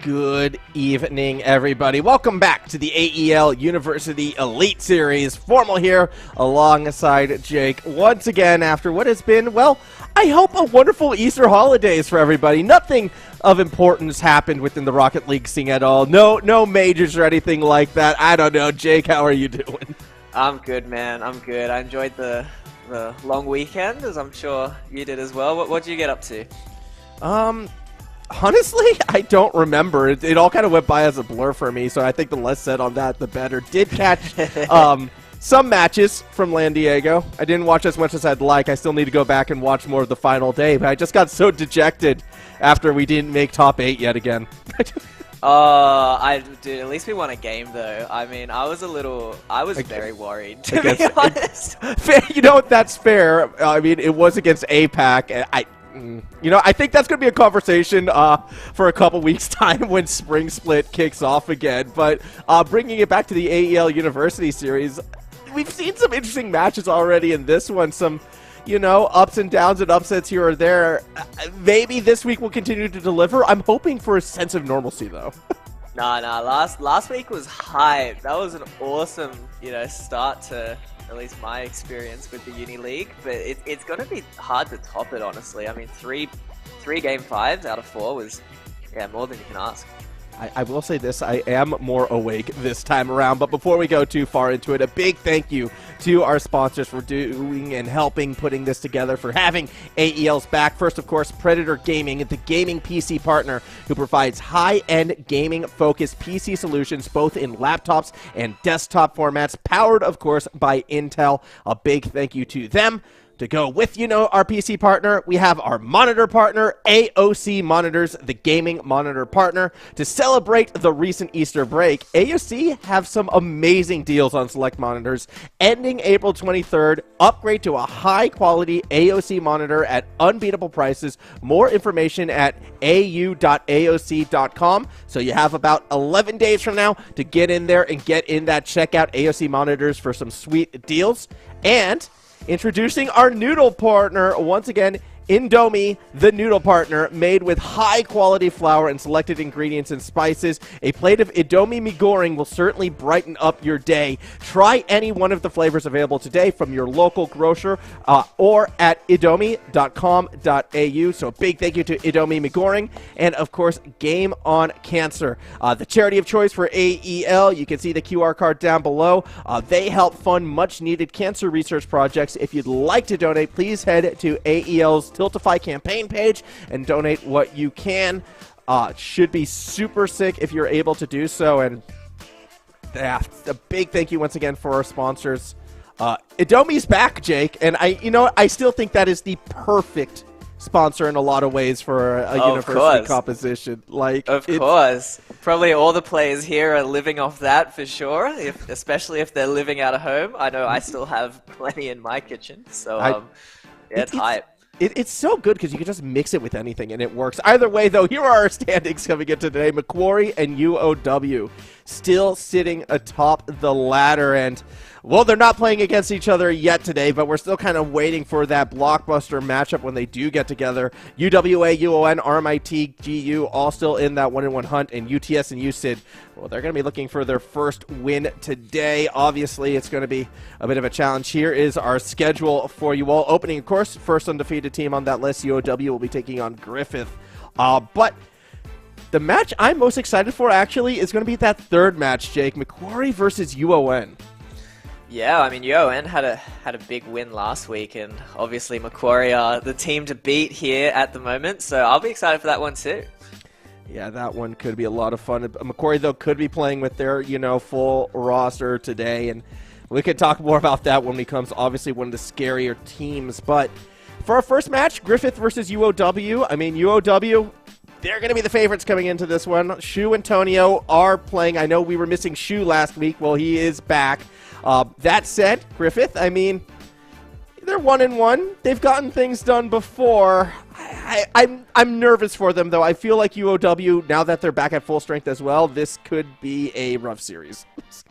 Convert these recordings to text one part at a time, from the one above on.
Good evening, everybody. Welcome back to the AEL University Elite Series. Formal here alongside Jake once again after what has been, well, I hope a wonderful Easter holidays for everybody. Nothing of importance happened within the Rocket League scene at all. No majors or anything like that. I don't know. Jake, how are you doing? I'm good, man. I'm good. I enjoyed the long weekend, as I'm sure you did as well. What did you get up to? Honestly, I don't remember. It all kind of went by as a blur for me, so I think the less said on that, the better. Did catch some matches from San Diego. I didn't watch as much as I'd like. I still need to go back and watch more of the final day, but I just got so dejected after we didn't make top 8 yet again. Dude, at least we won a game, though. I mean, I was very worried, to be honest. You know, that's fair. I mean, it was against APAC, and I think that's going to be a conversation for a couple weeks' time when Spring Split kicks off again. But bringing it back to the AEL University Series, we've seen some interesting matches already in this one. Some, ups and downs and upsets here or there. Maybe this week will continue to deliver. I'm hoping for a sense of normalcy, though. Nah. Last week was hype. That was an awesome, start to at least my experience with the Uni League, but it's going to be hard to top it, honestly. I mean, three game 5s out of 4 was, more than you can ask. I will say this, I am more awake this time around, but before we go too far into it, a big thank you to our sponsors for doing and helping putting this together, for having AEL's back. First, of course, Predator Gaming, the gaming PC partner who provides high-end gaming-focused PC solutions both in laptops and desktop formats, powered, of course, by Intel. A big thank you to them. To go with, our PC partner, we have our monitor partner, AOC Monitors, the gaming monitor partner. To celebrate the recent Easter break, AOC have some amazing deals on select monitors. Ending April 23rd, upgrade to a high-quality AOC monitor at unbeatable prices. More information at au.aoc.com. So you have about 11 days from now to get in there and get in that checkout AOC monitors for some sweet deals. And introducing our noodle partner once again, Indomie, the noodle partner, made with high-quality flour and selected ingredients and spices. A plate of Indomie mee goreng will certainly brighten up your day. Try any one of the flavors available today from your local grocer or at indomie.com.au. So a big thank you to Indomie mee goreng and, of course, Game on Cancer, the charity of choice for AEL. You can see the QR card down below. They help fund much-needed cancer research projects. If you'd like to donate, please head to AEL's Tiltify campaign page and donate what you can. Should be super sick if you're able to do so. And a big thank you once again for our sponsors. Indomie's back, Jake, and I still think that is the perfect sponsor in a lot of ways for a university composition. Of course. Probably all the players here are living off that for sure, especially if they're living out of home. I know I still have plenty in my kitchen, so it's hype. It's so good because you can just mix it with anything and it works. Either way, though, here are our standings coming into today. Macquarie and UOW still sitting atop the ladder. And, well, they're not playing against each other yet today, but we're still kind of waiting for that blockbuster matchup when they do get together. UWA, UON, RMIT, GU, all still in that 1-1 hunt. And UTS and USYD, well, they're going to be looking for their first win today. Obviously, it's going to be a bit of a challenge. Here is our schedule for you all. Opening, of course, first undefeated team on that list, UOW, will be taking on Griffith. But the match I'm most excited for, actually, is going to be that third match, Jake. Macquarie versus UON. Yeah, I mean, UON had a big win last week, and obviously Macquarie are the team to beat here at the moment, so I'll be excited for that one too. Yeah, that one could be a lot of fun. Macquarie, though, could be playing with their, full roster today, and we could talk more about that when it comes, obviously, one of the scarier teams. But for our first match, Griffith versus UOW, I mean, UOW, they're going to be the favorites coming into this one. Shu and Tonio are playing. I know we were missing Shu last week. Well, he is back. That said, Griffith, I mean, they're 1-1. They've gotten things done before. I'm nervous for them, though. I feel like UOW, now that they're back at full strength as well, this could be a rough series.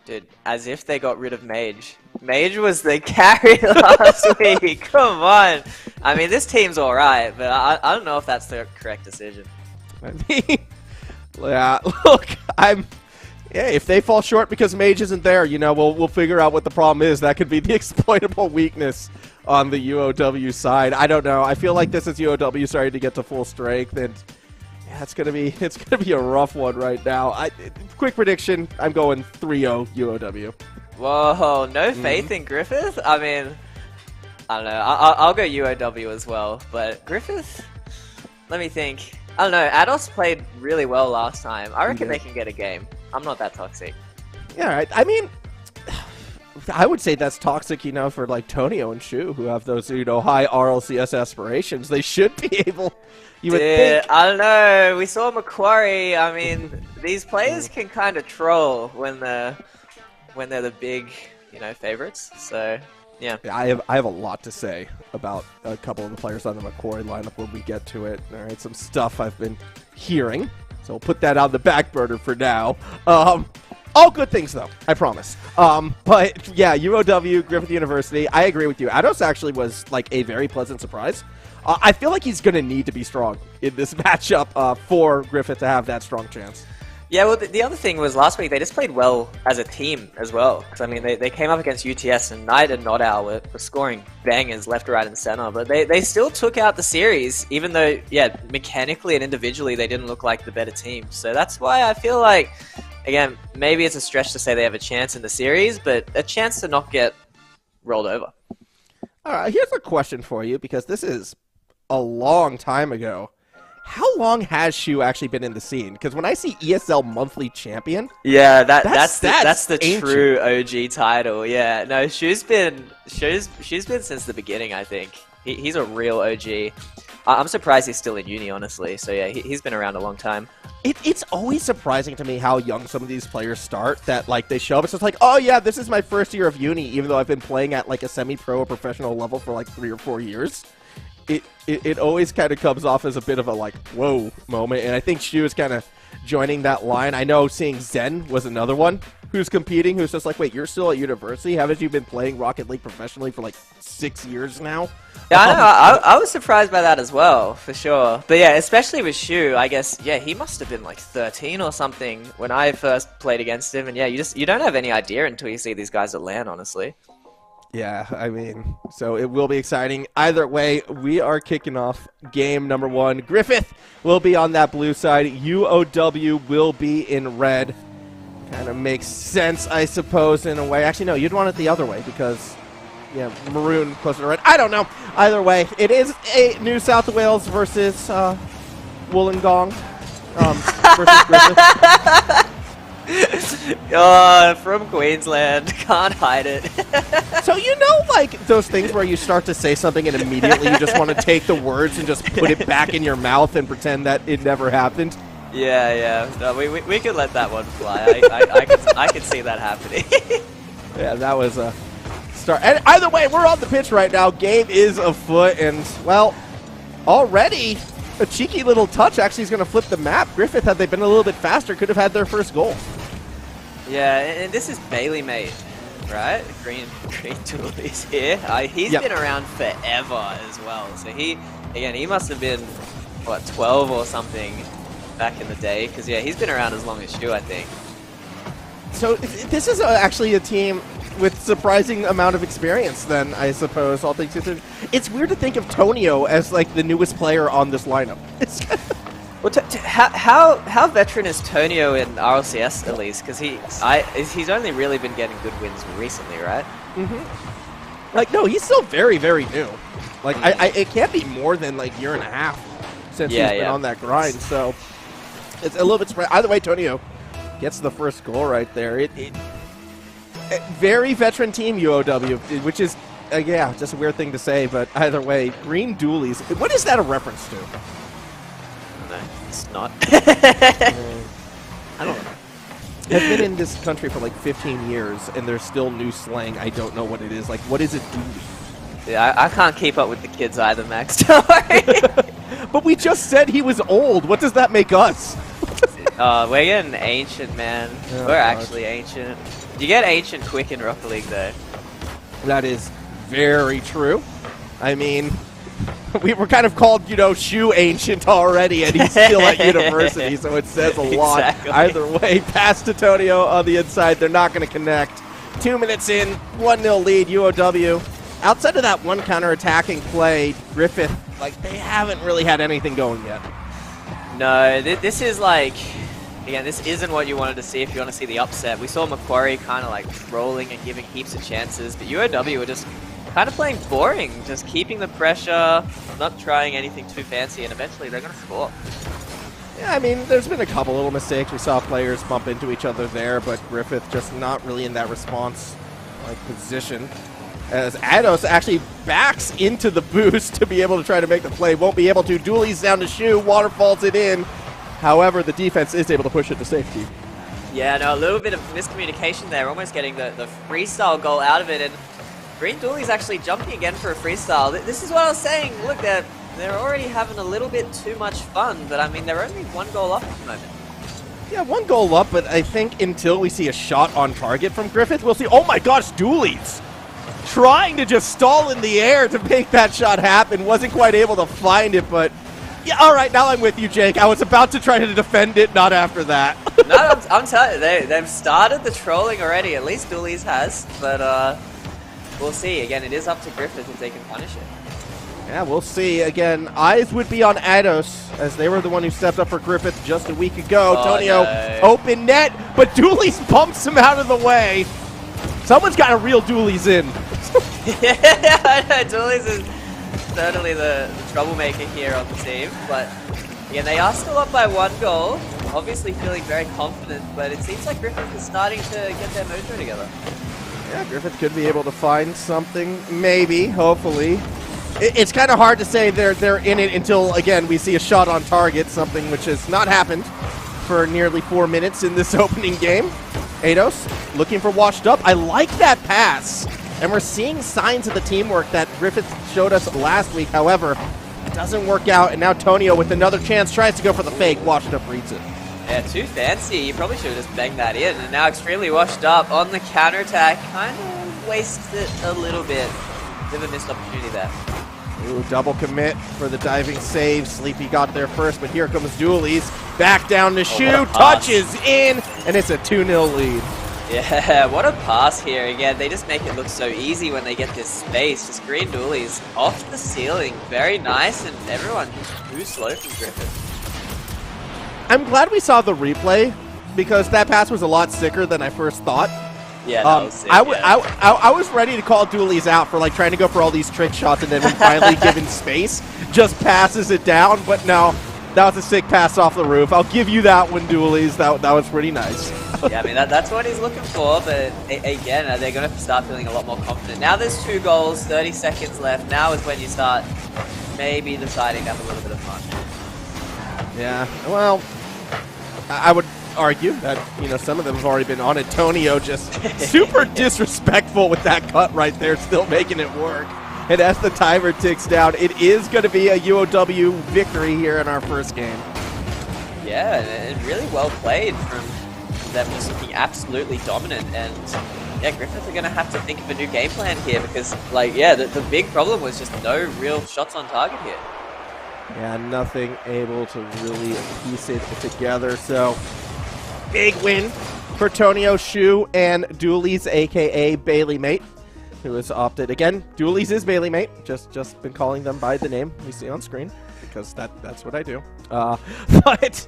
Dude, as if they got rid of Mage. Mage was the carry last week. Come on. I mean, this team's all right, but I don't know if that's the correct decision. I mean, yeah, look, yeah, if they fall short because Mage isn't there, we'll figure out what the problem is. That could be the exploitable weakness on the UOW side. I don't know. I feel like this is UOW starting to get to full strength, and yeah, it's gonna be a rough one right now. Quick prediction: I'm going 3-0 UOW. Whoa, no faith in Griffith? I mean, I don't know. I'll go UOW as well, but Griffith. Let me think. I don't know. Ados played really well last time. I reckon they can get a game. I'm not that toxic. Yeah, I mean, I would say that's toxic, for like Tonio and Shu, who have those, high RLCS aspirations. They should be able. You would think. I don't know. We saw Macquarie. I mean, these players can kind of troll when they're the big, favorites. So. Yeah, I have a lot to say about a couple of the players on the Macquarie lineup when we get to it. All right, some stuff I've been hearing, so we'll put that on the back burner for now. All good things, though, I promise. But, yeah, UOW, Griffith University, I agree with you. Ados actually was, like, a very pleasant surprise. I feel like he's going to need to be strong in this matchup for Griffith to have that strong chance. Yeah, well, the other thing was last week they just played well as a team as well. Because, I mean, they came up against UTS and Knight and Not Owl were scoring bangers left, right, and center. But they still took out the series, even though, yeah, mechanically and individually they didn't look like the better team. So that's why I feel like, again, maybe it's a stretch to say they have a chance in the series, but a chance to not get rolled over. All right, here's a question for you, because this is a long time ago. How long has Shu actually been in the scene? Because when I see ESL monthly champion, yeah, that's the ancient. True OG title. Yeah, no, Shu's been since the beginning. I think he's a real OG. I'm surprised he's still in uni, honestly. So yeah, he's been around a long time. It's always surprising to me how young some of these players start. That like they show up, it's just like, oh yeah, this is my first year of uni, even though I've been playing at like a semi-pro or professional level for like 3 or 4 years. It always kind of comes off as a bit of a like whoa moment, and I think Shu is kind of joining that line. I know seeing Zen was another one who's competing, who's just like, wait, you're still at university? Haven't you been playing Rocket League professionally for like 6 years now? Yeah, I know. I was surprised by that as well, for sure. But yeah, especially with Shu, I guess, yeah, he must have been like 13 or something when I first played against him. And yeah, you don't have any idea until you see these guys at LAN, honestly. Yeah, I mean, so it will be exciting. Either way, we are kicking off game number 1. Griffith will be on that blue side. UOW will be in red. Kind of makes sense, I suppose, in a way. Actually, no, you'd want it the other way because, yeah, maroon closer to red. I don't know. Either way, it is a New South Wales versus Wollongong versus Griffith. From Queensland, can't hide it. So you know, like those things where you start to say something and immediately you just want to take the words and just put it back in your mouth and pretend that it never happened. Yeah. No, we could let that one fly. I could see that happening. Yeah, that was a start. And either way, we're on the pitch right now. Game is afoot, and well, already a cheeky little touch actually is going to flip the map. Griffith, had they been a little bit faster, could have had their first goal. Yeah, and this is Bailey mate, right? Green Tool is here. He's been around forever as well. So he must have been, what, 12 or something back in the day. Because, yeah, he's been around as long as Shu, I think. So this is actually a team with surprising amount of experience then, I suppose, all things considered. It's weird to think of Tonio as, like, the newest player on this lineup. Well, how veteran is Tonio in RLCS at least? Because he's only really been getting good wins recently, right? Mm-hmm. Like, no, he's still very, very new. Like, it can't be more than, like, year and a half since he's been on that grind, so it's a little bit spread. Either way, Tonio gets the first goal right there. Very veteran team, UOW, which is, yeah, just a weird thing to say, but either way, green dualies. What is that a reference to? No, it's not. I don't know. I've been in this country for like 15 years, and there's still new slang. I don't know what it is. Like, what is a dually? Yeah, I can't keep up with the kids either, Max. Don't worry. But we just said he was old. What does that make us? We're getting ancient, man. We're actually ancient. You get ancient quick in Rocket League, though. That is very true. I mean, we were kind of called, you know, Shu ancient already, and he's still at university, so it says a lot. Exactly. Either way, pass to Tonio on the inside. They're not going to connect. 2 minutes in, 1-0 lead, UOW. Outside of that one counter-attacking play, Griffith, like, they haven't really had anything going yet. No, this is like... Again, this isn't what you wanted to see if you want to see the upset. We saw Macquarie kind of like trolling and giving heaps of chances, but UOW were just kind of playing boring, just keeping the pressure, not trying anything too fancy, and eventually they're going to score. Yeah, I mean, there's been a couple little mistakes. We saw players bump into each other there, but Griffith just not really in that response position. As Ados actually backs into the boost to be able to try to make the play. Won't be able to. Dooley's down to Shu. Waterfalls it in. However, the defense is able to push it to safety. Yeah, no, a little bit of miscommunication there. Almost getting the freestyle goal out of it. And Green Dooley's actually jumping again for a freestyle. This is what I was saying. Look, they're already having a little bit too much fun. But, I mean, they're only 1 goal up at the moment. Yeah, 1 goal up, but I think until we see a shot on target from Griffith, we'll see, oh my gosh, Dooley's trying to just stall in the air to make that shot happen. Wasn't quite able to find it, but... Yeah, all right, now I'm with you, Jake. I was about to try to defend it, not after that. No, I'm telling you, they've started the trolling already. At least Dooley's has, but we'll see. Again, it is up to Griffith if they can punish it. Yeah, we'll see. Again, eyes would be on Ados, as they were the one who stepped up for Griffith just a week ago. Tonio, open net, but Dooley's bumps him out of the way. Someone's got to reel Dooley's in. Yeah, I know. Dooley's is certainly the troublemaker here on the team, but yeah, they are still up by 1 goal. Obviously feeling very confident, but it seems like Griffith is starting to get their mojo together. Yeah, Griffith could be able to find something, maybe, hopefully. It's kind of hard to say they're in it until, again, we see a shot on target, something which has not happened for nearly 4 minutes in this opening game. Ados looking for washed up. I like that pass. And we're seeing signs of the teamwork that Griffith showed us last week. However, it doesn't work out. And now Tonio with another chance tries to go for the fake. Washed up reads it. Yeah, too fancy. You probably should have just banged that in. And now extremely washed up on the counterattack. Kind of wasted it a little bit. Bit of a missed opportunity there. Ooh, double commit for the diving save. Sleepy got there first, but here comes Dooley's. Back down to Shu, touches in, and it's a 2-0 lead. Yeah, what a pass here. Again, they just make it look so easy when they get this space. Just green Dooley's off the ceiling. Very nice, and everyone too slow from Griffith. I'm glad we saw the replay, because that pass was a lot sicker than I first thought. Yeah, that was sick, I was ready to call Dooley's out for like trying to go for all these trick shots, and then when finally given space, just passes it down. But no, that was a sick pass off the roof. I'll give you that one, Dooley's. That was pretty nice. Yeah, I mean, that's what he's looking for, but again, they're going to start feeling a lot more confident. Now there's 2 goals, 30 seconds left. Now is when you start maybe deciding to have a little bit of fun. Yeah, well, I would argue that, you know, some of them have already been on it. Tonio just super disrespectful with that cut right there, still making it work. And as the timer ticks down, it is going to be a UOW victory here in our first game. Yeah, and really well played from them, just looking absolutely dominant. And yeah, Griffith are going to have to think of a new game plan here because, like, yeah, the big problem was just no real shots on target here. Yeah, nothing able to really piece it together. So, big win for Tonio, Shu, and Dooley's, a.k.a. Bailey Mate, who has opted. Again, Dooley's is Bailey Mate. Just been calling them by the name we see on screen because that's what I do. But,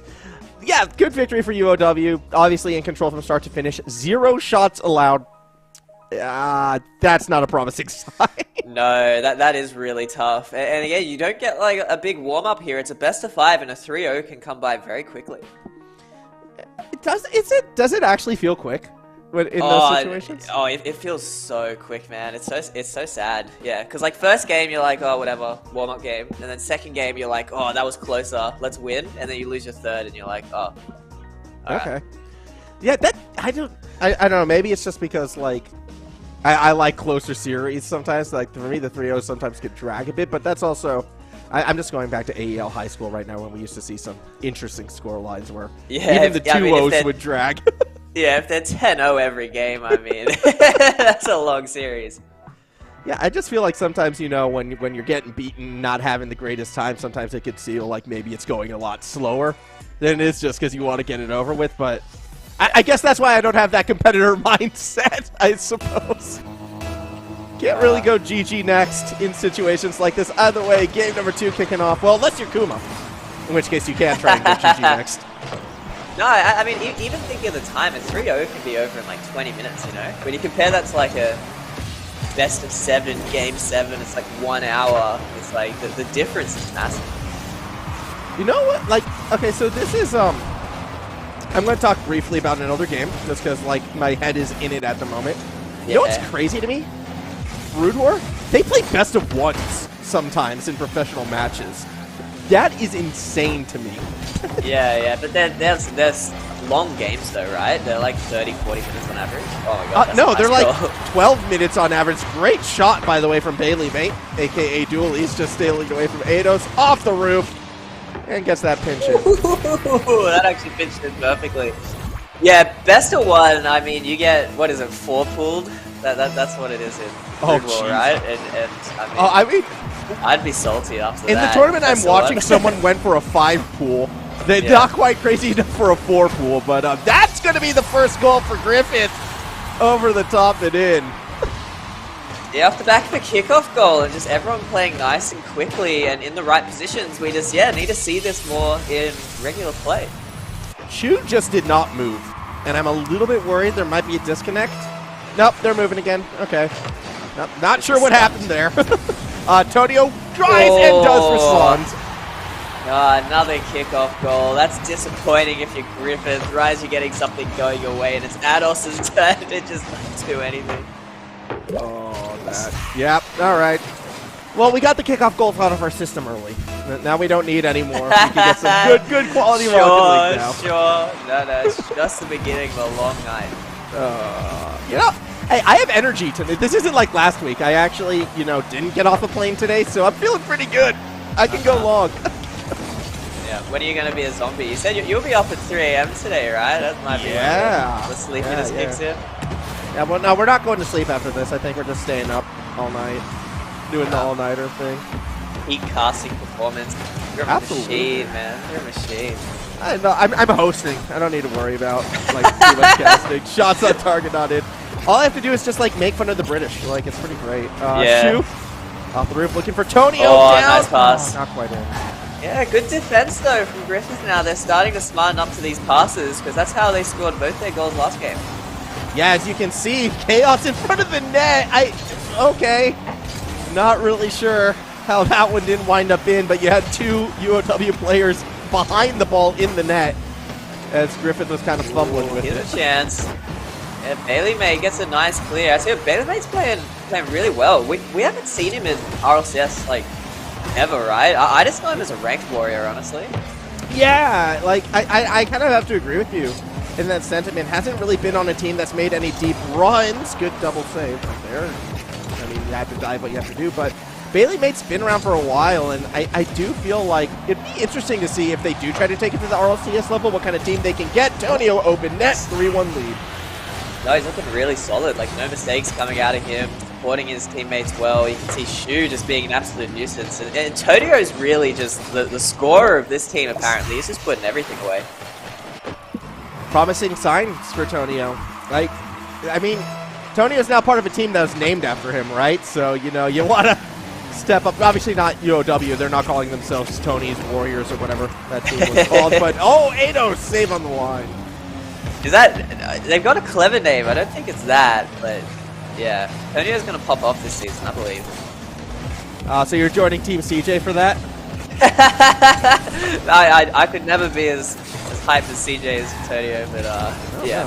yeah, good victory for UOW. Obviously in control from start to finish. 0 shots allowed. That's not a promising sign. No, that is really tough. And again, you don't get like a big warm-up here. It's a best of 5, and a 3-0 can come by very quickly. Does it actually feel quick in those situations? Oh, it feels so quick, man. It's so sad. Yeah, because like first game you're like, oh, whatever, warm-up game, and then second game you're like, oh, that was closer, let's win, and then you lose your third, and you're like, oh. Okay. Right. Yeah, I don't know. Maybe it's just because like. I like closer series sometimes. Like, for me, the 3-0s sometimes could drag a bit, but that's also... I'm just going back to AEL high school right now when we used to see some interesting score lines where even the 2-0s would drag. Yeah, if they're 10-0 every game, I mean, that's a long series. Yeah, I just feel like sometimes, you know, when you're getting beaten, not having the greatest time, sometimes it could feel like maybe it's going a lot slower than it is just because you want to get it over with, but... I guess that's why I don't have that competitor mindset, I suppose. Can't really go GG next in situations like this. Either way, game number 2 kicking off. Well, unless you're Kuma, in which case you can try and go GG next. No, I mean, even thinking of the time, a 3-0 can be over in like 20 minutes, you know? When you compare that to like a best of 7, game 7, it's like 1 hour. It's like, the difference is massive. You know what? Like, okay, so this is, I'm going to talk briefly about another game, just because, like, my head is in it at the moment. You know what's crazy to me? Brood War? They play best of 1s sometimes in professional matches. That is insane to me. Yeah, but there's long games, though, right? They're like 30, 40 minutes on average. Oh, my God. No, they're like 12 minutes on average. Great shot, by the way, from Bailey Mate, a.k.a. Dooley's, just stealing away from Eidos off the roof. And gets that pinch in. That actually pinched in perfectly. Yeah, best of 1, I mean, you get, what is it, 4 pooled? That's what it is in Brood War, right? And I mean, I'd be salty after that. In the tournament I'm watching, someone went for a 5 pool. They're not quite crazy enough for a 4 pool, but that's going to be the first goal for Griffith. Over the top and in. Yeah, off the back of a kickoff goal and just everyone playing nice and quickly and in the right positions. We just, need to see this more in regular play. Shu just did not move, and I'm a little bit worried there might be a disconnect. Nope, they're moving again. Okay. Nope, not sure what happened there. Tonio tries and does respond. Another kickoff goal. That's disappointing if you're Griffith. Rise, you're getting something going your way, and it's Ados' turn to just not do anything. Oh, that. Yep, alright. Well, we got the kickoff goal out of our system early. Now we don't need any more. We can get some good quality Rocket League now. Sure. No, it's just the beginning of a long night. You know, hey, I have energy today. This isn't like last week. I actually, didn't get off a plane today, so I'm feeling pretty good. I can go long. Yeah. When are you gonna be a zombie? You said you'll be up at 3 AM today, right? That might be the sleepiness kicks in. Yeah, well, no, we're not going to sleep after this. I think we're just staying up all night, doing the all-nighter thing. Peak casting performance. You're a machine, man. You're a machine. I know. I'm hosting. I don't need to worry about like too much casting. Shots on target, not in. All I have to do is just like make fun of the British. Like it's pretty great. Shoot off the roof, looking for Tony. Oh, nice pass. Not quite in. Yeah, good defense though from Griffith. Now they're starting to smarten up to these passes because that's how they scored both their goals last game. Yeah, as you can see, chaos in front of the net. Okay, not really sure how that one didn't wind up in, but you had two UOW players behind the ball in the net as Griffith was kind of fumbling with it. Here's a chance. Yeah, Bailey May gets a nice clear. I see Bailey May's playing really well. We haven't seen him in RLCS like ever, right? I just know him as a ranked warrior, honestly. Yeah, like I kind of have to agree with you in that sentiment. Hasn't really been on a team that's made any deep runs. Good double save right there. I mean, you have to dive what you have to do, but Bailey Mate's been around for a while, and I do feel like it'd be interesting to see if they do try to take it to the RLCS level, what kind of team they can get. Tonio open net, 3-1 lead. No, he's looking really solid. Like, no mistakes coming out of him, supporting his teammates well. You can see Shu just being an absolute nuisance. And Tonio is really just the scorer of this team, apparently. He's just putting everything away. Promising signs for Tonio. Like, I mean, Tonio's now part of a team that was named after him, right? So, you know, you want to step up. Obviously not UOW. They're not calling themselves Tony's Warriors or whatever that team was called. But, oh, Ado, save on the line. Is that... They've got a clever name. I don't think it's that, but... Yeah. Tonio's going to pop off this season, I believe. So you're joining Team CJ for that? I could never be as hyped as CJ as Tonio, but yeah.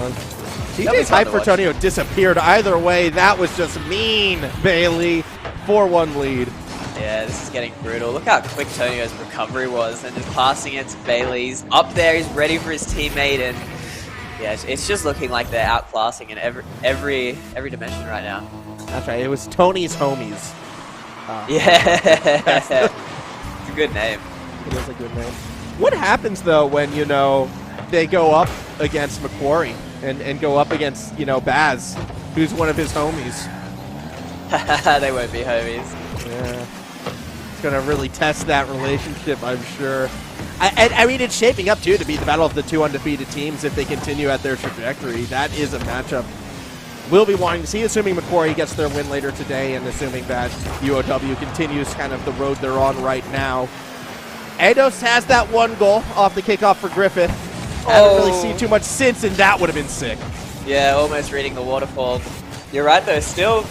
CJ's hype for Tonio disappeared. Either way, that was just mean, Bailey. 4-1 lead. Yeah, this is getting brutal. Look how quick Tonio's recovery was, and just passing it to Bailey's up there. He's ready for his teammate, and yeah, it's just looking like they're outclassing in every dimension right now. That's right. It was Tony's homies. Yeah, it's a good name. It is a good name. What happens though when they go up against Macquarie and go up against Baz, who's one of his homies? They won't be homies. Yeah, it's gonna really test that relationship, I'm sure. I mean, it's shaping up too to be the battle of the two undefeated teams if they continue at their trajectory. That is a matchup we'll be wanting to see, assuming Macquarie gets their win later today and assuming that UOW continues kind of the road they're on right now. Eidos has that one goal off the kickoff for Griffith. Haven't really seen too much since, and that would have been sick. Yeah, almost reading the waterfall. You're right, though. Still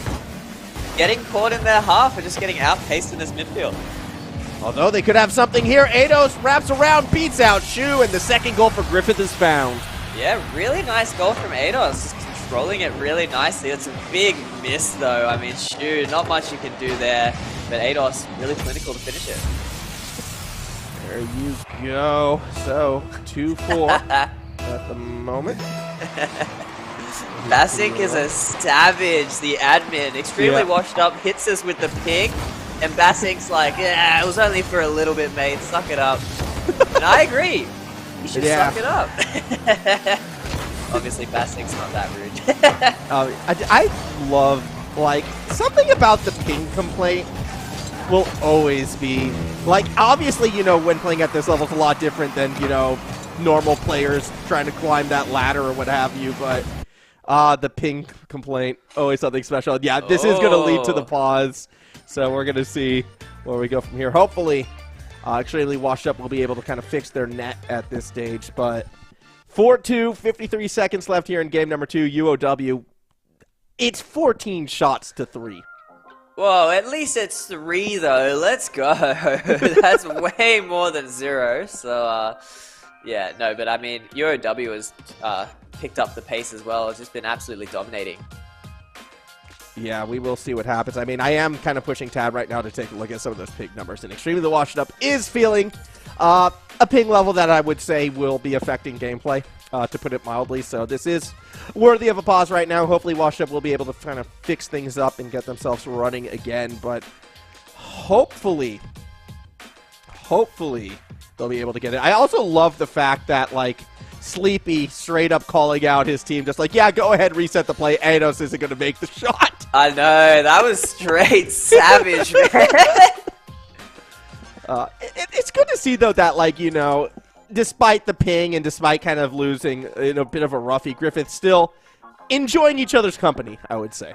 getting caught in their half and just getting outpaced in this midfield. Although they could have something here. Eidos wraps around, beats out Shu, and the second goal for Griffith is found. Yeah, really nice goal from Eidos. Controlling it really nicely. It's a big miss, though. I mean, Shu, not much you can do there, but Eidos really clinical to finish it. There you go. So, 2-4 at the moment. Basincc is a savage, the admin. Extremely washed up, hits us with the ping, and Basinc's like, yeah, it was only for a little bit, mate. Suck it up. And I agree. You should suck it up. Obviously, Basinc's not that rude. I love, like, something about the ping complaint will always be, like, obviously, when playing at this level is a lot different than, normal players trying to climb that ladder or what have you, but the ping complaint, always something special. Yeah, this is going to lead to the pause, so we're going to see where we go from here. Hopefully, Extremely Washed Up will be able to kind of fix their net at this stage, but 4-2, 53 seconds left here in game number 2, UOW. It's 14 shots to 3. Whoa, at least it's 3, though. Let's go. That's way more than 0. So, yeah, no, but I mean, UOW has picked up the pace as well. It's just been absolutely dominating. Yeah, we will see what happens. I mean, I am kind of pushing tab right now to take a look at some of those ping numbers, and Extremely Washed Up is feeling a ping level that I would say will be affecting gameplay, to put it mildly. So this is worthy of a pause right now. Hopefully Washed Up will be able to kind of fix things up and get themselves running again. But hopefully, they'll be able to get it. I also love the fact that, like, Sleepy straight up calling out his team, just like, yeah, go ahead, reset the play. Ados isn't going to make the shot. I know, that was straight savage, man. It's good to see, though, that, like, you know, despite the ping and despite kind of losing in a bit of a roughie, Griffith still enjoying each other's company, I would say.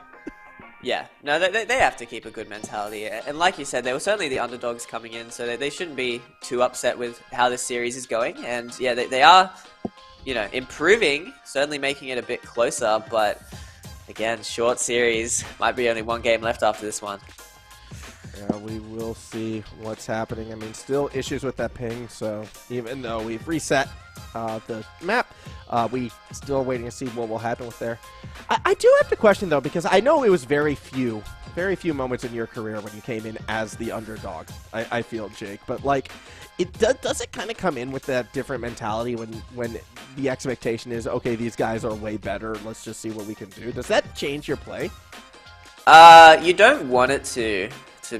Yeah, no, they have to keep a good mentality. And like you said, they were certainly the underdogs coming in, so they shouldn't be too upset with how this series is going. And yeah, they are, you know, improving, certainly making it a bit closer. But again, short series, might be only one game left after this one. Yeah, we will see what's happening. I mean, still issues with that ping, so even though we've reset the map, we still waiting to see what will happen with there. I do have to question, though, because I know it was very few moments in your career when you came in as the underdog, I feel, Jake. But, like, does it kind of come in with that different mentality when the expectation is, okay, these guys are way better, let's just see what we can do? Does that change your play? You don't want it to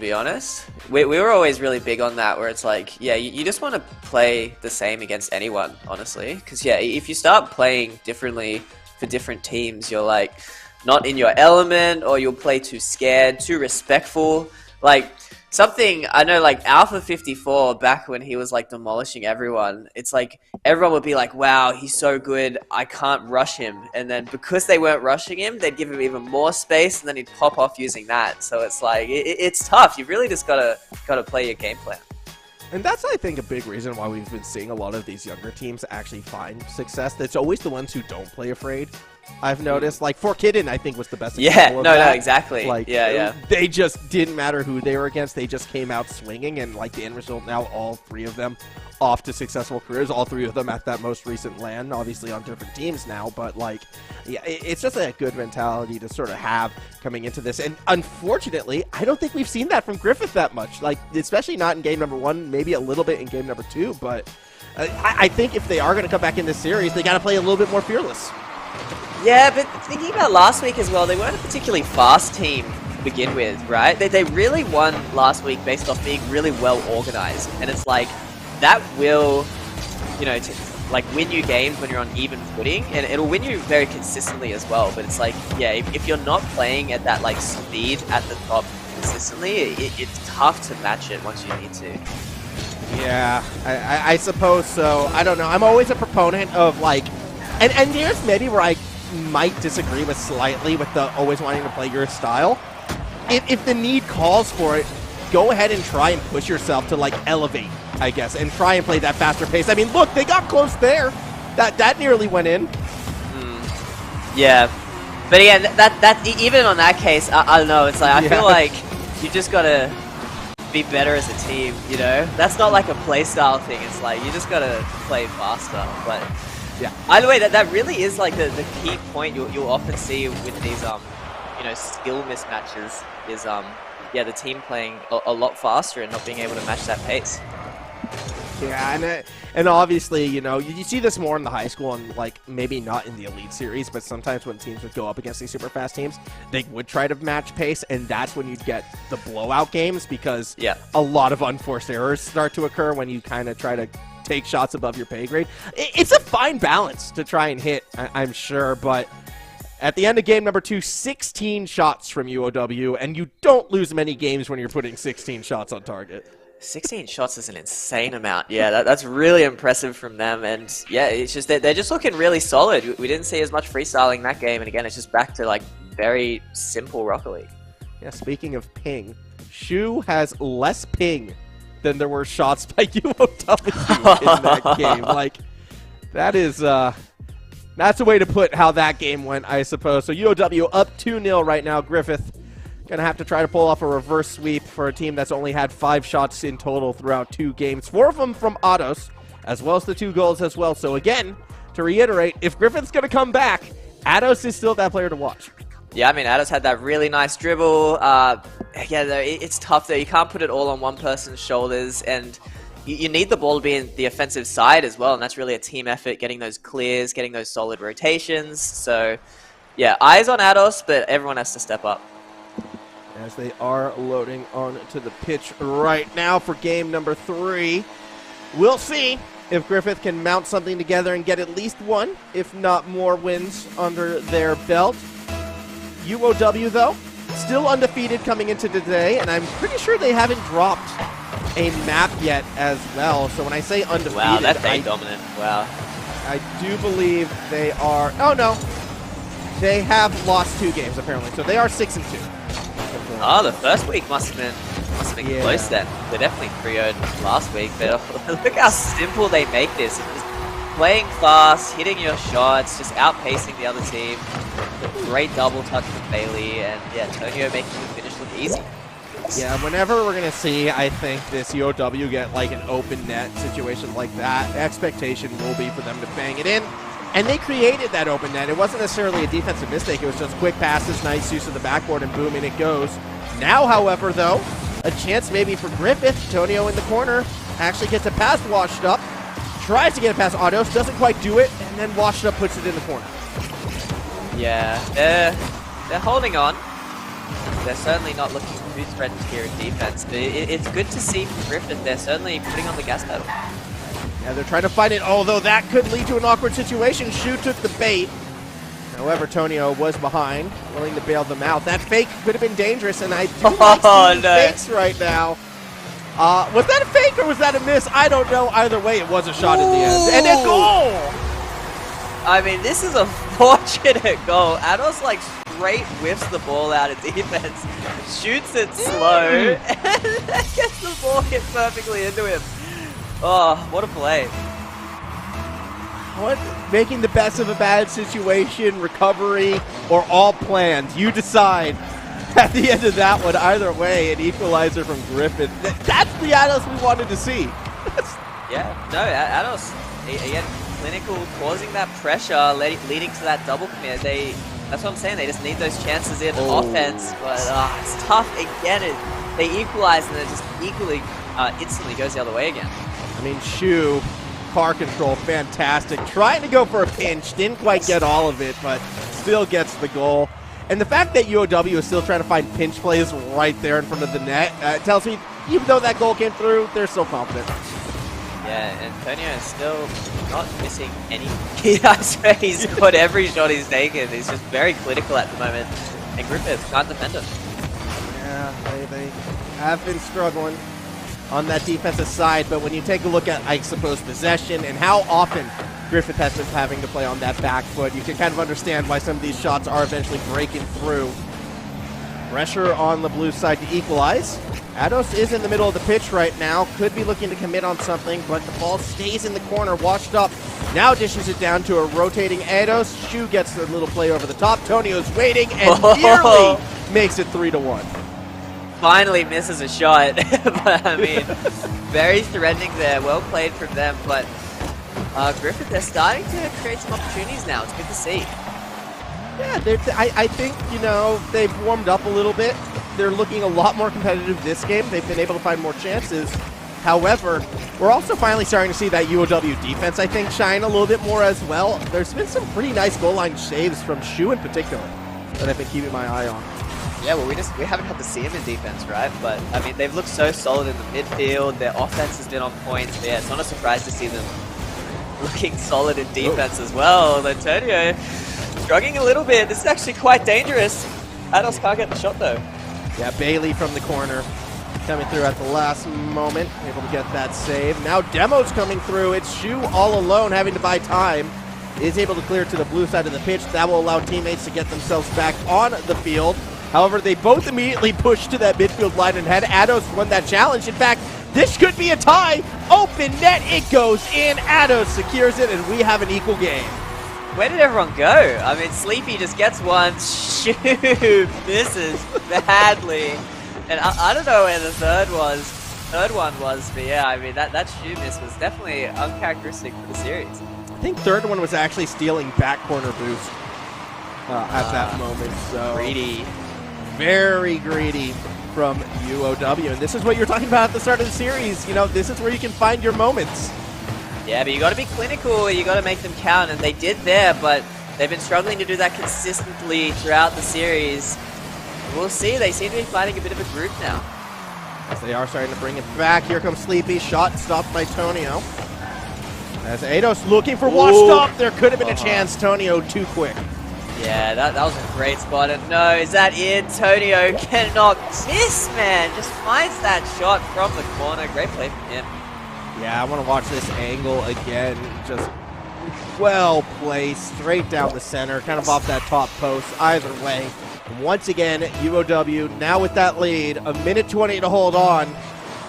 be honest. We were always really big on that, where it's like, yeah, you just want to play the same against anyone, honestly. Because, yeah, if you start playing differently for different teams, you're, like, not in your element, or you'll play too scared, too respectful. Like, something, I know, like, Alpha 54, back when he was, like, demolishing everyone, it's like, everyone would be like, wow, he's so good, I can't rush him. And then because they weren't rushing him, they'd give him even more space, and then he'd pop off using that. So it's like, it's tough. You've really just gotta play your game plan. And that's, I think, a big reason why we've been seeing a lot of these younger teams actually find success. It's always the ones who don't play afraid. I've noticed, like, Forkidden, I think, was the best example of that. No, exactly. Like, yeah. They just didn't matter who they were against. They just came out swinging, and, like, the end result now, all three of them off to successful careers. All three of them at that most recent LAN, obviously on different teams now. But, like, yeah, it's just a good mentality to sort of have coming into this. And unfortunately, I don't think we've seen that from Griffith that much. Like, especially not in game number 1, maybe a little bit in game number 2. But I think if they are going to come back in this series, they got to play a little bit more fearless. Yeah, but thinking about last week as well, they weren't a particularly fast team to begin with, right? They really won last week based off being really well organized. And it's like, that will, you know, like, win you games when you're on even footing, and it'll win you very consistently as well. But it's like, yeah, if you're not playing at that, like, speed at the top consistently, it's tough to match it once you need to. Yeah, I suppose so. I don't know. I'm always a proponent of, like, and there's maybe where I might disagree with slightly with the always wanting to play your style. If the need calls for it, go ahead and try and push yourself to, like, elevate, I guess, and try and play that faster pace. I mean, look, they got close there. That nearly went in. Yeah, but yeah, that even on that case, I don't know. It's like, I feel like you just gotta be better as a team. You know, that's not like a play style thing. It's like you just gotta play faster. But yeah, either way, that really is like the key point you'll often see with these you know, skill mismatches is yeah, the team playing a lot faster and not being able to match that pace. Yeah, and obviously, you know, you see this more in the high school and, like, maybe not in the Elite Series, but sometimes when teams would go up against these super fast teams, they would try to match pace, and that's when you'd get the blowout games because a lot of unforced errors start to occur when you kind of try to take shots above your pay grade. It's a fine balance to try and hit, I'm sure, but at the end of game number 2, 16 shots from UOW, and you don't lose many games when you're putting 16 shots on target. 16 shots is an insane amount. Yeah, that's really impressive from them. And yeah, it's just they're just looking really solid. We didn't see as much freestyling that game. And again, it's just back to, like, very simple Rocket League. Yeah, speaking of ping, Shu has less ping than there were shots by UOW in that game. Like, that is... that's a way to put how that game went, I suppose. So UOW up 2-0 right now. Griffith going to have to try to pull off a reverse sweep for a team that's only had 5 shots in total throughout 2 games. 4 of them from Ados, as well as the 2 goals as well. So again, to reiterate, if Griffith's going to come back, Ados is still that player to watch. Yeah, I mean, Ados had that really nice dribble. Yeah, it's tough though. You can't put it all on one person's shoulders, and you need the ball to be in the offensive side as well, and that's really a team effort, getting those clears, getting those solid rotations. So, yeah, eyes on Ados, but everyone has to step up. As they are loading onto the pitch right now for game number 3. we'll see if Griffith can mount something together and get at least one, if not more wins under their belt. UOW, though, still undefeated coming into today, and I'm pretty sure they haven't dropped a map yet as well. So when I say undefeated, wow, that's dominant. Wow. I do believe they are. Oh no, they have lost 2 games apparently, so they are 6-2. Oh, the first week must have been close then. They definitely 3-0'd last week, but look how simple they make this. It's just playing fast, hitting your shots, just outpacing the other team. Great double touch from Bailey, and yeah, Tonio making the finish look easy. Yeah, whenever we're going to see, I think, this UOW get like an open net situation like that, the expectation will be for them to bang it in. And they created that open net. It wasn't necessarily a defensive mistake. It was just quick passes, nice use of the backboard, and boom, in it goes. Now, however, though, a chance maybe for Griffith. Tonio in the corner actually gets a pass washed up. Tries to get a pass Autos, doesn't quite do it, and then washed up puts it in the corner. Yeah, they're holding on. They're certainly not looking too threatened here in defense, but it's good to see from Griffith. They're certainly putting on the gas pedal. Yeah, they're trying to find it, although that could lead to an awkward situation. Shu took the bait. However, Tonio was behind, willing to bail them out. That fake could have been dangerous, and I do like seeing fakes right now. Was that a fake or was that a miss? I don't know. Either way, it was a shot at the end. And a goal! I mean, this is a fortunate goal. Ados, like, straight whiffs the ball out of defense, shoots it slow, and then gets the ball hit perfectly into him. Oh, what a play. What? Making the best of a bad situation, recovery, or all planned. You decide at the end of that one. Either way, an equalizer from Griffith. That's the Ados we wanted to see. Yeah, no, Ados, again, clinical, causing that pressure, leading to that double commit. That's what I'm saying. They just need those chances in offense, but it's tough. Again, they equalize and it just equally instantly goes the other way again. I mean, Shu, car control, fantastic. Trying to go for a pinch, didn't quite get all of it, but still gets the goal. And the fact that UOW is still trying to find pinch plays right there in front of the net tells me, even though that goal came through, they're still confident. Yeah, Antonio is still not missing any. I swear he's got every shot he's taken. He's just very clinical at the moment. And Griffith can't defend him. Yeah, they have been struggling on that defensive side, but when you take a look at, I suppose, possession and how often Griffith has been having to play on that back foot, you can kind of understand why some of these shots are eventually breaking through. Pressure on the blue side to equalize. Ados is in the middle of the pitch right now, could be looking to commit on something, but the ball stays in the corner, washed up. Now dishes it down to a rotating Ados. Shu gets the little play over the top. Tonio's waiting and nearly makes it 3-1. Finally misses a shot, but I mean, very threatening there. Well played from them, but Griffith, they're starting to create some opportunities now. It's good to see. Yeah, I think, you know, they've warmed up a little bit. They're looking a lot more competitive this game. They've been able to find more chances. However, we're also finally starting to see that UOW defense, I think, shine a little bit more as well. There's been some pretty nice goal line saves from Shu in particular that I've been keeping my eye on. Yeah, well, we haven't had to see him in defense, right? But, I mean, they've looked so solid in the midfield. Their offense has been on point. So, yeah, it's not a surprise to see them looking solid in defense as well. Antonio struggling a little bit. This is actually quite dangerous. Ados can't get the shot, though. Yeah, Bailey from the corner coming through at the last moment, able to get that save. Now Demo's coming through. It's Shu all alone, having to buy time. Is able to clear to the blue side of the pitch. That will allow teammates to get themselves back on the field. However, they both immediately push to that midfield line and had Ados won that challenge. In fact, this could be a tie. Open net, it goes in. Ados secures it, and we have an equal game. Where did everyone go? I mean, Sleepy just gets one, Shu misses badly. And I don't know where the third one was, but yeah, I mean, that Shu miss was definitely uncharacteristic for the series. I think third one was actually stealing back corner boost at that moment. So greedy. Very greedy from UOW. And this is what you're talking about at the start of the series. You know, this is where you can find your moments. Yeah, but you got to be clinical. You got to make them count, and they did there. But they've been struggling to do that consistently throughout the series. We'll see. They seem to be finding a bit of a groove now. As they are starting to bring it back. Here comes Sleepy. Shot stopped by Tonio. As AEST looking for washed up. There could have been a chance. Tonio too quick. Yeah, that was a great spot. And no, is that in? Tonio cannot miss, man. Just finds that shot from the corner. Great play from him. Yeah, I want to watch this angle again. Just well placed, straight down the center, kind of off that top post. Either way, and once again, UOW now with that lead, a minute 20 to hold on.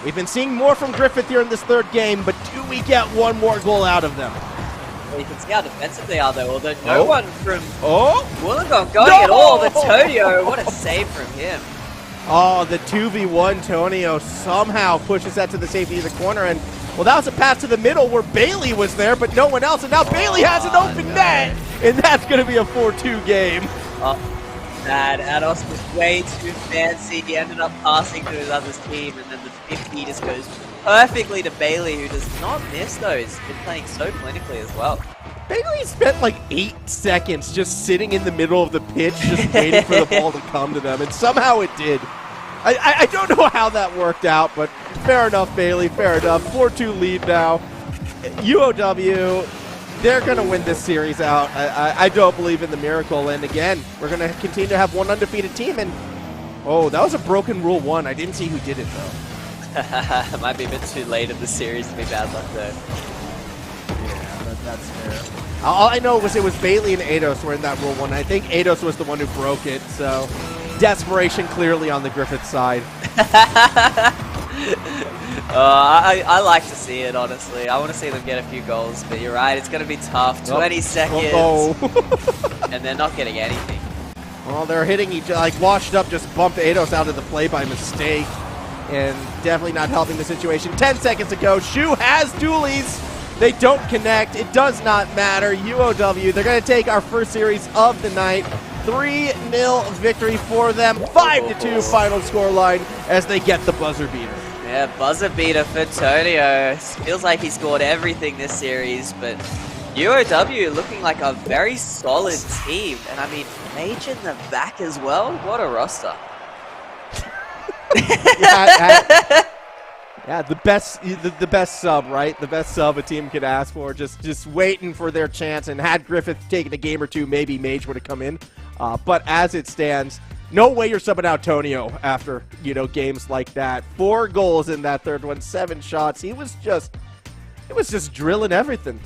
We've been seeing more from Griffith here in this third game, but do we get one more goal out of them? Well, you can see how defensive they are, though. Although no one from Wollongong going No! at all. But Tonio, what a save from him. Oh, the 2v1 Tonio somehow pushes that to the safety of the corner, and well, that was a pass to the middle where Bailey was there, but no one else, and now Bailey has an open net, and that's going to be a 4-2 game. Bad. AEST was way too fancy. He ended up passing to his other team, and then the 50 just goes perfectly to Bailey, who does not miss those. Been playing so clinically as well. Bailey spent like 8 seconds just sitting in the middle of the pitch, just waiting for the ball to come to them, and somehow it did. I don't know how that worked out, but fair enough, Bailey, fair enough. 4-2 lead now. UOW, they're going to win this series out. I don't believe in the miracle, and again, we're going to continue to have one undefeated team, and oh, that was a broken Rule 1. I didn't see who did it, though. It might be a bit too late in the series to be bad luck, though. Yeah, that's fair. All I know was it was Bailey and AEST were in that Rule 1. I think AEST was the one who broke it, so desperation clearly on the Griffith side. I like to see it, honestly. I want to see them get a few goals, but you're right, it's going to be tough. 20 seconds, and they're not getting anything. Well, they're hitting each other. Like, washed up just bumped AEST out of the play by mistake, and definitely not helping the situation. 10 seconds to go. Shu has dualies. They don't connect. It does not matter. UOW, they're going to take our first series of the night. 3-0 victory for them. 5-2 final scoreline as they get the buzzer beater. Yeah, buzzer beater for Tonio. Feels like he scored everything this series, but UOW looking like a very solid team. And I mean, Mage in the back as well. What a roster. Yeah, the best sub, right? The best sub a team could ask for. Just waiting for their chance. And had Griffith taken a game or two, maybe Mage would have come in. But as it stands, no way you're subbing out Tonio after, games like that. 4 goals in that third one, 7 shots. It was just drilling everything.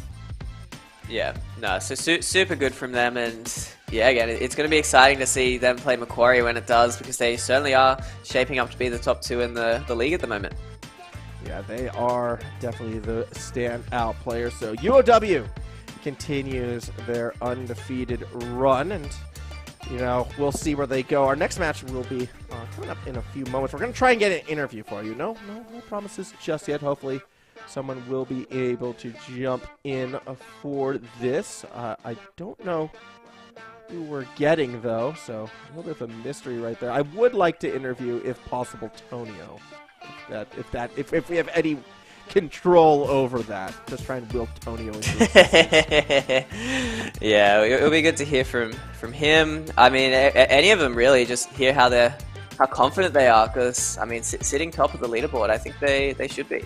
Yeah, no, so super good from them, and yeah, again, it's going to be exciting to see them play Macquarie when it does, because they certainly are shaping up to be the top 2 in the league at the moment. Yeah, they are definitely the standout players. So UOW continues their undefeated run, and we'll see where they go. Our next match will be coming up in a few moments. We're going to try and get an interview for you. No promises just yet. Hopefully someone will be able to jump in for this. I don't know who we're getting, though, so a little bit of a mystery right there. I would like to interview, if possible, Tonio. If we have any control over that. Just try and will Tonio into it. Yeah, it'll be good to hear from him. I mean, any of them really, just hear how confident they are, because, I mean, sitting top of the leaderboard, I think they should be.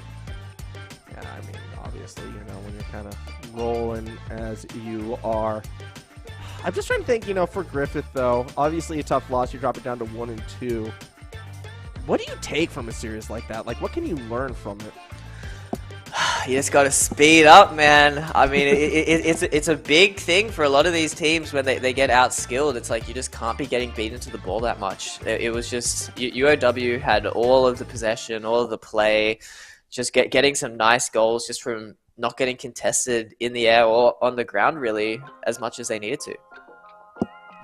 Yeah, I mean, obviously, when you're kind of rolling as you are. I'm just trying to think, for Griffith, though, obviously a tough loss. You drop it down to 1-2. What do you take from a series like that? Like, what can you learn from it? You just got to speed up, man. I mean, it's a big thing for a lot of these teams when they get outskilled. It's like you just can't be getting beaten to the ball that much. It was just UOW had all of the possession, all of the play, just getting some nice goals just from not getting contested in the air or on the ground really as much as they needed to.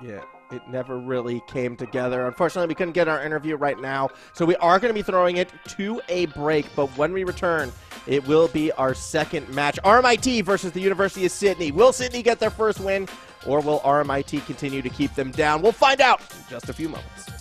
Yeah. It never really came together. Unfortunately, we couldn't get our interview right now, so we are going to be throwing it to a break. But when we return, it will be our second match. RMIT versus the University of Sydney. Will Sydney get their first win, or will RMIT continue to keep them down? We'll find out in just a few moments.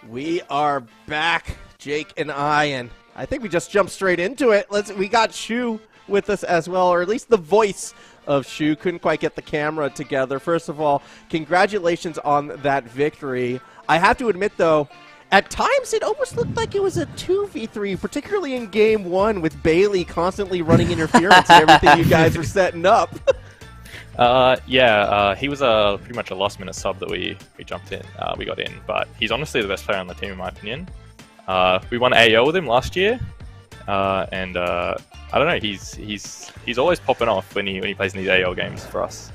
We are back, Jake and and I think we just jumped straight into it. We got Shu with us as well, or at least the voice of Shu. Couldn't quite get the camera together. First of all, congratulations on that victory. I have to admit, though, at times it almost looked like it was a 2v3, particularly in Game 1 with Bailey constantly running interference and everything you guys were setting up. He was pretty much a last-minute sub that we jumped in, we got in, but he's honestly the best player on the team in my opinion. We won AEL with him last year, and I don't know, he's always popping off when he plays in these AEL games for us.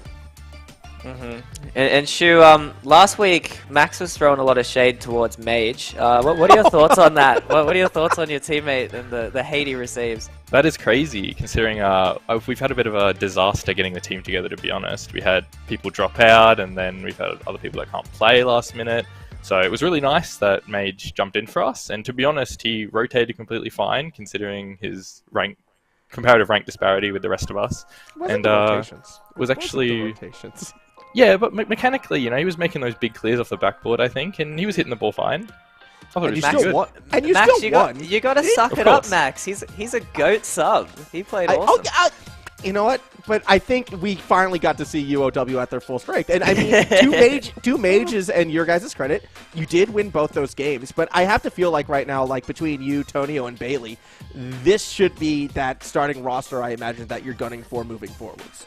And Shu, last week Max was throwing a lot of shade towards Mage. What are your thoughts on that? What are your thoughts on your teammate and the hate he receives? That is crazy, considering we've had a bit of a disaster getting the team together, to be honest. We had people drop out, and then we've had other people that can't play last minute. So it was really nice that Mage jumped in for us, and to be honest, he rotated completely fine, considering his comparative rank disparity with the rest of us. And was actually... Yeah, but mechanically, you know, he was making those big clears off the backboard, I think, and he was hitting the ball fine. I thought it was pretty good. And you Max, still won. You gotta suck it up, Max. He's a GOAT sub. He played awesome. You know what? But I think we finally got to see UOW at their full strength. And I mean, two mages, and your guys' credit, you did win both those games. But I have to feel like right now, like between you, Tonio, and Bailey, this should be that starting roster, I imagine, that you're gunning for moving forwards.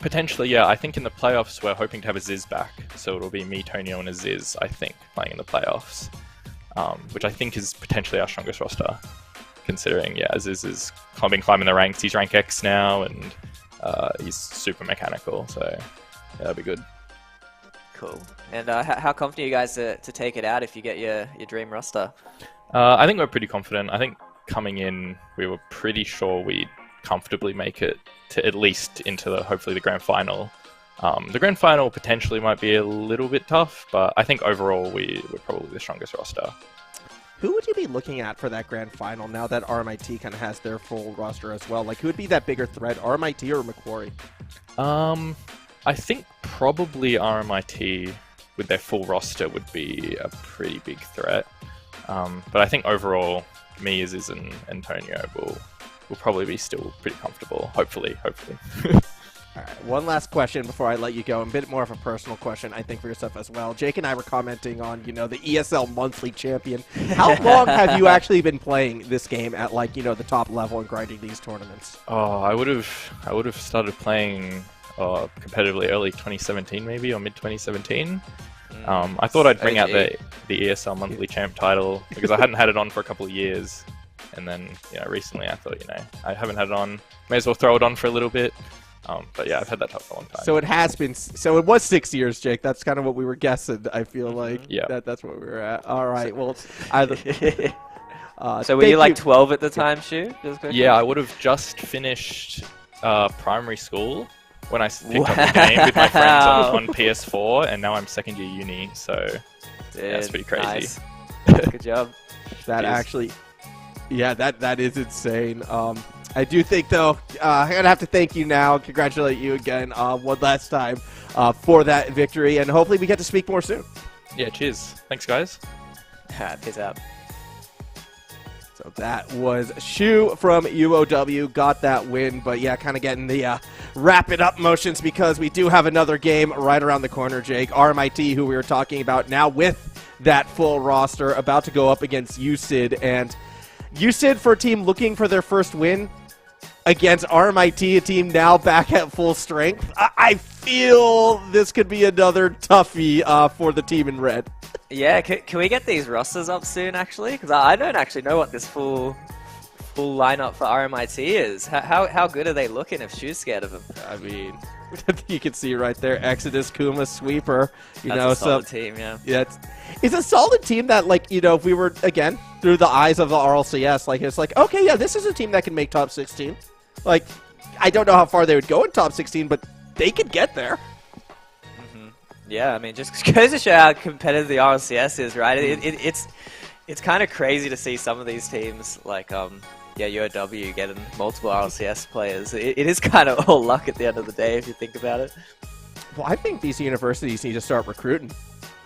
Potentially, yeah. I think in the playoffs, we're hoping to have a Ziz back. So it'll be me, Tonio, and a Ziz, I think, playing in the playoffs. Which I think is potentially our strongest roster. Considering, yeah, Ziz has been climbing the ranks. He's rank X now, and he's super mechanical, so yeah, that'll be good. Cool. And how confident are you guys to take it out if you get your dream roster? I think we're pretty confident. I think coming in, we were pretty sure we'd comfortably make it to at least into hopefully the grand final. The grand final potentially might be a little bit tough, but I think overall we're probably the strongest roster. Who would you be looking at for that grand final now that RMIT kind of has their full roster as well? Like, who would be that bigger threat, RMIT or Macquarie? I think probably RMIT with their full roster would be a pretty big threat. But I think overall, me, Aziz, and Antonio will probably be still pretty comfortable. Hopefully. All right, one last question before I let you go. A bit more of a personal question, I think, for yourself as well. Jake and I were commenting on, the ESL monthly champion. How long have you actually been playing this game at, the top level and grinding these tournaments? Oh, I would have started playing competitively early 2017, maybe, or mid 2017. I thought I'd bring out the ESL monthly champ title because I hadn't had it on for a couple of years, and then recently I thought I haven't had it on, may as well throw it on for a little bit. But yeah, I've had that title for a long time. So it was 6 years, Jake. That's kind of what we were guessing. I feel like that's what we were at. All right, well, so were you like 12 at the time, Shu? Yeah, I would have just finished primary school when I picked up the game with my friends on PS4, and now I'm second year uni, so that's pretty crazy. Nice. Good job. That actually, that is insane. I do think, though, I'm going to have to thank you now, congratulate you again one last time for that victory, and hopefully we get to speak more soon. Yeah, cheers. Thanks, guys. Peace out. So that was Shu from UOW, got that win, but yeah, kind of getting the wrap it up motions because we do have another game right around the corner, Jake. RMIT, who we were talking about, now with that full roster, about to go up against USYD, and USYD for a team looking for their first win against RMIT, a team now back at full strength. I feel this could be another toughie for the team in red. Yeah, can we get these rosters up soon, actually? Because I don't actually know what this full lineup for RMIT is. How good are they looking if Shu's scared of them? I mean, you can see right there, Exodus, Kuma, Sweeper. That's a solid team, yeah. Yeah, it's a solid team that, if we were, again, through the eyes of the RLCS, it's like, okay, yeah, this is a team that can make top 16. I don't know how far they would go in top 16, but they could get there. Yeah, I mean, just goes to show how competitive the RLCS is, right? It's kind of crazy to see some of these teams, UOW getting multiple RLCS players. It is kind of all luck at the end of the day, if you think about it. Well, I think these universities need to start recruiting.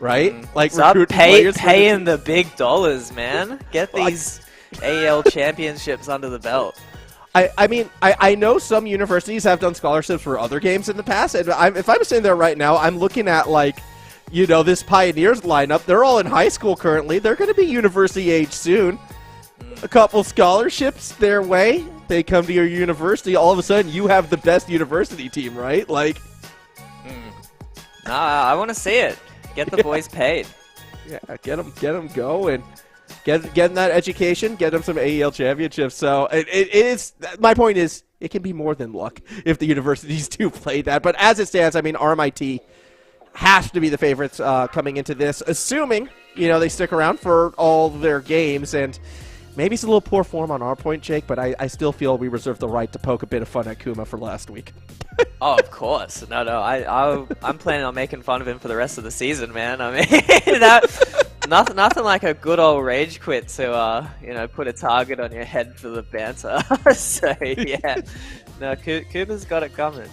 right? Like Start recruiting players for the paying team. the big dollars, man. Get these AEL championships under the belt. I mean, I know some universities have done scholarships for other games in the past, and if I'm sitting there right now, I'm looking at, like, you know, this Pioneers lineup. They're all in high school currently. They're going to be university age soon. A couple scholarships their way. They come to your university. All of a sudden, you have the best university team, right? Like, Nah, I want to see it. Get the boys paid. yeah, get them going. Get them that education. Get them some AEL championships. So it is. My point is, it can be more than luck if the universities do play that. But as it stands, I mean, RMIT has to be the favorites coming into this, assuming, you know, they stick around for all their games. And maybe it's a little poor form on our point, Jake, but I still feel we reserve the right to poke a bit of fun at Kuma for last week. Oh, of course. No, I'm planning on making fun of him for the rest of the season, man. I mean, nothing like a good old rage quit to, you know, put a target on your head for the banter. So, yeah. No, Cooper's got it coming.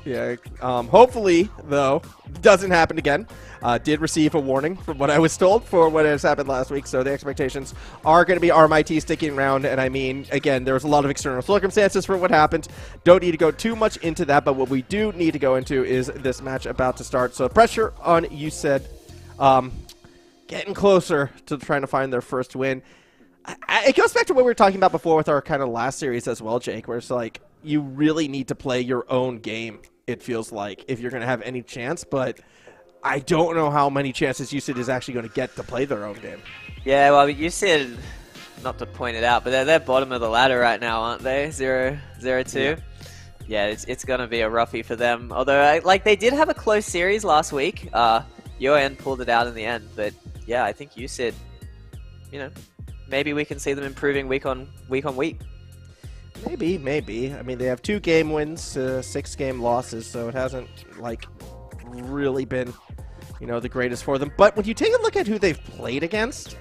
Yeah, hopefully, though, doesn't happen again. Did receive a warning from what I was told for what has happened last week, so the expectations are going to be RMIT sticking around. And I mean, again, there was a lot of external circumstances for what happened. Don't need to go too much into that, but what we do need to go into is this match about to start. So pressure on USYD, getting closer to trying to find their first win. It goes back to what we were talking about before with our kind of last series as well, Jake, where it's like you really need to play your own game, it feels like, if you're going to have any chance. But I don't know how many chances USYD is actually going to get to play their own game. Yeah, well, you said, not to point it out, but they're bottom of the ladder right now, aren't they? 0-2. Yeah, it's going to be a roughie for them. Although, like, they did have a close series last week. UN pulled it out in the end. But, yeah, I think USYD, you know, maybe we can see them improving week on week. Maybe. I mean, they have 2 game wins, 6 game losses, so it hasn't, like, really been, you know, the greatest for them. But when you take a look at who they've played against,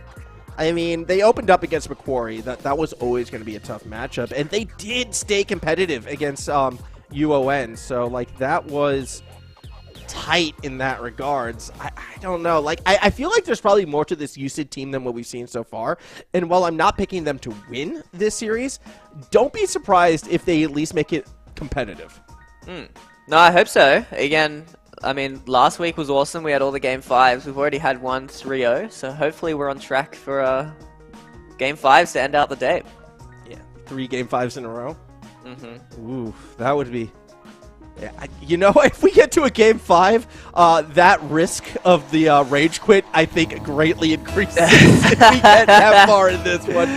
I mean, they opened up against Macquarie. That was always going to be a tough matchup, and they did stay competitive against UON. So, like, that was tight in that regards. I don't know. Like, I feel like there's probably more to this USYD team than what we've seen so far. And while I'm not picking them to win this series, don't be surprised if they at least make it competitive. No, I hope so. Again, I mean, last week was awesome. We had all the Game 5s. We've already had 1 3-0. So hopefully we're on track for Game 5s to end out the day. Yeah, 3 Game 5s in a row. Ooh, that would be... Yeah, you know, if we get to a Game 5, that risk of the rage quit, I think, greatly increases if we get that far in this one.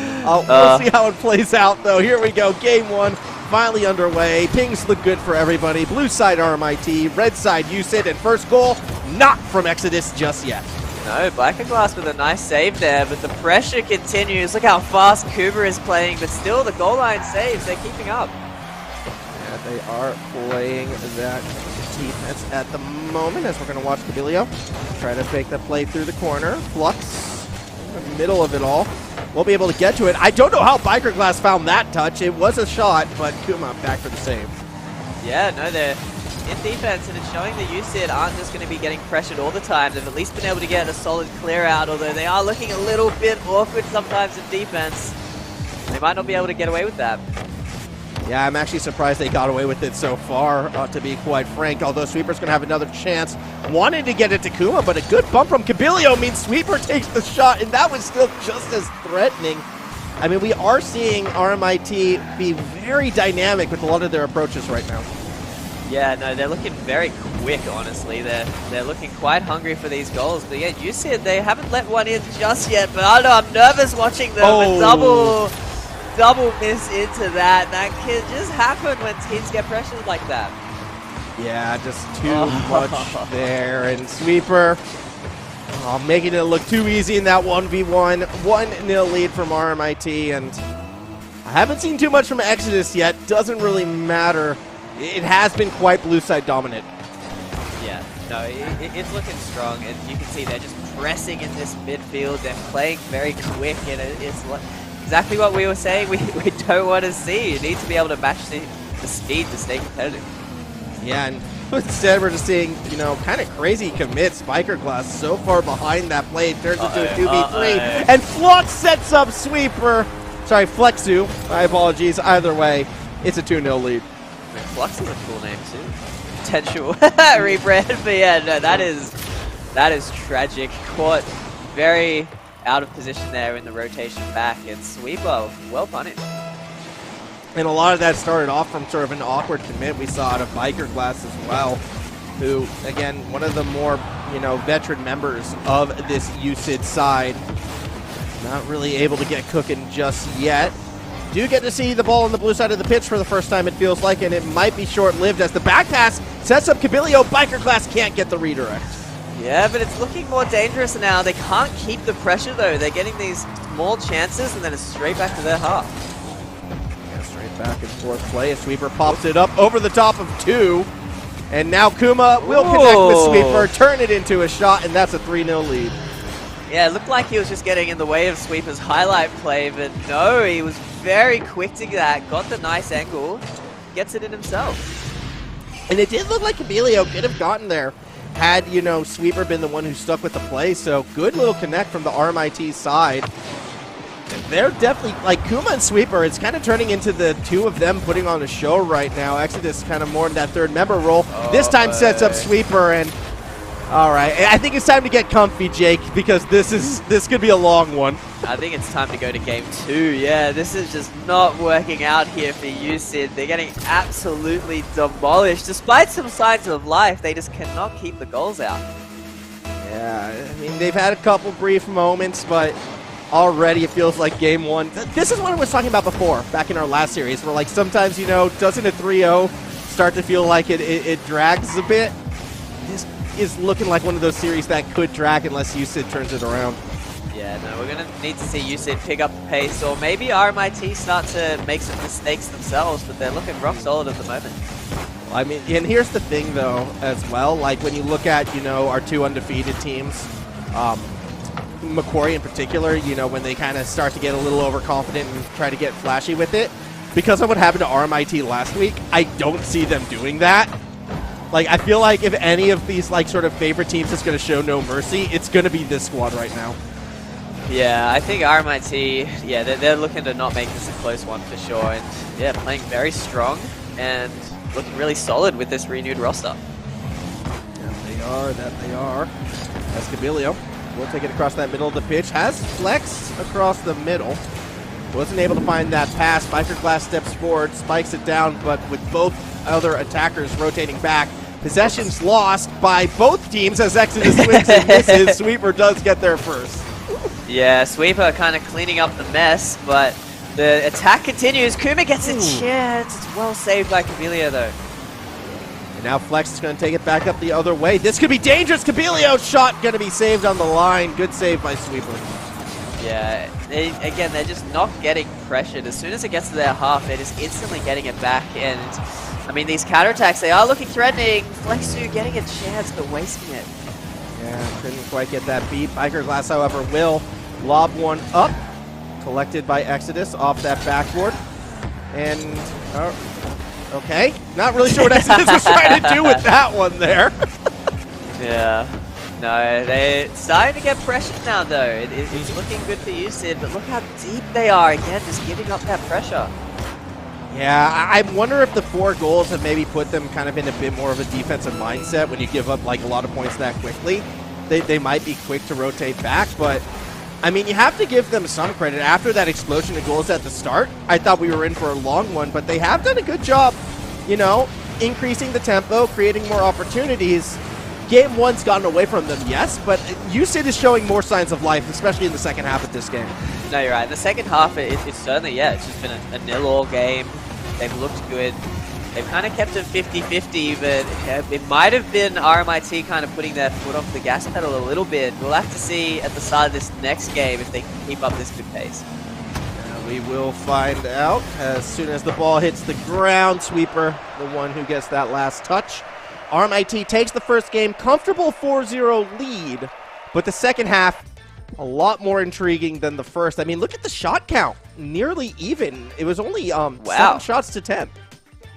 We'll see how it plays out, though. Here we go. Game 1 finally underway. Pings look good for everybody. Blue side RMIT, red side USYD, and first goal, not from Exodus just yet. No, Blackaglass with a nice save there, but the pressure continues. Look how fast Kuba is playing, but still the goal line saves. They're keeping up. They are playing that defense at the moment, as we're going to watch Cabilio try to fake the play through the corner. Flux in the middle of it all. We'll be able to get to it. I don't know how Biker Glass found that touch. It was a shot, but Kuma back for the save. Yeah, no, they're in defense, and it's showing that USYD aren't just going to be getting pressured all the time. They've at least been able to get a solid clear out, although they are looking a little bit awkward sometimes in defense. They might not be able to get away with that. Yeah, I'm actually surprised they got away with it so far, to be quite frank, although Sweeper's going to have another chance. Wanted to get it to Kuma, but a good bump from Cabilio means Sweeper takes the shot, and that was still just as threatening. I mean, we are seeing RMIT be very dynamic with a lot of their approaches right now. Yeah, no, they're looking very quick, honestly. They're looking quite hungry for these goals. But yeah, USYD, they haven't let one in just yet, but I don't know, I'm nervous watching them. Oh. Double miss into that. That can just happen when teams get pressured like that. Yeah, just too much there. And Sweeper making it look too easy in that 1v1. 1-0 lead from RMIT. And I haven't seen too much from Exodus yet. Doesn't really matter. It has been quite blue side dominant. Yeah, no, it's looking strong. And you can see they're just pressing in this midfield. They're playing very quick. And it's like... exactly what we were saying we don't want to see. You need to be able to match the speed to stay competitive. Yeah, and Instead, we're just seeing, you know, kind of crazy commits. Biker Glass so far behind that play, turns into a 2v3. And Flux sets up Sweeper. Sorry, Flexu. My apologies. Either way, it's a 2-0 lead. I mean, Flux is a cool name too. Potential rebrand, but yeah, no, that is tragic. Caught very out of position there in the rotation back, and Sweeper, well punished. And a lot of that started off from sort of an awkward commit we saw out of Biker Glass as well, who, again, one of the more, you know, veteran members of this USYD side. Not really able to get cooking just yet. Do get to see the ball on the blue side of the pitch for the first time, it feels like, and it might be short-lived as the back pass sets up Kabilio. Biker Glass can't get the redirect. Yeah, but it's looking more dangerous now. They can't keep the pressure, though. They're getting these small chances, and then it's straight back to their half. Yeah, straight back and forth play. A Sweeper pops it up over the top of 2. And now Kuma will connect with Sweeper, turn it into a shot, and that's a 3-0 lead. Yeah, it looked like he was just getting in the way of Sweeper's highlight play, but no, he was very quick to that, got the nice angle, gets it in himself. And it did look like Kabilio could have gotten there had, you know, Sweeper been the one who stuck with the play, so good little connect from the RMIT side. And they're definitely, like, Kuma and Sweeper, it's kind of turning into the two of them putting on a show right now. Exodus kind of more in that third member role. This time sets up Sweeper, and all right, I think it's time to get comfy, Jake, because this could be a long one. I think it's time to go to game 2. Yeah, this is just not working out here for USYD. They're getting absolutely demolished. Despite some signs of life, they just cannot keep the goals out. Yeah, I mean, they've had a couple brief moments, but already it feels like game 1. This is what I was talking about before, back in our last series, where, like, sometimes, you know, doesn't a 3-0 start to feel like it drags a bit? This is looking like one of those series that could drag unless USYD turns it around. Yeah, no, we're going to need to see USYD pick up the pace, or maybe RMIT start to make some mistakes themselves, but they're looking rock solid at the moment. I mean, and here's the thing, though, as well. Like, when you look at, you know, our 2 undefeated teams, Macquarie in particular, you know, when they kind of start to get a little overconfident and try to get flashy with it, because of what happened to RMIT last week, I don't see them doing that. Like, I feel like if any of these, like, sort of favorite teams is going to show no mercy, it's going to be this squad right now. Yeah, I think RMIT, yeah, they're looking to not make this a close one for sure. And, yeah, playing very strong and looking really solid with this renewed roster. That they are. As Kabilio will take it across that middle of the pitch. Has flexed across the middle. Wasn't able to find that pass. Biker Glass steps forward, spikes it down, but with both other attackers rotating back, possession's lost by both teams as Exodus swings and misses. Sweeper does get there first. Yeah, Sweeper kind of cleaning up the mess, but the attack continues. Kuma gets a chance. It's well saved by Kabilio, though. And now Flex is going to take it back up the other way. This could be dangerous. Kabilio's shot going to be saved on the line. Good save by Sweeper. Yeah, again, they're just not getting pressured. As soon as it gets to their half, they're just instantly getting it back. And, I mean, these counterattacks, they are looking threatening. Flexu getting a chance, but wasting it. Yeah, couldn't quite get that beat. Biker Glass, however, will lob one up. Collected by Exodus off that backboard. And, okay. Not really sure what Exodus was trying to do with that one there. Yeah. No, they're starting to get pressured now, though. It's looking good for USYD, but look how deep they are. Again, just giving up that pressure. Yeah, I wonder if the 4 goals have maybe put them kind of in a bit more of a defensive mindset when you give up, like, a lot of points that quickly. They might be quick to rotate back, but, I mean, you have to give them some credit. After that explosion of goals at the start, I thought we were in for a long one, but they have done a good job, you know, increasing the tempo, creating more opportunities. Game 1's gotten away from them, yes, but USYD is showing more signs of life, especially in the second half of this game. No, you're right. In the second half, it's certainly, yeah, it's just been a nil-all game. They've looked good. They've kind of kept it 50-50, but it might have been RMIT kind of putting their foot off the gas pedal a little bit. We'll have to see at the start of this next game if they can keep up this good pace. We will find out as soon as the ball hits the ground. Sweeper, the one who gets that last touch. RMIT takes the first game, comfortable 4-0 lead, but the second half, a lot more intriguing than the first. I mean, look at the shot count, nearly even. It was only 7 shots to 10.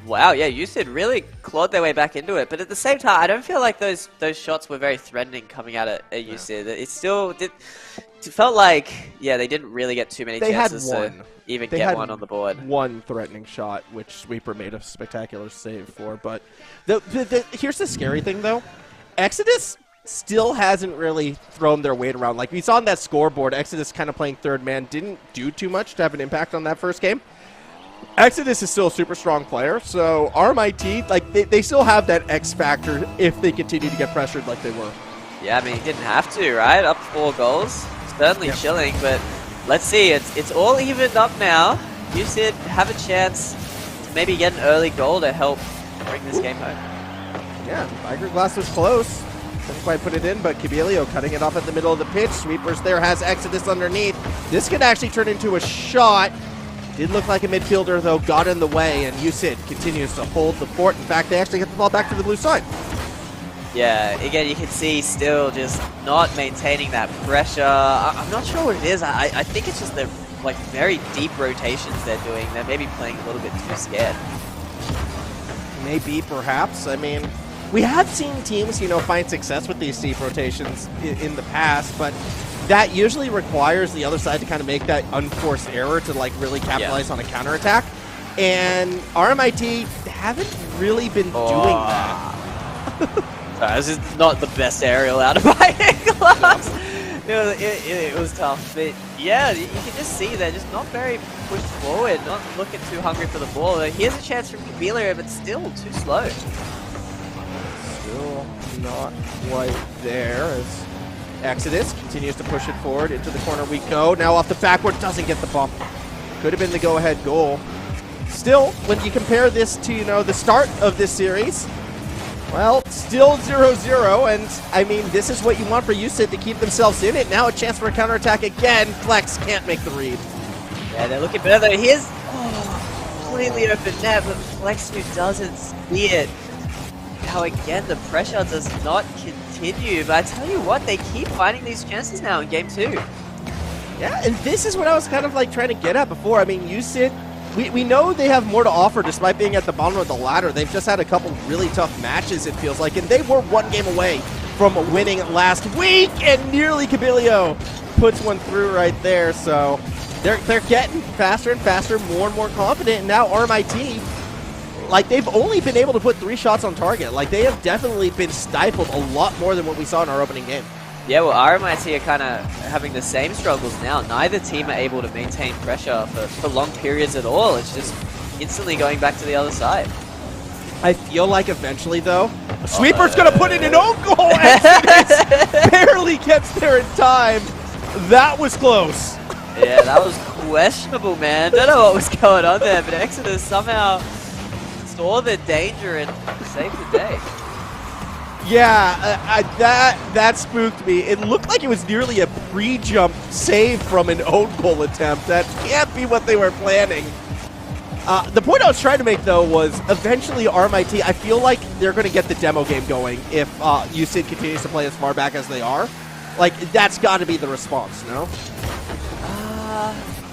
Wow, yeah, USYD really clawed their way back into it, but at the same time, I don't feel like those shots were very threatening coming out at USYD. It still it felt like, yeah, they didn't really get too many chances to even get one on the board. One threatening shot, which Sweeper made a spectacular save for. But here's the scary thing, though. Exodus still hasn't really thrown their weight around. Like we saw on that scoreboard, Exodus kind of playing third man didn't do too much to have an impact on that first game. Exodus is still a super strong player, so RMIT, like they still have that X factor if they continue to get pressured like they were. Yeah, I mean, he didn't have to, right? Up 4 goals, certainly chilling, but let's see, it's all evened up now. USYD have a chance to maybe get an early goal to help bring this game home. Yeah, Glass was close. Couldn't quite put it in, but Cabello cutting it off at the middle of the pitch. Sweepers there, has Exodus underneath. This could actually turn into a shot. Did look like a midfielder, though, got in the way, and USYD continues to hold the fort. In fact, they actually get the ball back to the blue side. Yeah, again, you can see still just not maintaining that pressure. I'm not sure what it is. I think it's just the like very deep rotations they're doing. They're maybe playing a little bit too scared. Maybe, perhaps. I mean, we have seen teams, you know, find success with these deep rotations in the past, but that usually requires the other side to kind of make that unforced error to like really capitalize on a counterattack. And RMIT haven't really been doing that. Sorry, this is not the best aerial out of my glass. It was tough, but yeah, you can just see they're just not very pushed forward, not looking too hungry for the ball. Here's a chance from Cabello, but still too slow. Still not quite there as Exodus continues to push it forward. Into the corner we go. Now off the backward, doesn't get the bump. Could have been the go-ahead goal. Still, when you compare this to, you know, the start of this series, well, still 0-0, and I mean, this is what you want for USYD to keep themselves in it. Now a chance for a counterattack again. Flex can't make the read. Yeah, they're looking better though. Here's completely open net, but Flex who doesn't see it. Now again, the pressure does not continue, but I tell you what, they keep finding these chances now in game 2. Yeah, and this is what I was kind of like trying to get at before. I mean, USYD, we know they have more to offer despite being at the bottom of the ladder. They've just had a couple really tough matches, it feels like, and they were one game away from winning last week, and nearly Cabello puts one through right there. So they're getting faster and faster, more and more confident, and now RMIT, like, they've only been able to put 3 shots on target. Like, they have definitely been stifled a lot more than what we saw in our opening game. Yeah, well, RMIT are kind of having the same struggles now. Neither team are able to maintain pressure for long periods at all. It's just instantly going back to the other side. I feel like eventually, though, Sweeper's going to put in an own goal. Exodus barely gets there in time. That was close. Yeah, that was questionable, man. Don't know what was going on there, but Exodus somehow saw the danger and saved the day. Yeah, that spooked me. It looked like it was nearly a pre-jump save from an own goal attempt. That can't be what they were planning. The point I was trying to make, though, was eventually RMIT, I feel like they're going to get the demo game going if USYD continues to play as far back as they are. Like, that's got to be the response, no?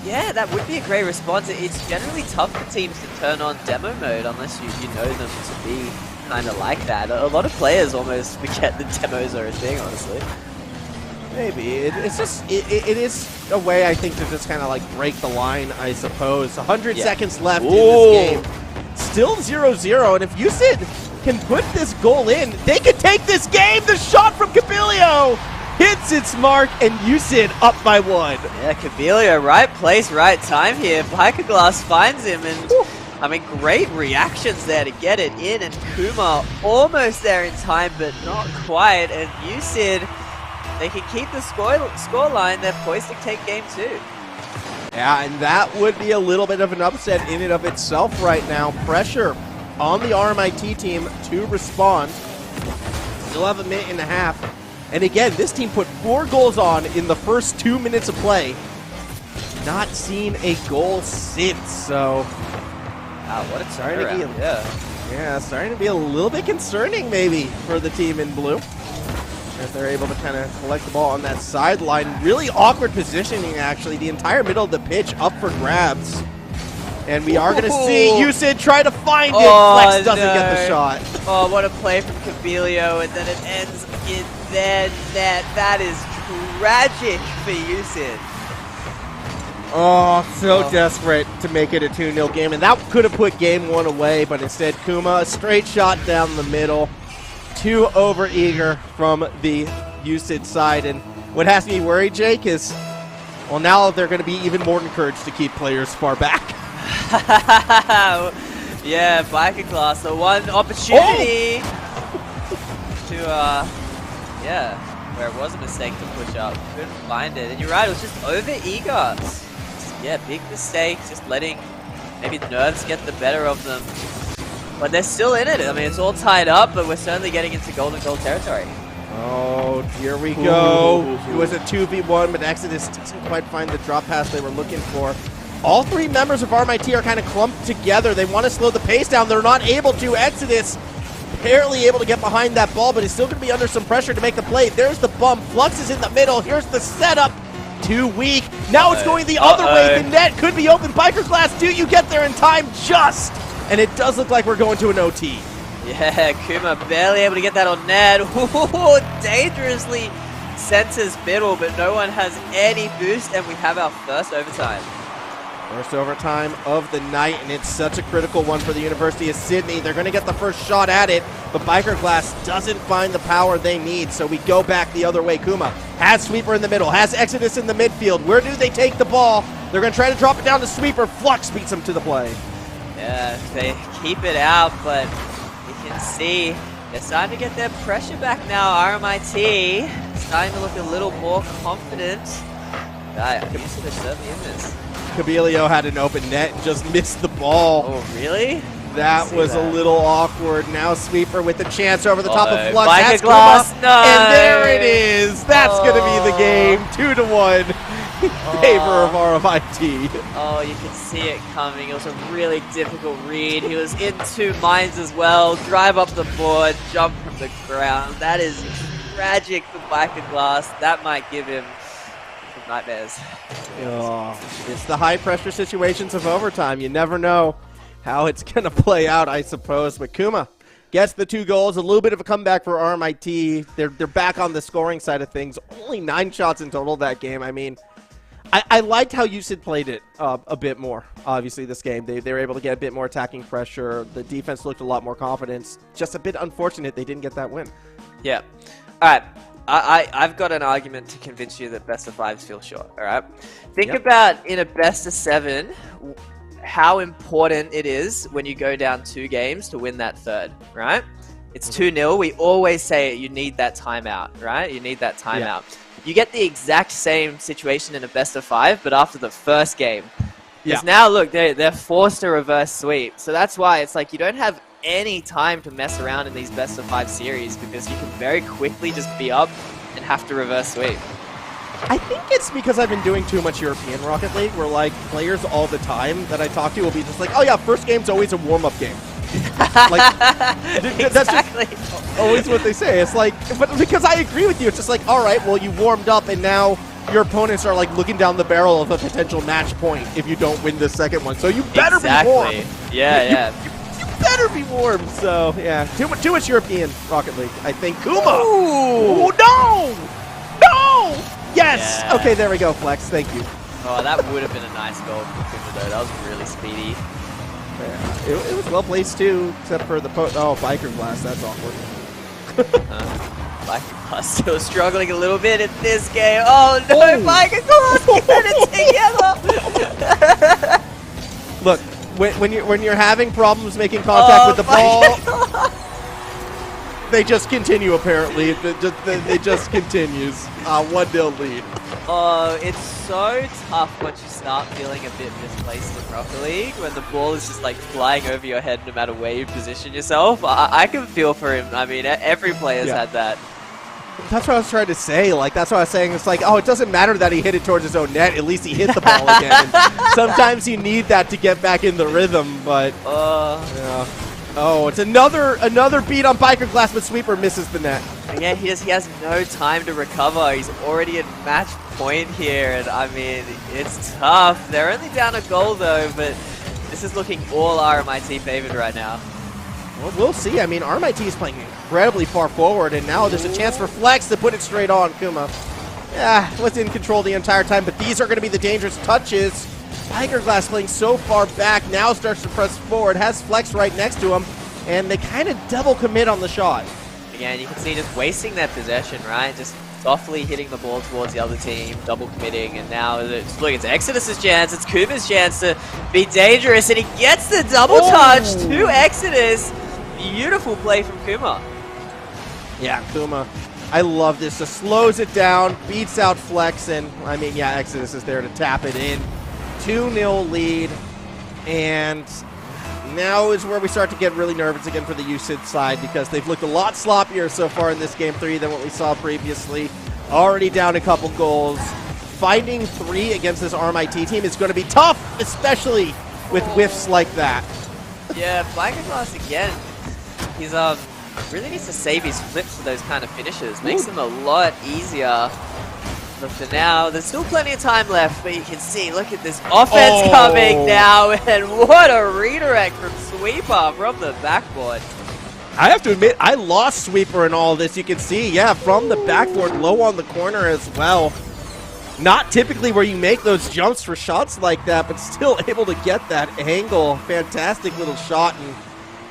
Yeah, that would be a great response. It's generally tough for teams to turn on demo mode unless you know them to be kind of like that. A lot of players almost forget that demos are a thing, honestly. Maybe. It's just, it is a way, I think, to just kind of like break the line, I suppose. 100 seconds left in this game. Still 0-0, and if USYD can put this goal in, they could take this game! The shot from Cabello hits its mark, and USYD up by 1. Yeah, Cabello, right place, right time here. Glass finds him, and I mean, great reactions there to get it in, and Kuma almost there in time, but not quite. And USYD, they can keep the score line. They're poised to take game 2. Yeah, and that would be a little bit of an upset in and of itself right now. Pressure on the RMIT team to respond. Still have a minute and a half. And again, this team put 4 goals on in the first 2 minutes of play. Not seen a goal since, so wow, what a turnaround. Yeah, starting to be a little bit concerning maybe for the team in blue. As they're able to kind of collect the ball on that sideline. Really awkward positioning, actually. The entire middle of the pitch up for grabs. And we are going to see USYD try to find it. Oh, Flex doesn't get the shot. Oh, what a play from Cabello, and then it ends in their net. That is tragic for USYD. Oh, so desperate to make it a 2-0 game. And that could have put game 1 away, but instead Kuma, a straight shot down the middle. Too over-eager from the USYD side. And what has me worried, Jake, is, well, now they're going to be even more encouraged to keep players far back. Yeah, Biker class, the one opportunity to, yeah, where it was a mistake to push up. Couldn't find it. And you're right, it was just over-eager. Yeah, big mistake, just letting maybe nerves get the better of them. But they're still in it. I mean, it's all tied up, but we're certainly getting into golden goal territory. Oh, here we go. It was a 2v1, but Exodus doesn't quite find the drop pass they were looking for. All three members of RMIT are kind of clumped together. They want to slow the pace down. They're not able to. Exodus barely able to get behind that ball, but is still going to be under some pressure to make the play. There's the bump. Flux is in the middle. Here's the setup. Too weak. Now it's going the other way. The net could be open. Biker Glass, do you get there in time? Just. And it does look like we're going to an OT. Yeah, Kuma barely able to get that on net. Ooh, dangerously centers middle, but no one has any boost, and we have our first overtime. First overtime of the night, and it's such a critical one for the University of Sydney. They're going to get the first shot at it, but Biker Glass doesn't find the power they need, so we go back the other way. Kuma has Sweeper in the middle, has Exodus in the midfield. Where do they take the ball? They're going to try to drop it down to Sweeper. Flux beats him to the play. Yeah, they keep it out, but you can see they're starting to get their pressure back now. RMIT starting to look a little more confident. USYD is certainly in this. Cabello had an open net and just missed the ball. Oh, really? That was a little awkward. Now Sweeper with the chance over the top of Flux. Biker Glass, no! And there it is. That's going to be the game. 2-1 in favor of RMIT. Oh, you can see it coming. It was a really difficult read. He was in two minds as well. Drive up the board, jump from the ground. That is tragic for Biker Glass. That might give him some nightmares. Oh, it's the high-pressure situations of overtime. You never know how it's going to play out, I suppose. But Kuma gets the 2 goals. A little bit of a comeback for RMIT. They're back on the scoring side of things. Only 9 shots in total that game. I mean, I liked how USYD played it a bit more, obviously, this game. They were able to get a bit more attacking pressure. The defense looked a lot more confident. Just a bit unfortunate they didn't get that win. Yeah. All right. I've got an argument to convince you that best of 5s feel short, all right? Think about, in a best of 7, how important it is when you go down 2 games to win that third, right? It's 2-0. We always say you need that timeout, right? You need that timeout. Yeah. You get the exact same situation in a best of 5, but after the first game. Because now, look, they're forced to reverse sweep. So that's why it's like you don't have any time to mess around in these best of 5 series because you can very quickly just be up and have to reverse sweep. I think it's because I've been doing too much European Rocket League where like players all the time that I talk to will be just like, oh yeah, first game's always a warm-up game. Like, that's just always what they say. It's like, but because I agree with you, it's just like, all right, well you warmed up and now your opponents are like looking down the barrel of a potential match point if you don't win the second one. So you better be warm. Yeah, You better be warm. So yeah, too much European Rocket League. I think Kuma. Ooh, no! Yes. Yeah. Okay, there we go, Flex. Thank you. Oh, that would have been a nice goal from Kuma though. That was really speedy. Yeah. It was well placed too, except for the Biker Glass. That's awkward. Biker Glass still struggling a little bit in this game. Oh no, Biker Glass, get it together! Look, when you're having problems making contact with the ball, they just continue. Apparently, it just continues. 1-0 lead. Oh, it's so tough once you start feeling a bit misplaced in Rocket League when the ball is just like flying over your head no matter where you position yourself. I can feel for him. I mean, every player's had that. That's what I was trying to say. Like, that's what I was saying. It's like, oh, it doesn't matter that he hit it towards his own net. At least he hit the ball again. And sometimes you need that to get back in the rhythm, but yeah. Oh, it's another beat on Biker Glass, but Sweeper misses the net. Yeah, he has no time to recover. He's already at match point here, and I mean, it's tough. They're only down a goal though, but This is looking all RMIT favored right now. Well, we'll see. I mean, RMIT is playing incredibly far forward, and now there's a chance for Flex to put it straight on Kuma. Yeah, was in control the entire time, but these are going to be the dangerous touches. Tiger Glass playing so far back, now starts to press forward, has Flex right next to him, and they kind of double commit on the shot. Again, you can see just wasting that possession, right? Just softly hitting the ball towards the other team, double committing, and now look, it's Exodus's chance, it's Kuma's chance to be dangerous, and he gets the double touch to Exodus. Beautiful play from Kuma. Yeah, Kuma. I love this. Just slows it down, beats out Flex, and I mean, yeah, Exodus is there to tap it in. 2-0 lead, and now is where we start to get really nervous again for the USYD side because they've looked a lot sloppier so far in this Game 3 than what we saw previously. Already down a couple goals. Finding 3 against this RMIT team is going to be tough, especially with whiffs like that. Yeah, Glass again. He's really needs to save his flips for those kind of finishes. Makes them a lot easier. But for now, there's still plenty of time left, but you can see, look at this offense coming now, and what a redirect from Sweeper from the backboard. I have to admit, I lost Sweeper in all this. You can see, yeah, from the backboard, low on the corner as well. Not typically where you make those jumps for shots like that, but still able to get that angle. Fantastic little shot, and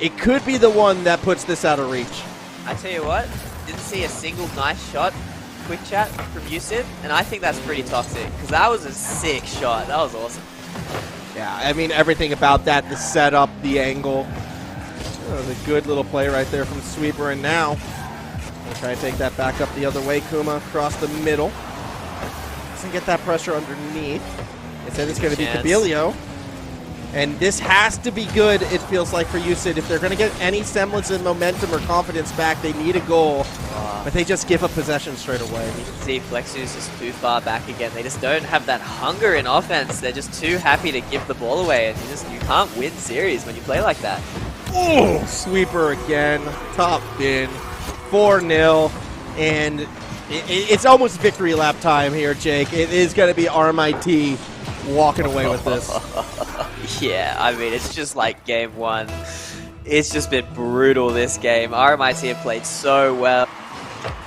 it could be the one that puts this out of reach. I tell you what, didn't see a single nice shot. Quick chat from USYD, and I think that's pretty toxic, because that was a sick shot. That was awesome. Yeah, I mean, everything about that, the setup, the angle. The good little play right there from Sweeper, and now we'll try to take that back up the other way. Kuma across the middle. Doesn't get that pressure underneath. Instead, it's going to be Kabilio. And this has to be good, it feels like, for USYD. If they're going to get any semblance of momentum or confidence back, they need a goal. But they just give up possession straight away. You can see Flexus is too far back again. They just don't have that hunger in offense. They're just too happy to give the ball away. And you can't win series when you play like that. Oh, Sweeper again. Top bin. 4-0. And it's almost victory lap time here, Jake. It is going to be RMIT walking away with this. Yeah, I mean, it's just like Game 1. It's just been brutal, this game. RMIT have played so well.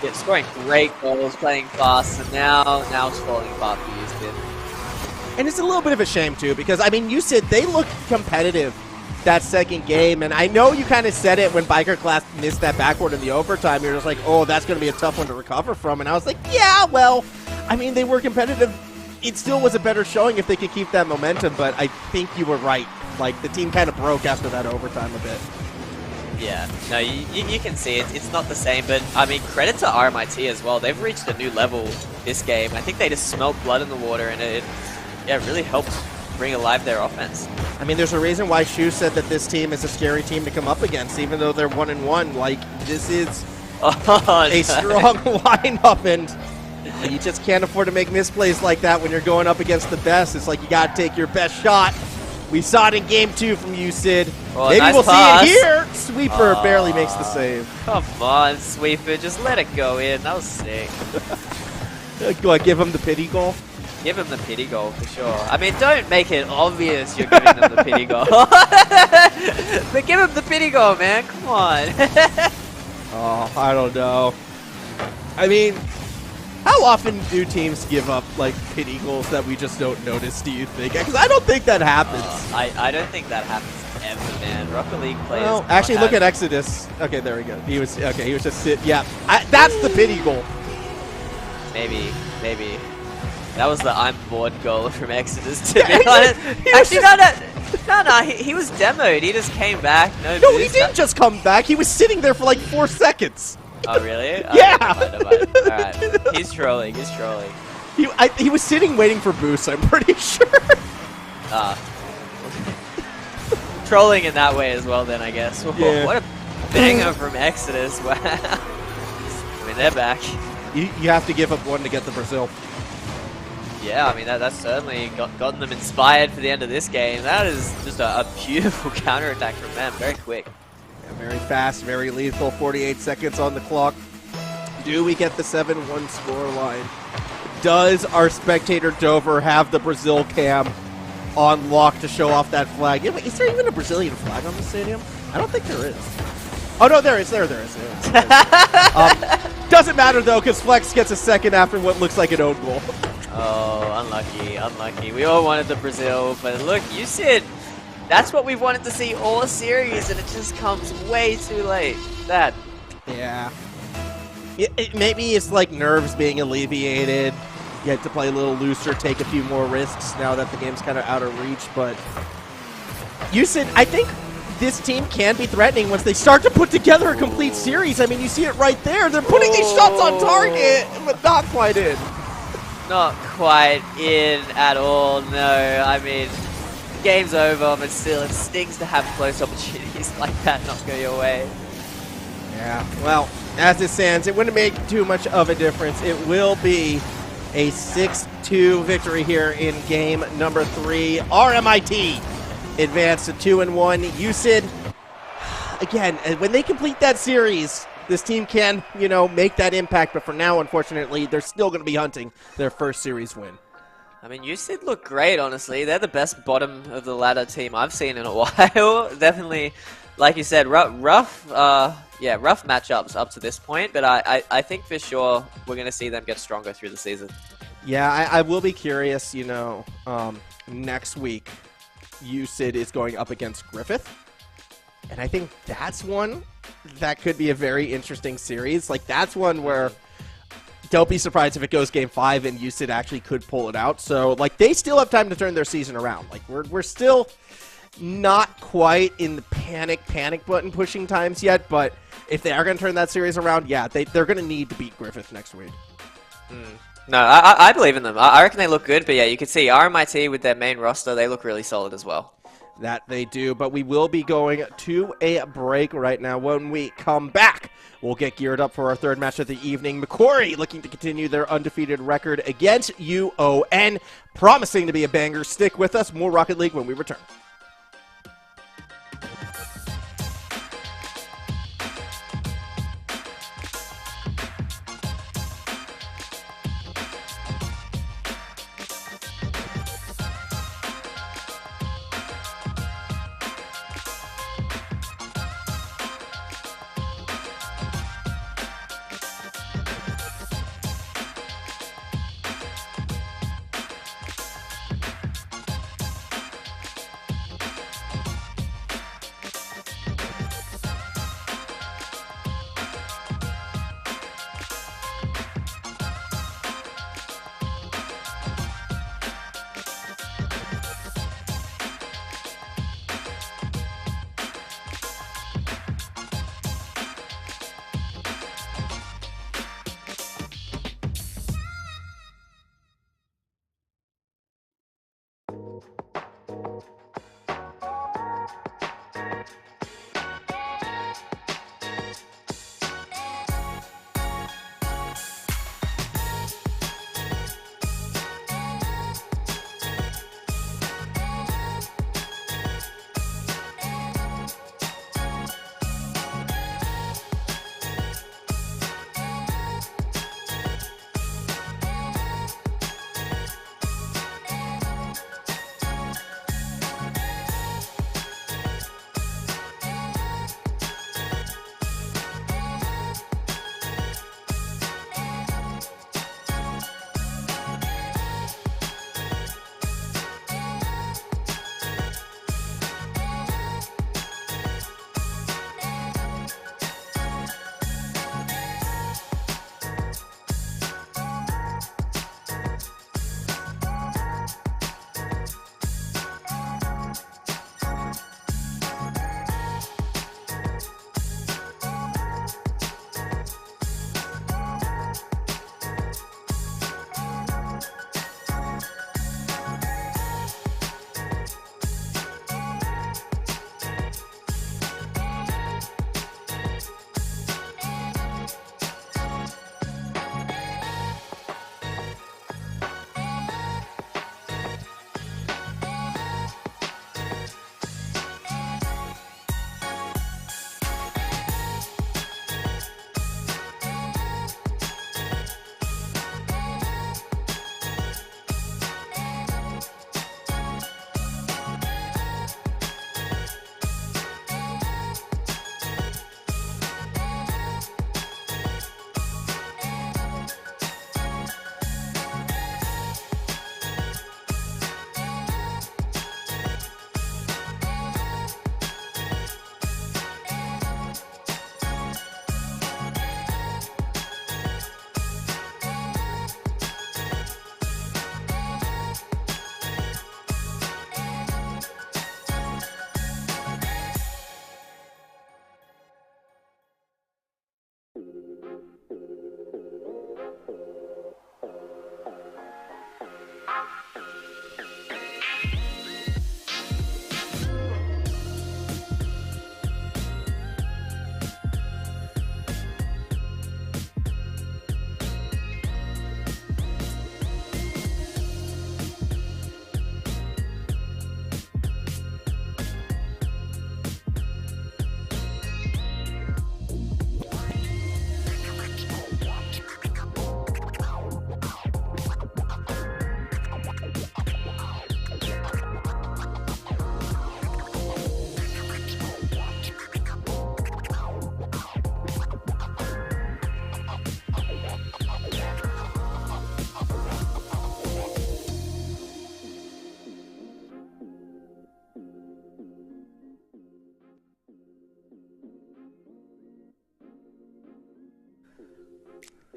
They're scoring great goals, playing fast, and now it's falling apart for USYD. And it's a little bit of a shame, too, because, I mean, USYD, they looked competitive that second game, and I know you kind of said it when Biker Class missed that backward in the overtime. You're just like, oh, that's going to be a tough one to recover from, and I was like, yeah, well, I mean, they were competitive. It still was a better showing if they could keep that momentum, but I think you were right. Like, the team kind of broke after that overtime a bit. Yeah, no, you can see it. It's not the same, but, I mean, credit to RMIT as well. They've reached a new level this game. I think they just smelled blood in the water, and it really helped bring alive their offense. I mean, there's a reason why Shu said that this team is a scary team to come up against, even though they're 1-1. Like, this is a strong lineup, and you just can't afford to make misplays like that when you're going up against the best. It's like you got to take your best shot. We saw it in Game 2 from USYD. Oh, maybe nice we'll pass. see it here. Sweeper barely makes the save. Come on, Sweeper. Just let it go in. That was sick. Do I give him the pity goal? Give him the pity goal for sure. I mean, don't make it obvious you're giving them the pity goal. But give him the pity goal, man. Come on. Oh, I don't know. I mean, how often do teams give up, like, pity goals that we just don't notice, do you think? Because I don't think that happens. I don't think that happens ever, man. Rocket League players... Well, actually, look at Exodus. Okay, there we go. He was just sit. Yeah, that's the pity goal. Maybe. That was the I'm bored goal from Exodus, to be honest. Actually, no, he was demoed. He just came back. No, he didn't just come back. He was sitting there for like 4 seconds. Oh, really? Yeah. Alright. He's trolling. He was sitting waiting for boosts, I'm pretty sure. Trolling in that way as well, then, I guess. Yeah. What a banger from Exodus. Wow. I mean, they're back. You have to give up one to get the Brazil. Yeah, I mean, that's certainly gotten them inspired for the end of this game. That is just a beautiful counterattack from them. Very quick. Yeah, very fast, very lethal. 48 seconds on the clock. Do we get the 7-1 score line? Does our spectator Dover have the Brazil cam on lock to show off that flag. Yeah, wait, is there even a Brazilian flag on the stadium? I don't think there is. Oh, no, there is. There is. Doesn't matter, though, because Flex gets a second after what looks like an own goal. Oh, unlucky. We all wanted the Brazil, but look, you said that's what we've wanted to see all series, and it just comes way too late. That. Yeah. Maybe it's like nerves being alleviated. You have to play a little looser, take a few more risks now that the game's kind of out of reach. But you said, I think this team can be threatening once they start to put together a complete series. I mean, you see it right there. They're putting these shots on target, but not quite in. Not quite in at all, no. I mean, game's over, but still, it stings to have close opportunities like that not go your way. Yeah, well, as it stands, it wouldn't make too much of a difference. It will be a 6-2 victory here in game number 3. RMIT advanced to 2-1. USYD, again, when they complete that series, this team can, you know, make that impact. But for now, unfortunately, they're still going to be hunting their first series win. I mean, USYD look great, honestly. They're the best bottom of the ladder team I've seen in a while. Definitely, like you said, rough matchups up to this point, but I think for sure we're going to see them get stronger through the season. Yeah, I will be curious, you know, next week, USYD is going up against Griffith, and I think that's one that could be a very interesting series. Like, that's one where don't be surprised if it goes game 5 and USYD actually could pull it out. So, like, they still have time to turn their season around. Like, we're still not quite in the panic button pushing times yet, but if they are going to turn that series around, yeah, they're going to need to beat Griffith next week. No, I believe in them. I reckon they look good, but yeah, you can see RMIT with their main roster, they look really solid as well. That they do, but we will be going to a break right now. When we come back, we'll get geared up for our third match of the evening. Macquarie looking to continue their undefeated record against UON, promising to be a banger. Stick with us. More Rocket League when we return.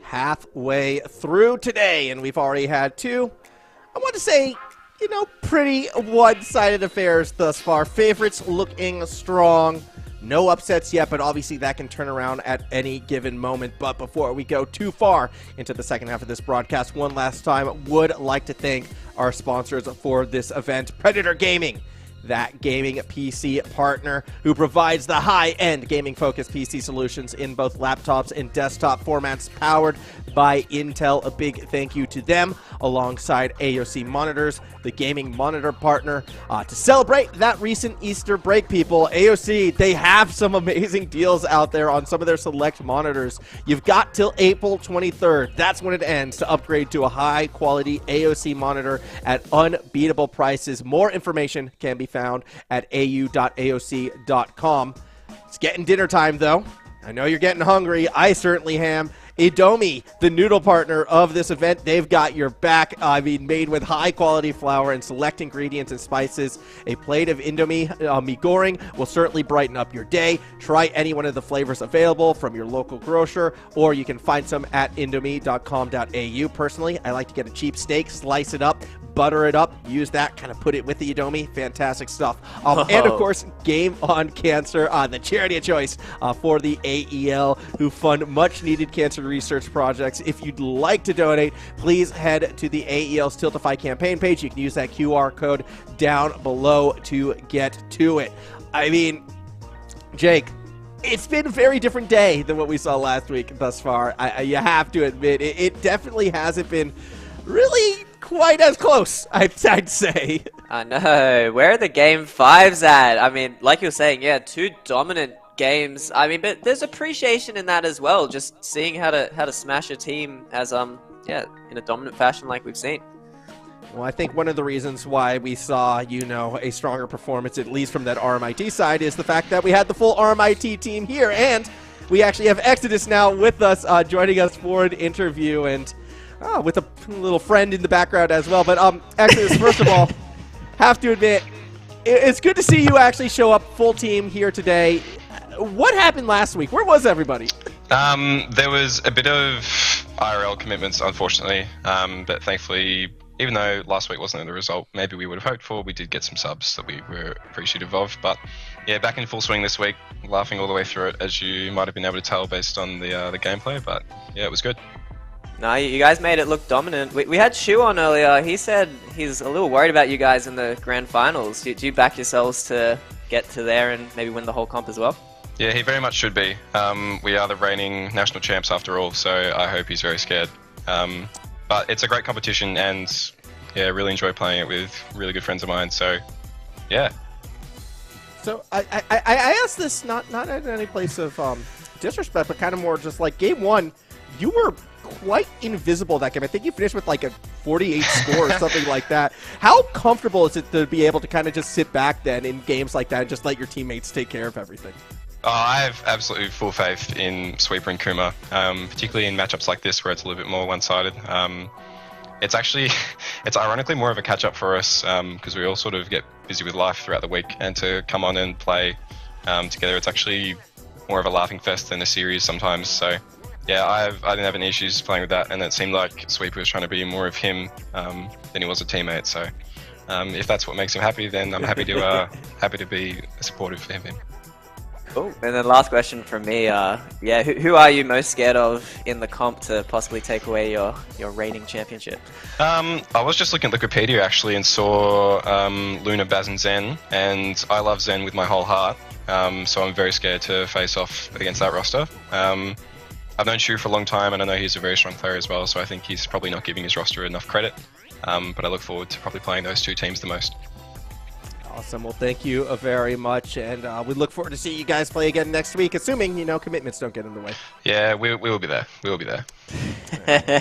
halfway through today, and we've already had two, I want to say, you know, pretty one-sided affairs thus far. Favorites looking strong. No upsets yet, but obviously that can turn around at any given moment. But before we go too far into the second half of this broadcast, one last time, would like to thank our sponsors for this event, Predator Gaming, that gaming PC partner who provides the high-end gaming-focused PC solutions in both laptops and desktop formats, powered by Intel. A big thank you to them, alongside AOC Monitors, the gaming monitor partner. To celebrate that recent Easter break, people, AOC, they have some amazing deals out there on some of their select monitors. You've got till April 23rd. That's when it ends, to upgrade to a high-quality AOC monitor at unbeatable prices. More information can be found at au.aoc.com. It's getting dinner time, though. I know you're getting hungry. I certainly am. Indomie, the noodle partner of this event, they've got your back. I mean, made with high-quality flour and select ingredients and spices. A plate of Indomie mee goreng will certainly brighten up your day. Try any one of the flavors available from your local grocer, or you can find some at indomie.com.au. Personally, I like to get a cheap steak, slice it up, butter it up, use that, kind of put it with the Indomie. Fantastic stuff. And, of course, Game on Cancer, the charity of choice for the AEL, who fund much-needed cancer research projects. If you'd like to donate, please head to the AEL Stiltify campaign page. You can use that QR code down below to get to it. I mean, Jake, it's been a very different day than what we saw last week thus far. You have to admit, it definitely hasn't been really quite as close, I'd say. I know. Where are the game fives at? I mean, like you were saying, yeah, two dominant games. I mean, but there's appreciation in that as well. Just seeing how to smash a team as yeah, in a dominant fashion like we've seen. Well, I think one of the reasons why we saw, you know, a stronger performance, at least from that RMIT side, is the fact that we had the full RMIT team here, and we actually have Exodus now with us, joining us for an interview, and with a little friend in the background as well. But Exodus, first of all, have to admit, it's good to see you actually show up full team here today. What happened last week? Where was everybody? There was a bit of IRL commitments, unfortunately, but thankfully, even though last week wasn't the result maybe we would have hoped for, we did get some subs that we were appreciative of. But yeah, back in full swing this week, laughing all the way through it, as you might have been able to tell based on the gameplay. But yeah, it was good. No, you guys made it look dominant. We had Shu on earlier. He said he's a little worried about you guys in the grand finals. Do you back yourselves to get to there and maybe win the whole comp as well? Yeah, he very much should be. We are the reigning national champs after all, so I hope he's very scared. But it's a great competition, and yeah, really enjoy playing it with really good friends of mine. So yeah. So I asked this not in any place of disrespect, but kind of more just like game one, you were quite invisible that game. I think you finished with like a 48 score or something like that. How comfortable is it to be able to kind of just sit back then in games like that and just let your teammates take care of everything? Oh, I have absolutely full faith in Sweeper and Kuma, particularly in matchups like this where it's a little bit more one-sided. It's actually, it's ironically more of a catch-up for us because we all sort of get busy with life throughout the week, and to come on and play together, it's actually more of a laughing fest than a series sometimes. So yeah, I didn't have any issues playing with that, and it seemed like Sweeper was trying to be more of him than he was a teammate. So if that's what makes him happy, then I'm happy to be supportive for him. Cool. And then last question from me, yeah, who are you most scared of in the comp to possibly take away your reigning championship? I was just looking at Wikipedia actually and saw Luna, Baz and Zen, and I love Zen with my whole heart, so I'm very scared to face off against that roster. I've known Shu for a long time, and I know he's a very strong player as well, so I think he's probably not giving his roster enough credit, but I look forward to probably playing those two teams the most. Awesome. Well, thank you very much, and we look forward to seeing you guys play again next week, assuming, you know, commitments don't get in the way. Yeah, we will be there. We will be there.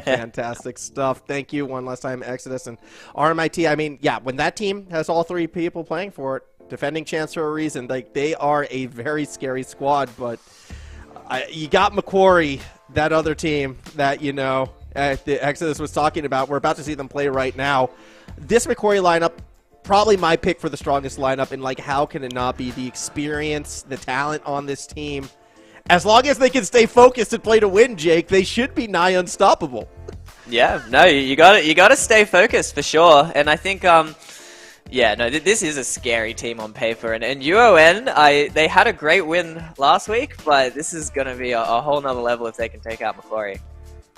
Fantastic stuff. Thank you one last time, Exodus and RMIT. I mean, yeah, when that team has all three people playing for it, defending champs for a reason, like, they are a very scary squad, but you got Macquarie, that other team that, you know, the Exodus was talking about. We're about to see them play right now. This Macquarie lineup, probably my pick for the strongest lineup, and like, how can it not be? The experience, the talent on this team, as long as they can stay focused and play to win, Jake, they should be nigh unstoppable. Yeah, no, you gotta stay focused for sure. And I think yeah, no, this is a scary team on paper. And UON, they had a great win last week, but this is gonna be a whole nother level if they can take out Macquarie.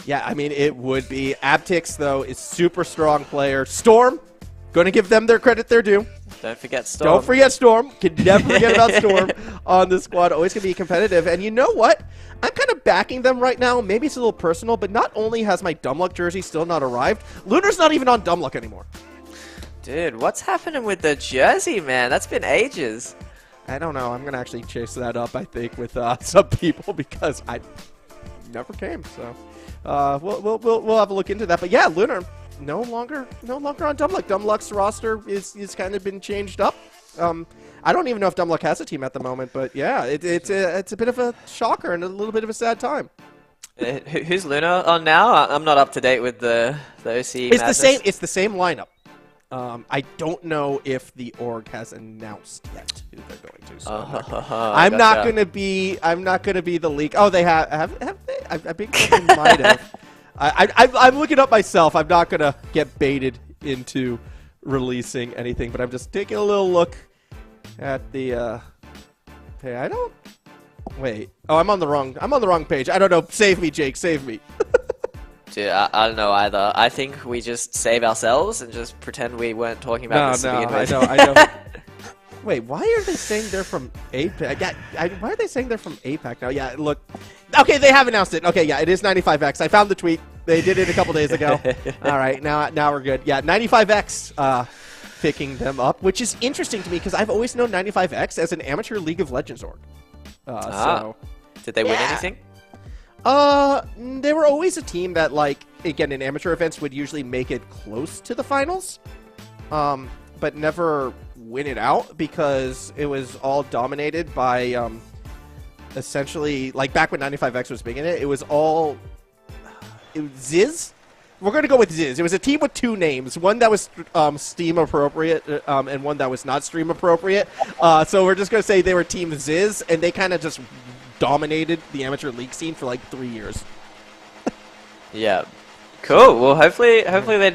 Yeah, I mean, it would be. Abtix, though, is super strong player. Storm, going to give them their credit they're due. Don't forget Storm. Don't forget Storm. Can never forget about Storm on the squad. Always going to be competitive. And you know what? I'm kind of backing them right now. Maybe it's a little personal, but not only has my Dumbluck jersey still not arrived, Lunar's not even on Dumbluck anymore. Dude, what's happening with the jersey, man? That's been ages. I don't know. I'm going to actually chase that up, I think, with some people because I never came, so... we'll have a look into that. But yeah, Lunar no longer on Dumbluck. Dumbluck's roster is kind of been changed up. I don't even know if Dumbluck has a team at the moment, but yeah, it's a bit of a shocker and a little bit of a sad time. Who's Luna on now? I'm not up to date with the OC. It's the same lineup. I don't know if the org has announced yet who they're going to. So I'm not gonna be the leak. Oh, they have they? I think they might have. I'm looking up myself. I'm not gonna get baited into releasing anything, but I'm just taking a little look at the. Hey, I don't. Wait. Oh, I'm on the wrong page. I don't know. Save me, Jake. Save me. Dude, I don't know either. I think we just save ourselves and just pretend we weren't talking about this to begin with. I know. Wait, why are they saying they're from APAC? Why are they saying they're from APAC now? Yeah, look. Okay, they have announced it. Okay, yeah, it is 95X. I found the tweet. They did it a couple days ago. All right, now we're good. Yeah, 95X picking them up, which is interesting to me because I've always known 95X as an amateur League of Legends org. So, did they win anything? They were always a team that, like, again, in amateur events would usually make it close to the finals, but never win it out because it was all dominated by, essentially, like, back when 95X was big in it, it was Ziz? We're going to go with Ziz. It was a team with two names, one that was Steam appropriate and one that was not Stream appropriate. So we're just going to say they were Team Ziz, and they kind of just dominated the amateur league scene for like 3 years. Yeah. Cool. Well, hopefully they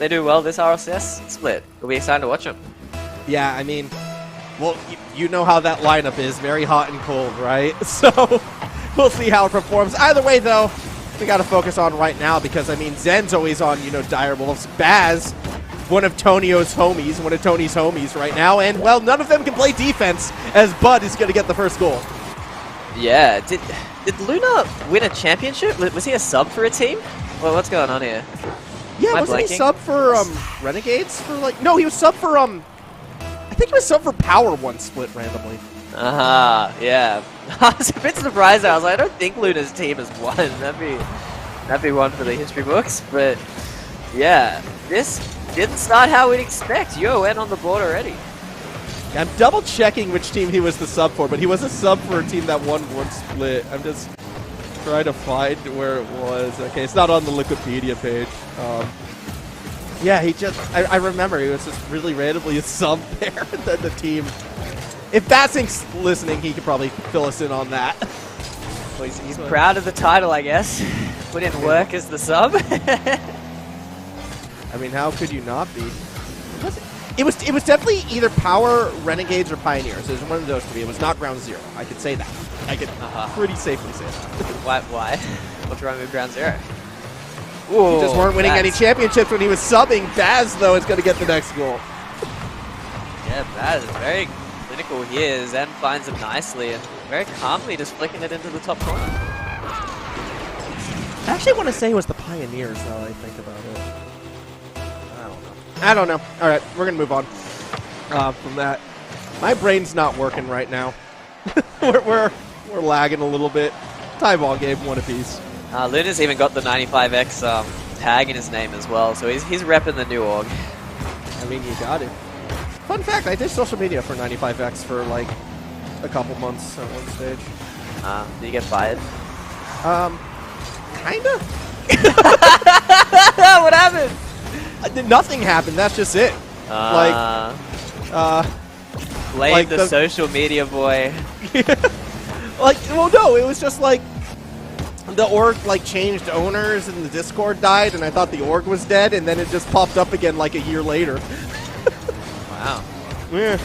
do well this RLCS split. It'll be exciting to watch them. Yeah, I mean, well, you know how that lineup is, very hot and cold, right? So we'll see how it performs. Either way, though, we got to focus on right now because, I mean, Zen's always on, Direwolves. Baz, one of Tony's homies right now, and, well, none of them can play defense as Bud is going to get the first goal. Yeah, did Luna win a championship? Was he a sub for a team? Well, what's going on here? Yeah, wasn't he sub for Renegades for like? No, he was sub for I think he was sub for Power one split randomly. Yeah. I was a bit surprised. I was like, I don't think Luna's team has won. That'd be one for the history books. But yeah, this didn't start how we'd expect. UON on the board already. I'm double checking which team he was the sub for, but he was a sub for a team that won one split. I'm just trying to find where it was. Okay, it's not on the Wikipedia page. Yeah, I remember he was just really randomly a sub there. Then the team. If Basinc's listening, he could probably fill us in on that. Well, he's proud of the title, I guess. Put in work as the sub. I mean, how could you not be? It was definitely either Power, Renegades, or Pioneers. It was one of those for me. It was not Ground Zero. I could say that. I could pretty safely say that. Why? What's wrong with Ground Zero? Ooh, he just weren't winning any championships when he was subbing. Baz, though, is going to get the next goal. Yeah, Baz is very clinical here. Zen finds him nicely and very calmly just flicking it into the top corner. I actually want to say it was the Pioneers, now that I think about it. I don't know. All right, we're going to move on from that. My brain's not working right now. we're lagging a little bit. Tie ball game, one apiece. Luna's even got the 95X tag in his name as well, so he's repping the new org. I mean, you got it. Fun fact, I did social media for 95X for like a couple months at one stage. Did you get fired? Kinda. What happened? Nothing happened. That's just it. Blame the social media boy. Like, well, no, it was just like the org like changed owners and the Discord died, and I thought the org was dead, and then it just popped up again like a year later. Wow. Yeah.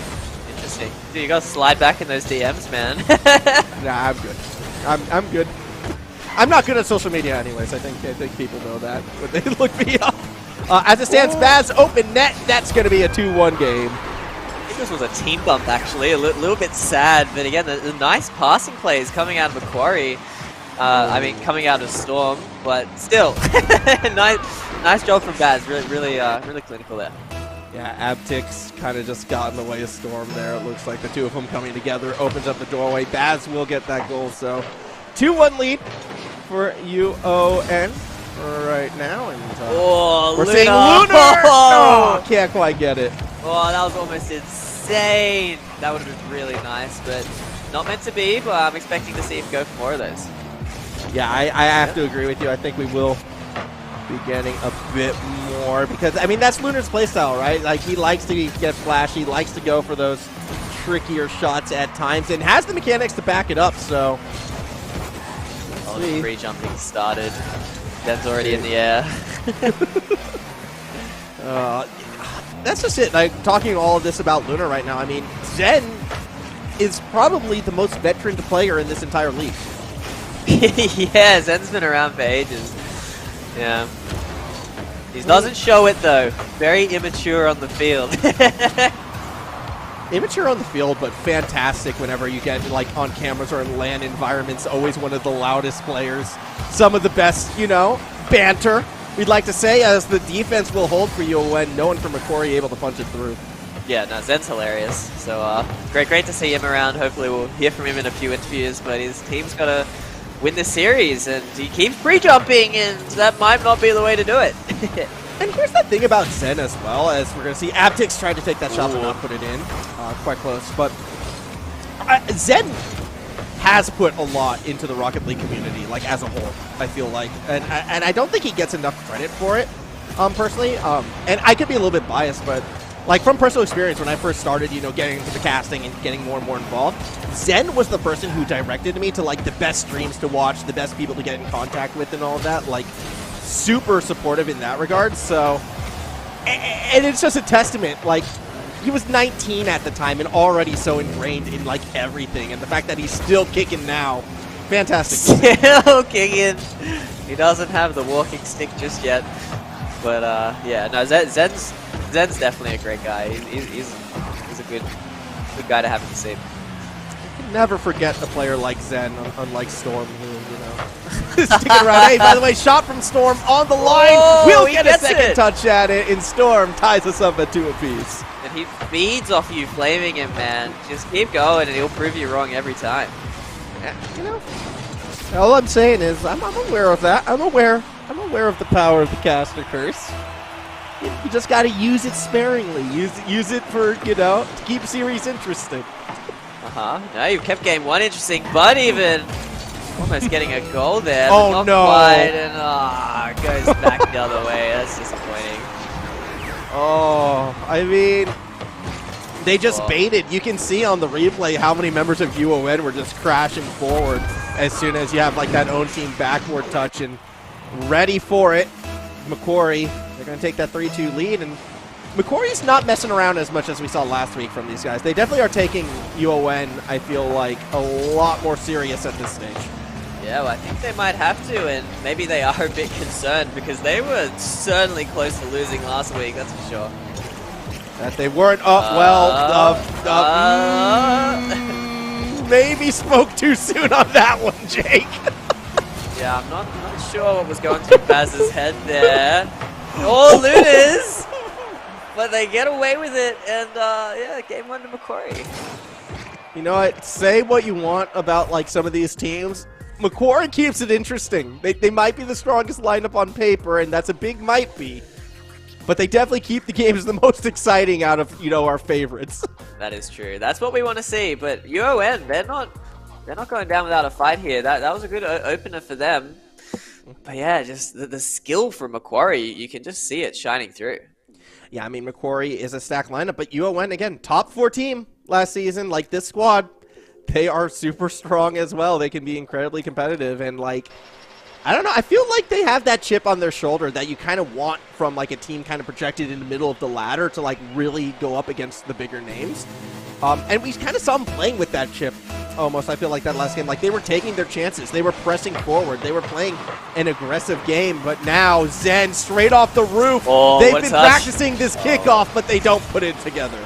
Interesting. Dude, you gotta slide back in those DMs, man. Nah, I'm good. I'm good. I'm not good at social media anyways. I think people know that when they look me up. As it stands, Baz open net. That's going to be a 2-1 game. I think this was a team bump, actually. A little bit sad, but again, the nice passing plays coming out of Macquarie. I mean, coming out of Storm, but still, nice job from Baz. Really clinical there. Yeah, Abtix kind of just got in the way of Storm there. It looks like the two of them coming together opens up the doorway. Baz will get that goal, so 2-1 lead for UON right now. And we're Luna. seeing Lunar! Oh, can't quite get it. Oh, that was almost insane. That would have been really nice, but not meant to be, but I'm expecting to see him go for more of those. Yeah, I have to agree with you. I think we will be getting a bit more because, I mean, that's Lunar's playstyle, right? Like, he likes to get flashy, likes to go for those trickier shots at times, and has the mechanics to back it up, so. Oh, the free jumping started. Zen's already in the air. That's just it. Like, talking all of this about Lunar right now, I mean, Zen is probably the most veteran player in this entire league. Yeah, Zen's been around for ages. Yeah. He doesn't show it, though. Very immature on the field. Immature on the field, but fantastic whenever you get like on cameras or in LAN environments. Always one of the loudest players. Some of the best, you know, banter, we'd like to say, as the defense will hold for you when no one from Macquarie able to punch it through. Yeah, no, Zen's hilarious. So great to see him around. Hopefully we'll hear from him in a few interviews, but his team's got to win this series, and he keeps pre-jumping, and that might not be the way to do it. And here's the thing about Zen as well, as we're going to see Abtix trying to take that shot but not put it in. Quite close. But Zen has put a lot into the Rocket League community, like, as a whole, I feel like. And I don't think he gets enough credit for it, personally. And I could be a little bit biased, but, like, from personal experience, when I first started, you know, getting into the casting and getting more and more involved, Zen was the person who directed me to, like, the best streams to watch, the best people to get in contact with and all of that. Like, super supportive in that regard, so, and it's just a testament, like, he was 19 at the time and already so ingrained in, like, everything, and the fact that he's still kicking now, fantastic. Still kicking. He doesn't have the walking stick just yet, but, yeah, no, Zen's definitely a great guy. He's a good guy to have in the team. You can never forget a player like Zen, unlike Storm, who, you know, sticking around. Hey, by the way, shot from Storm on the line. Oh, we'll get a second touch at it, and Storm ties us up at 2 apiece. And he feeds off you flaming him, man. Just keep going, and he'll prove you wrong every time. Yeah, you know, all I'm saying is I'm aware of that. I'm aware of the power of the caster curse. You just got to use it sparingly. Use it for, you know, to keep series interesting. No, you kept game one interesting, but even almost getting a goal there. Oh, not no. Quite, and it goes back the other way. That's disappointing. Oh, I mean, they just baited. You can see on the replay how many members of UON were just crashing forward as soon as you have, like, that own team backward touch and ready for it. Macquarie, they're going to take that 3-2 lead, and Macquarie's not messing around as much as we saw last week from these guys. They definitely are taking UON, I feel like, a lot more serious at this stage. Yeah, well, I think they might have to, and maybe they are a bit concerned because they were certainly close to losing last week, that's for sure. That they weren't maybe spoke too soon on that one, Jake. Yeah, I'm not sure what was going through Baz's head there. All Lunas! But they get away with it, and yeah, game one to Macquarie. You know what? Say what you want about, like, some of these teams. Macquarie keeps it interesting. They might be the strongest lineup on paper, and that's a big might be. But they definitely keep the games the most exciting out of, you know, our favorites. That is true. That's what we want to see. But UON, they're not going down without a fight here. That was a good opener for them. But yeah, just the skill from Macquarie, you can just see it shining through. Yeah, I mean, Macquarie is a stacked lineup, but UON, again, top 4 team last season. Like, this squad, they are super strong as well. They can be incredibly competitive, and like, I don't know, I feel like they have that chip on their shoulder that you kind of want from like a team kind of projected in the middle of the ladder to like really go up against the bigger names. And we kind of saw them playing with that chip almost, I feel like, that last game. Like, they were taking their chances. They were pressing forward. They were playing an aggressive game. But now, Zen, straight off the roof. They've been practicing this kickoff, but they don't put it together.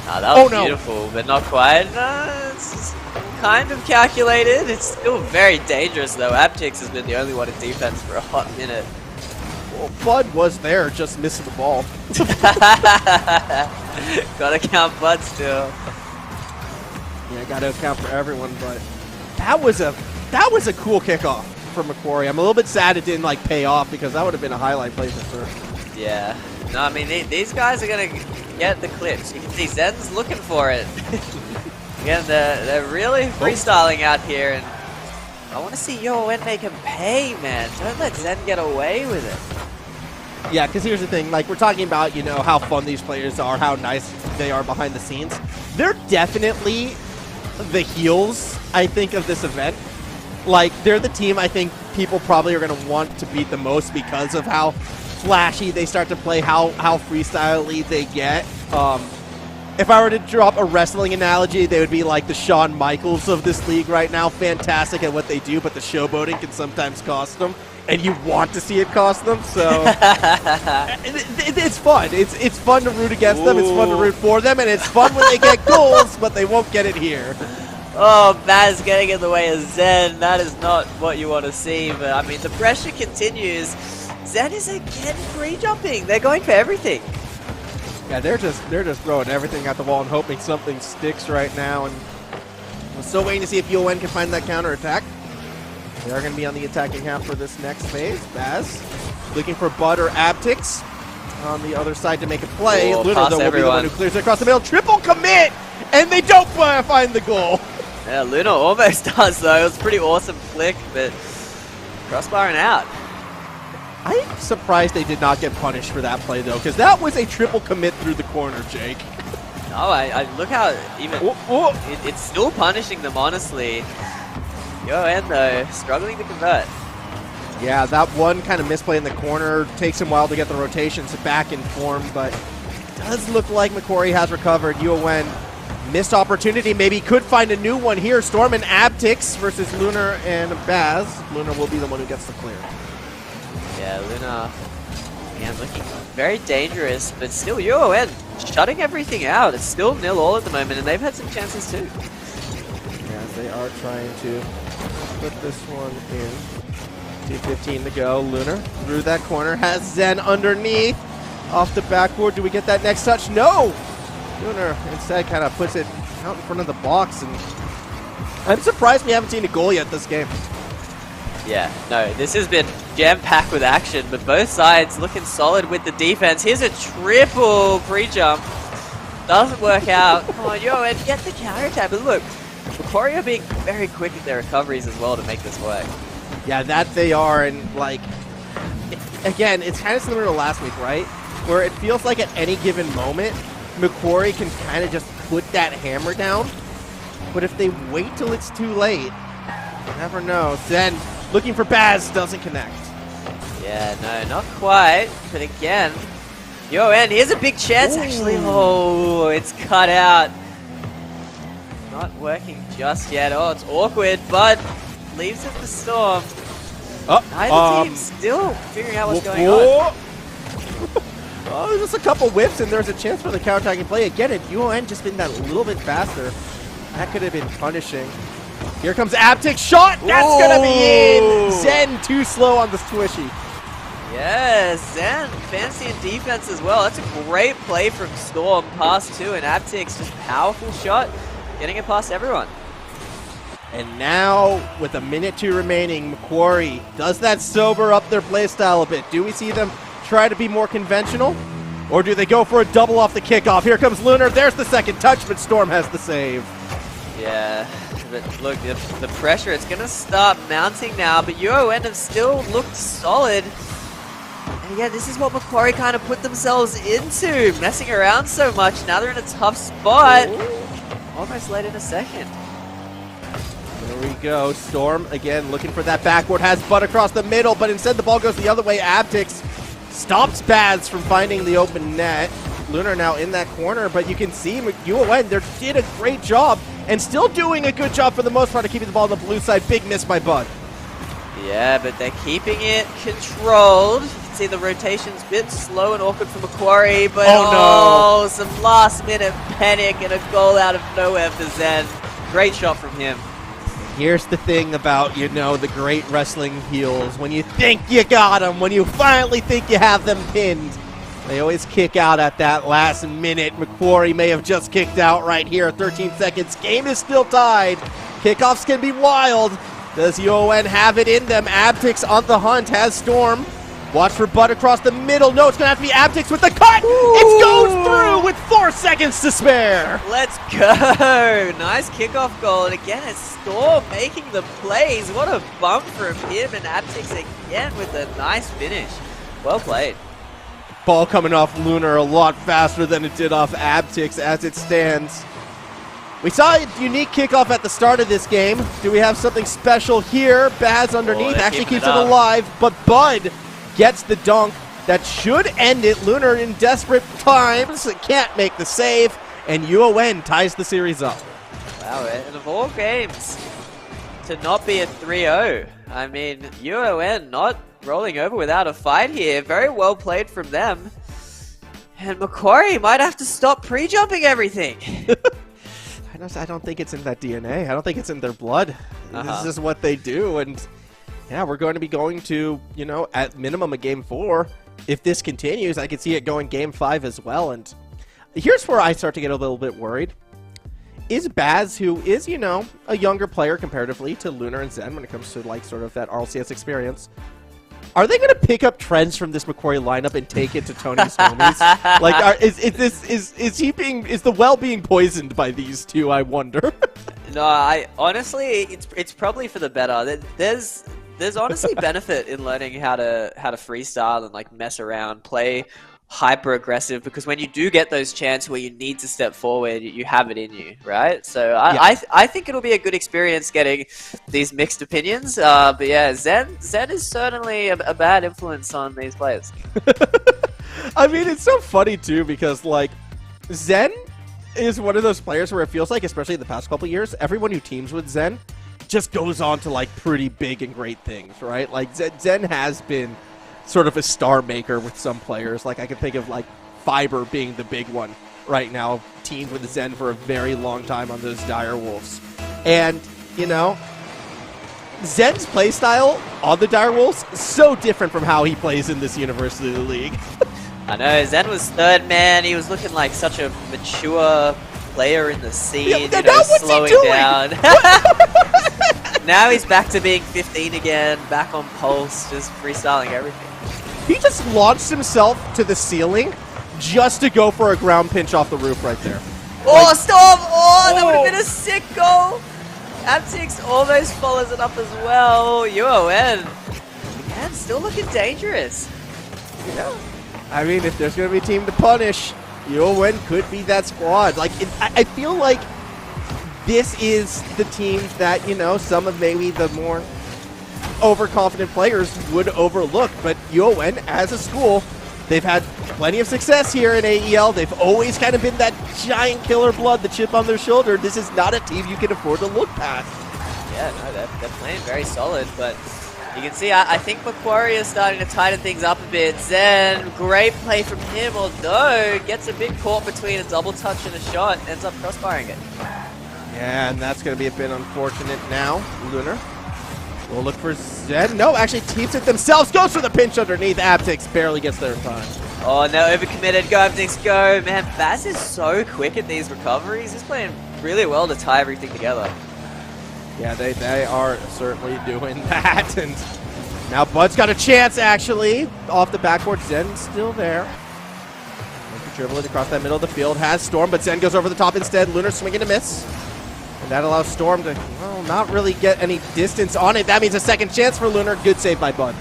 That was beautiful, but not quite. It's kind of calculated. It's still very dangerous, though. Abtix has been the only one in defense for a hot minute. Well, Bud was there, just missing the ball. Gotta count Bud still. Yeah, gotta account for everyone, but that was a cool kickoff from Macquarie. I'm a little bit sad it didn't like pay off, because that would have been a highlight play for sure. Yeah. No, I mean, these guys are gonna get the clips. You can see Zen's looking for it. Again, they're really freestyling out here, and I want to see UON make him pay, man. Don't let Zen get away with it. Yeah, because here's the thing. Like, we're talking about, you know, how fun these players are, how nice they are behind the scenes. They're definitely the heels, I think, of this event. Like, they're the team I think people probably are going to want to beat the most because of how flashy they start to play, how freestyle-y they get. If I were to drop a wrestling analogy, they would be like the Shawn Michaels of this league right now. Fantastic at what they do, but the showboating can sometimes cost them, and you want to see it cost them. So it's fun. It's fun to root against them. It's fun to root for them, and it's fun when they get goals, but they won't get it here. Oh, Baz getting in the way of Zen. That is not what you want to see. But I mean, the pressure continues. Zen is again free jumping. They're going for everything. Yeah, they're just throwing everything at the wall and hoping something sticks right now. And we're still waiting to see if UON can find that counter attack. They are going to be on the attacking half for this next phase. Baz looking for Bud or Abtix on the other side to make a play. Luna, though, will be the one who clears it across the middle. Triple commit, and they don't find the goal. Yeah, Luna almost does, though. It was a pretty awesome flick, but crossbarring out. I'm surprised they did not get punished for that play, though, because that was a triple commit through the corner, Jake. Oh, I look how even it's still punishing them, honestly. UON, though, struggling to convert. Yeah, that one kind of misplay in the corner takes him a while to get the rotations back in form, but it does look like Macquarie has recovered. UON missed opportunity, maybe could find a new one here. Storm and Abtix versus Lunar and Baz. Lunar will be the one who gets the clear. Yeah, Luna, again, looking very dangerous, but still UON shutting everything out. It's still 0-0 at the moment, and they've had some chances too. Yeah, they are trying to put this one in. 2:15 to go. Lunar through that corner, has Zen underneath. Off the backboard, do we get that next touch? No! Lunar instead kind of puts it out in front of the box, and I'm surprised we haven't seen a goal yet this game. Yeah, no, this has been jam-packed with action, but both sides looking solid with the defense. Here's a triple pre-jump. Doesn't work out. Come on, UON, get the counter-attack. But look, Macquarie are being very quick with their recoveries as well to make this work. Yeah, that they are, and like, again, it's kind of similar to last week, right? Where it feels like at any given moment, Macquarie can kind of just put that hammer down. But if they wait till it's too late, you never know. Then looking for Baz, doesn't connect. Yeah, no, not quite. But again, UON, here's a big chance, actually. Oh, it's cut out. Not working just yet. Oh, it's awkward, but leaves it for Storm. Neither team still figuring out what's going on. Oh, just a couple whips, and there's a chance for the counterattacking play. Again, if UON just been that little bit faster, that could have been punishing. Here comes Abtix, shot! That's gonna be in! Zen too slow on the squishy. Yes, Zen fancy in defense as well. That's a great play from Storm, pass two, and Abtix just powerful shot, getting it past everyone. And now, with a minute 2 remaining, Macquarie, does that sober up their playstyle a bit? Do we see them try to be more conventional? Or do they go for a double off the kickoff? Here comes Lunar, there's the second touch, but Storm has the save. Yeah, but look, the pressure, it's going to start mounting now, but UON have still looked solid. And yeah, this is what Macquarie kind of put themselves into, messing around so much. Now they're in a tough spot. Almost late in a second. Here we go. Storm, again, looking for that backboard. Has Bud across the middle, but instead the ball goes the other way. Abtix stops Baz from finding the open net. Lunar now in that corner, but you can see UON, they did a great job and still doing a good job for the most part of keeping the ball on the blue side. Big miss by Bud. Yeah, but they're keeping it controlled. You can see the rotation's a bit slow and awkward for Macquarie, but oh no, some last minute panic and a goal out of nowhere for Zen. Great shot from him. Here's the thing about, you know, the great wrestling heels. When you think you got them, when you finally think you have them pinned, they always kick out at that last minute. Macquarie may have just kicked out right here. 13 seconds. Game is still tied. Kickoffs can be wild. Does UON have it in them? Abtix on the hunt, has Storm. Watch for Bud across the middle. No, it's going to have to be Abtix with the cut. Ooh. It goes through with 4 seconds to spare. Let's go. Nice kickoff goal. And again, it's Storm making the plays. What a bump from him. And Abtix again with a nice finish. Well played. Ball coming off Lunar a lot faster than it did off Abtix as it stands. We saw a unique kickoff at the start of this game. Do we have something special here? Baz underneath actually keeps it alive, but Bud gets the dunk that should end it. Lunar in desperate times can't make the save, and UON ties the series up. Wow, and of all games to not be a 3-0. I mean, UON not rolling over without a fight here. Very well played from them. And Macquarie might have to stop pre-jumping everything. I don't think it's in that DNA. I don't think it's in their blood. This is what they do. And yeah, we're going to be going to, you know, at minimum a game 4. If this continues, I could see it going game 5 as well. And here's where I start to get a little bit worried. Is Baz, who is, you know, a younger player comparatively to Lunar and Zen when it comes to, like, sort of that RLCS experience, are they going to pick up trends from this Macquarie lineup and take it to Tony's homies? Like, is the well being poisoned by these two? I wonder. No, I honestly, it's probably for the better. There's honestly benefit in learning how to freestyle and like mess around, play hyper aggressive, because when you do get those chances where you need to step forward, you have it in you, right? So I think it'll be a good experience getting these mixed opinions. But yeah, Zen is certainly a bad influence on these players. I mean, it's so funny too, because like Zen is one of those players where it feels like, especially in the past couple years, everyone who teams with Zen just goes on to like pretty big and great things, right? Like Zen has been sort of a star maker with some players. Like I can think of like Fiber being the big one right now, teamed with Zen for a very long time on those Dire Wolves. And, you know, Zen's playstyle on the Dire Wolves is so different from how he plays in this University League. I know, Zen was third man. He was looking like such a mature player in the scene, you know, slowing down. Now he's back to being 15 again, back on pulse, just freestyling everything. He just launched himself to the ceiling just to go for a ground pinch off the roof right there. Oh, like, Storm! Oh, that would have been a sick goal! Abtix almost follows it up as well. UON, again, still looking dangerous. Yeah. I mean, if there's going to be a team to punish, UON could be that squad. Like, I feel like this is the team that, you know, some of maybe the more overconfident players would overlook. But UON, as a school, they've had plenty of success here in AEL. They've always kind of been that giant killer blood, the chip on their shoulder. This is not a team you can afford to look past. Yeah, no, they're playing very solid, but you can see, I think Macquarie is starting to tighten things up a bit. Zen, great play from him, although gets a bit caught between a double touch and a shot, ends up crossfiring it. Yeah, and that's going to be a bit unfortunate now. Lunar will look for Zen. No, actually teams it themselves. Goes for the pinch underneath. Abtix barely gets there in time. Oh, no, overcommitted. Go, Abtix, go. Man, Baz is so quick at these recoveries. He's playing really well to tie everything together. Yeah, they are certainly doing that. And now Bud's got a chance, actually. Off the backboard. Zen's still there. Dribbling across that middle of the field. Has Storm, but Zen goes over the top instead. Lunar swinging to miss. And that allows Storm to, well, not really get any distance on it. That means a second chance for Lunar. Good save by Bud.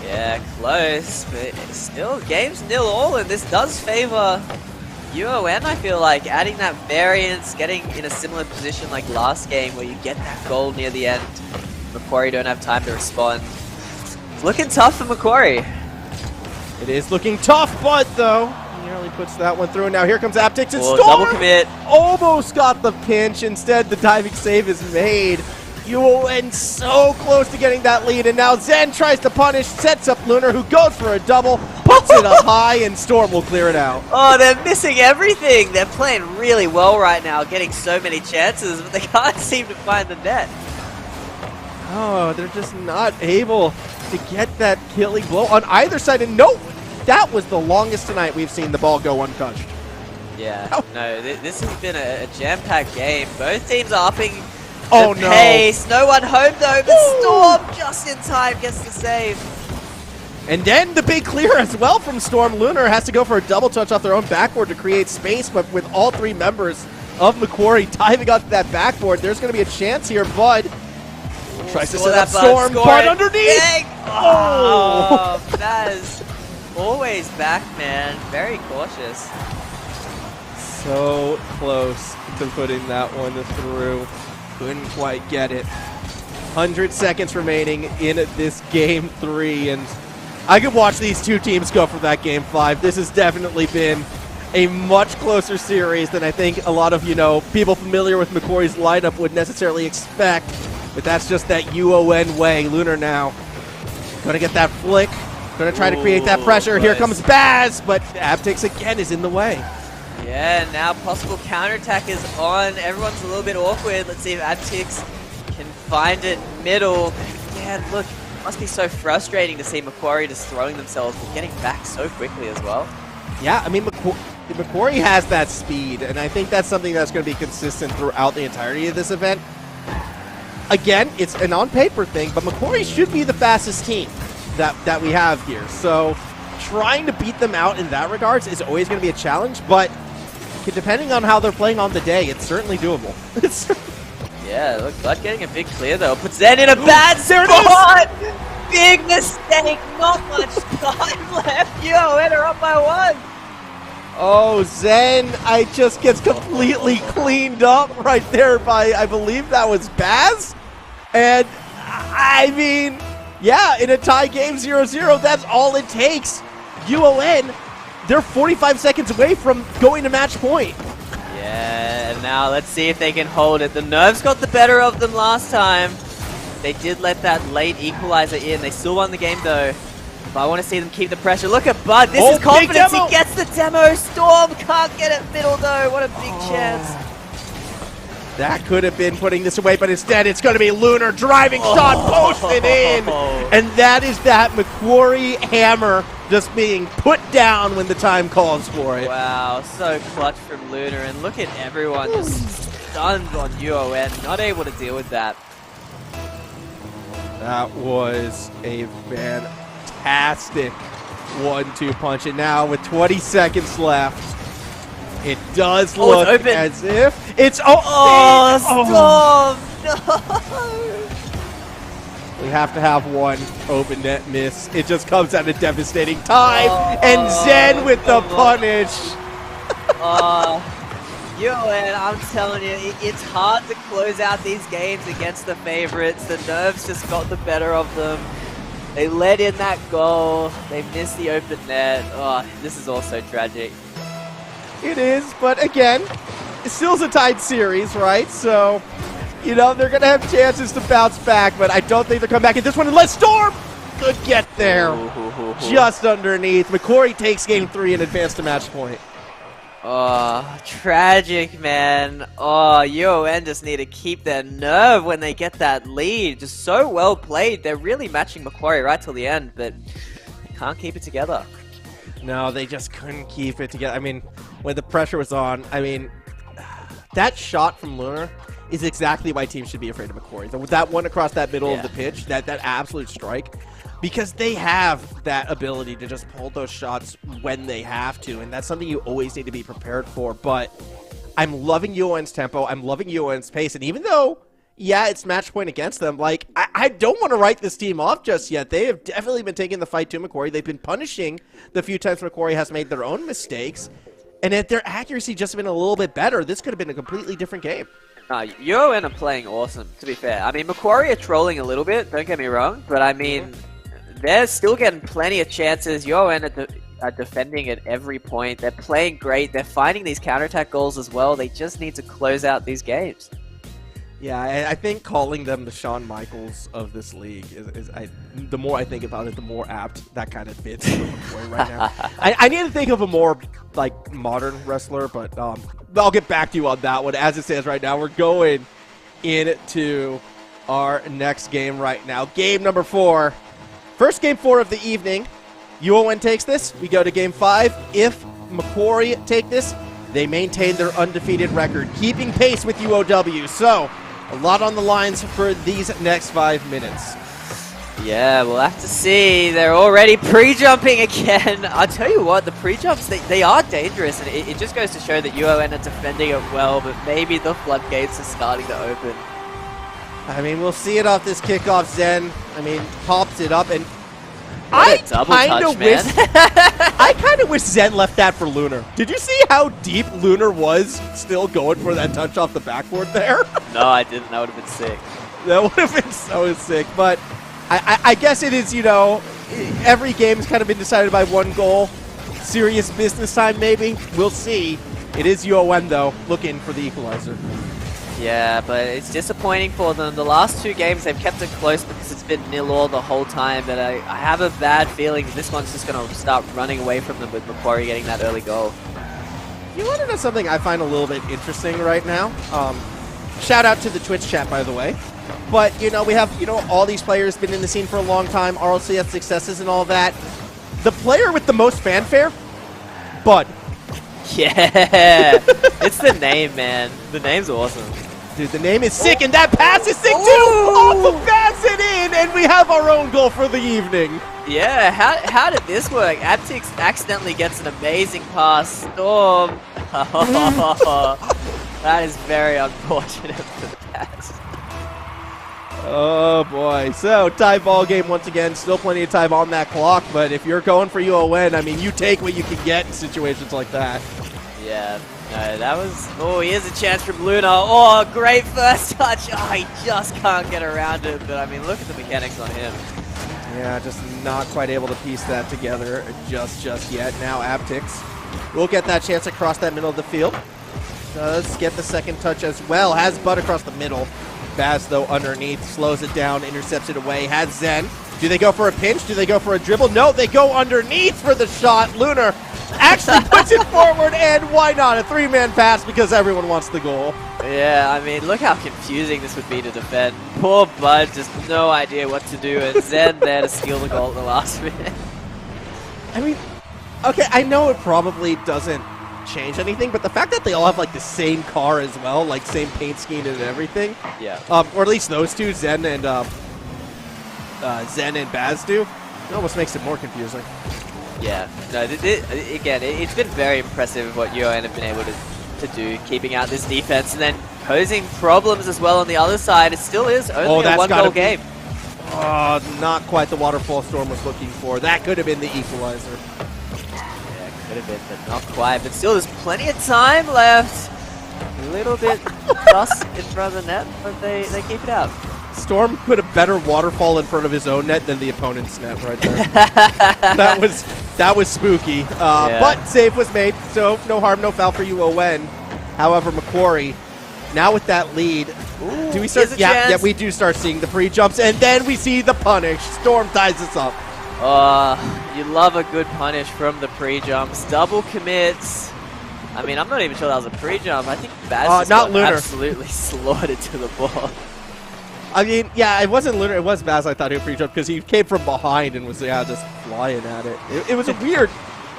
Yeah, close. But still, game's 0-0, and this does favor UON, I feel like adding that variance, getting in a similar position like last game where you get that goal near the end. Macquarie don't have time to respond. It's looking tough for Macquarie. It is looking tough, but though, nearly puts that one through. And now here comes Aptix and Oh, Storm! double commit. Almost got the pinch. Instead, the diving save is made. UON so close to getting that lead, and now Zen tries to punish, sets up Lunar, who goes for a double, puts it up high, and Storm will clear it out. Oh, they're missing everything. They're playing really well right now, getting so many chances, but they can't seem to find the net. Oh, they're just not able to get that killing blow on either side. And no, that was the longest tonight we've seen the ball go untouched. Yeah, no, this has been a jam-packed game. Both teams are upping Oh, the no. pace. No one home though, but Storm just in time gets the save. And then the big clear as well from Storm. Lunar has to go for a double touch off their own backboard to create space, but with all three members of Macquarie diving onto that backboard, there's going to be a chance here. Bud tries to set up Storm, but underneath. Dang. Oh, that is always back, man. Very cautious. So close to putting that one through. Couldn't quite get it. 100 seconds remaining in this game 3, and I could watch these two teams go for that game 5. This has definitely been a much closer series than I think a lot of, people familiar with Macquarie's lineup would necessarily expect. But that's just that UON way. Lunar now gonna get that flick. Gonna try to create that pressure. Here comes Baz, but Aptix again is in the way. Yeah, now possible counterattack is on. Everyone's a little bit awkward. Let's see if Aptix can find it middle. Yeah, look, it must be so frustrating to see Macquarie just throwing themselves but getting back so quickly as well. Yeah, I mean, Macquarie has that speed, and I think that's something that's going to be consistent throughout the entirety of this event. Again, it's an on-paper thing, but Macquarie should be the fastest team that we have here. So trying to beat them out in that regards is always going to be a challenge, but depending on how they're playing on the day, it's certainly doable. Yeah, look, Bud getting a big clear though. Puts Zen in a bad spot! Big mistake, not much time left. Yo, and are up by 1. Oh, Zen, I just gets completely cleaned up right there by, I believe that was Baz. And, I mean, yeah, in a tie game 0-0, that's all it takes. UON, they're 45 seconds away from going to match point. Yeah, and now let's see if they can hold it. The nerves got the better of them last time. They did let that late equalizer in. They still won the game though. But I want to see them keep the pressure. Look at Bud. This is confidence. He gets the demo. Storm can't get it middle though. What a big chance. That could have been putting this away, but instead it's going to be Lunar driving shot, posted in. And that is that Macquarie hammer just being put down when the time calls for it. Wow, so clutch from Lunar. And look at everyone just stunned on UON. Not able to deal with that. That was a fantastic 1-2 punch. And now with 20 seconds left, it does look as if it's Storm! No! We have to have one open net miss. It just comes at a devastating time. And Zen with the punish. UON, I'm telling you, it's hard to close out these games against the favorites. The nerves just got the better of them. They let in that goal. They missed the open net. Oh, this is also tragic. It is, but again, it still's a tied series, right? So, they're going to have chances to bounce back, but I don't think they'll come back in this one unless Storm could get there. Just underneath. Macquarie takes game 3 and advance to match point. Oh, tragic, man. Oh, UON just need to keep their nerve when they get that lead. Just so well played. They're really matching Macquarie right till the end, but they can't keep it together. No, they just couldn't keep it together. I mean, when the pressure was on, that shot from Lunar is exactly why teams should be afraid of Macquarie. That one across that middle of the pitch, that absolute strike, because they have that ability to just pull those shots when they have to, and that's something you always need to be prepared for. But I'm loving UON's tempo. I'm loving UON's pace, and even though, yeah, it's match point against them, I don't want to write this team off just yet. They have definitely been taking the fight to Macquarie. They've been punishing the few times Macquarie has made their own mistakes. And if their accuracy just been a little bit better, this could have been a completely different game. UON are playing awesome, to be fair. I mean, Macquarie are trolling a little bit, don't get me wrong, but I mean, they're still getting plenty of chances. UON are defending at every point. They're playing great. They're finding these counterattack goals as well. They just need to close out these games. Yeah, I think calling them the Shawn Michaels of this league is the more I think about it, the more apt that kind of fits for Macquarie right now. I need to think of a more like modern wrestler, but I'll get back to you on that one. As it stands right now, we're going into our next game right now. Game number 4. First game 4 of the evening. UON takes this. We go to game 5. If Macquarie take this, they maintain their undefeated record, keeping pace with UOW. So, a lot on the lines for these next 5 minutes. Yeah, we'll have to see. They're already pre-jumping again. I'll tell you what, the pre-jumps, they are dangerous, and it just goes to show that UON are defending it well, but maybe the floodgates are starting to open. I mean, we'll see it off this kickoff. Zen, pops it up, and I kind of wish Zen left that for Lunar. Did you see how deep Lunar was still going for that touch off the backboard there? No, I didn't. That would have been sick. That would have been so sick, but I guess it is, every game's kind of been decided by one goal. Serious business time, maybe. We'll see. It is UON, though, looking for the equalizer. Yeah, but it's disappointing for them. The last 2 games, they've kept it close because it's been 0-0 the whole time, but I have a bad feeling this one's just going to start running away from them with Macquarie getting that early goal. You want to know something I find a little bit interesting right now? Shout out to the Twitch chat, by the way. But, we have, all these players been in the scene for a long time, RLCS successes and all that. The player with the most fanfare? Bud. Yeah, it's the name, man. The name's awesome. Dude, the name is sick, and that pass is sick, too! Off of pass it in, and we have our own goal for the evening. Yeah, how did this work? Aptix accidentally gets an amazing pass. Storm. That is very unfortunate for the pass. Oh, boy. So, tie ball game once again. Still plenty of time on that clock, but if you're going for UON, you take what you can get in situations like that. Yeah. No, that was... Oh, here's a chance from Luna. Oh, great first touch. Oh, he just can't get around it. But, look at the mechanics on him. Yeah, just not quite able to piece that together just yet. Now, Aptix will get that chance across that middle of the field. Does get the second touch as well. Has Bud across the middle. Baz, though, underneath, slows it down, intercepts it away, has Zen. Do they go for a pinch? Do they go for a dribble? No, they go underneath for the shot. Lunar actually puts it forward, and why not? A 3-man pass because everyone wants the goal. Yeah, look how confusing this would be to defend. Poor Bud, just no idea what to do, and Zen there to steal the goal at the last minute. Okay, I know it probably doesn't change anything, but the fact that they all have the same car as well, same paint scheme and everything, yeah, or at least those two, Zen and Baz do, it almost makes it more confusing. Yeah, no, again, it's been very impressive what UON have been able to do, keeping out this defense and then posing problems as well on the other side. It still is only a 1-goal game. Oh, not quite the waterfall Storm was looking for. That could have been the equalizer. Could have been, but not quite. But still, there's plenty of time left. A little bit dust in front of the net, but they keep it out. Storm put a better waterfall in front of his own net than the opponent's net right there. that was spooky. Yeah. But save was made, so no harm, no foul for UON. However, Macquarie, now with that lead, do we start? Yeah, we do start seeing the free jumps, and then we see the punish. Storm ties us up. You love a good punish from the pre-jumps. Double commits. I'm not even sure that was a pre-jump. I think Baz not Lunar. Absolutely slaughtered to the ball. Yeah, it wasn't Lunar. It was Baz. I thought he would pre-jump because he came from behind and was just flying at it. It was a weird.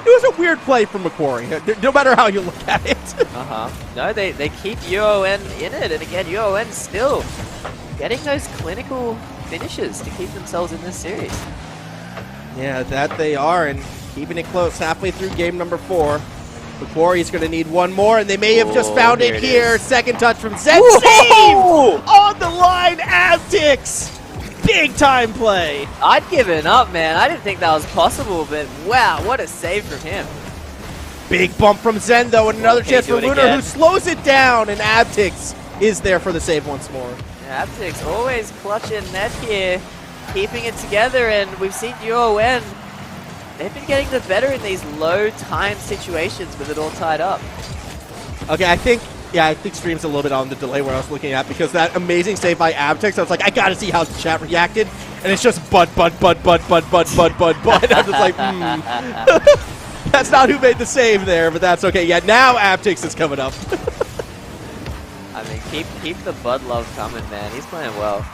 It was a weird play from Macquarie. No matter how you look at it. No, they keep UON in it, and again, UON still getting those clinical finishes to keep themselves in this series. Yeah, that they are, and keeping it close halfway through game number 4. Macquarie's going to need one more, and they may have just found it here. Second touch from Zen. Save! On the line, Aztecs! Big time play. I'd given up, man. I didn't think that was possible, but wow, what a save from him. Big bump from Zen, though, and another Okay, chance do for it Lunar, again. who slows it down, and Abtix is there for the save once more. Yeah, Basincc always clutching net here, keeping it together, and we've seen UON. They've been getting the better in these low time situations with it all tied up. Okay, I think Stream's a little bit on the delay where I was looking at, because that amazing save by Abtix, I was like, I gotta see how the chat reacted, and it's just bud. I'm just like, That's not who made the save there, but that's okay. Yeah, now Abtix is coming up. I mean, keep the Bud love coming, man. He's playing well.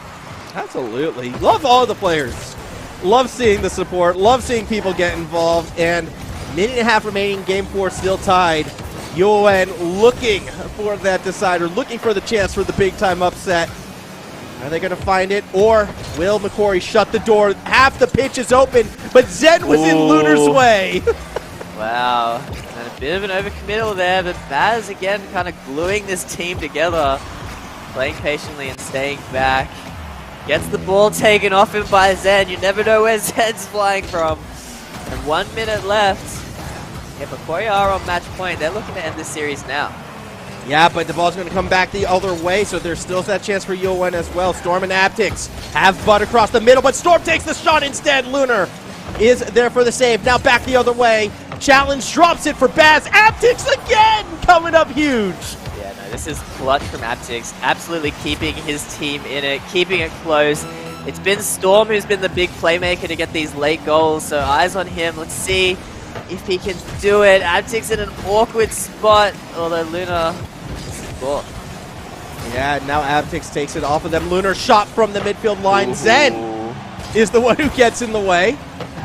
Absolutely. Love all the players. Love seeing the support. Love seeing people get involved. And minute and a half remaining, game 4 still tied. UON looking for that decider, looking for the chance for the big time upset. Are they going to find it? Or will McQuarrie shut the door? Half the pitch is open, but Zen was in Lunar's way. Wow. And a bit of an overcommittal there, but Baz again kind of gluing this team together. Playing patiently and staying back. Gets the ball taken off him by Zen. You never know where Zen's flying from. And 1 minute left. Yeah, McQuarrie are on match point. They're looking to end this series now. Yeah, but the ball's going to come back the other way, so there's still that chance for UON as well. Storm and Abtix have Bud across the middle, but Storm takes the shot instead. Lunar is there for the save. Now back the other way. Challenge drops it for Baz. Abtix again coming up huge. Yeah, no, this is clutch from Basincc. Absolutely keeping his team in it, keeping it close. It's been Storm who's been the big playmaker to get these late goals, so eyes on him. Let's see if he can do it. Basincc in an awkward spot, although Lunar score. Yeah, now Abtix takes it off of them. Lunar shot from the midfield line. Ooh. Zen is the one who gets in the way.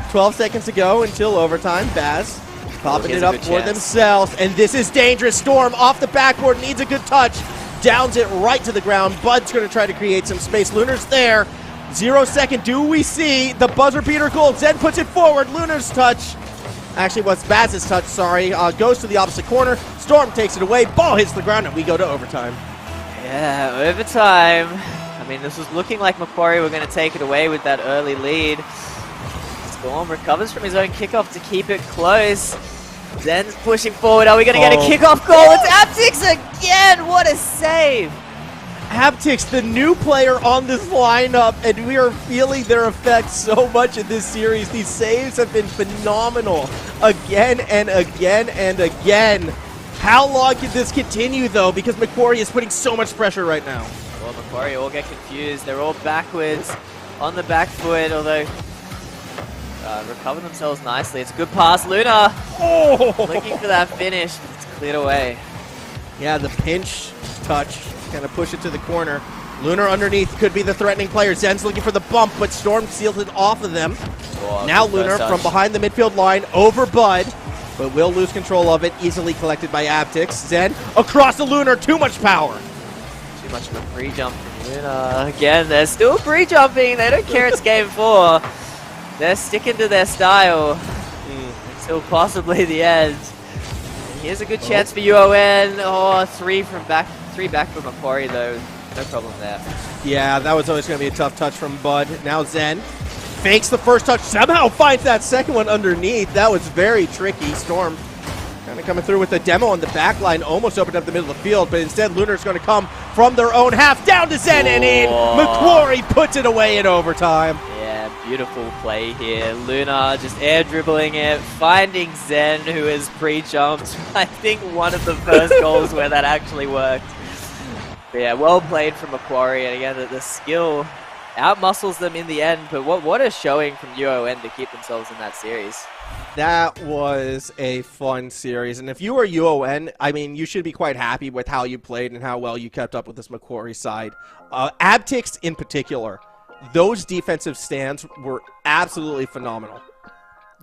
12 seconds to go until overtime. Baz popping here's it a up good for chance. themselves, and this is dangerous. Storm off the backboard, needs a good touch. Downs it right to the ground. Bud's going to try to create some space. Lunar's there. 0 second. Do we see the buzzer beater goal? Zen puts it forward. Lunar's touch. Actually, was Baz's touch, sorry. Goes to the opposite corner. Storm takes it away. Ball hits the ground, and we go to overtime. Yeah, overtime. I mean, this was looking like McQuarrie were going to take it away with that early lead. Storm recovers from his own kickoff to keep it close. Zen's pushing forward. Are we going to get a kickoff goal? It's Abtix again! What a save! Abtix, the new player on this lineup, and we are feeling their effects so much in this series. These saves have been phenomenal again and again and again. How long can this continue, though? Because McQuarrie is putting so much pressure right now. Well, McQuarrie all get confused. They're all backwards on the back foot, although recover themselves nicely. It's a good pass. Luna looking for that finish, but it's cleared away. Yeah, the pinch touch. Kind of push it to the corner. Lunar underneath could be the threatening player. Zen's looking for the bump, but Storm seals it off of them. Oh, now good Lunar first touch. from behind the midfield line over Bud, but will lose control of it. Easily collected by Abtix. Zen across the Lunar. Too much power. Too much of a free jump from Luna. Again, they're still free jumping. They don't care it's game 4. They're sticking to their style until possibly the end. And here's a good chance for UON. Oh, three back from McQuarrie though. No problem there. Yeah, that was always going to be a tough touch from Bud. Now Zen fakes the first touch. Somehow finds that second one underneath. That was very tricky. Storm kind of coming through with the demo on the back line. Almost opened up the middle of the field, but instead Lunar's going to come from their own half. Down to Zen and in. McQuarrie puts it away in overtime. Yeah, beautiful play here. Luna just air dribbling it, finding Zen, who has pre-jumped. I think one of the first goals where that actually worked. But yeah, well played from McQuarrie, and again, the skill outmuscles them in the end, but what a showing from UON to keep themselves in that series. That was a fun series, and if you were UON, I mean, you should be quite happy with how you played and how well you kept up with this McQuarrie side. Abtix in particular, those defensive stands were absolutely phenomenal.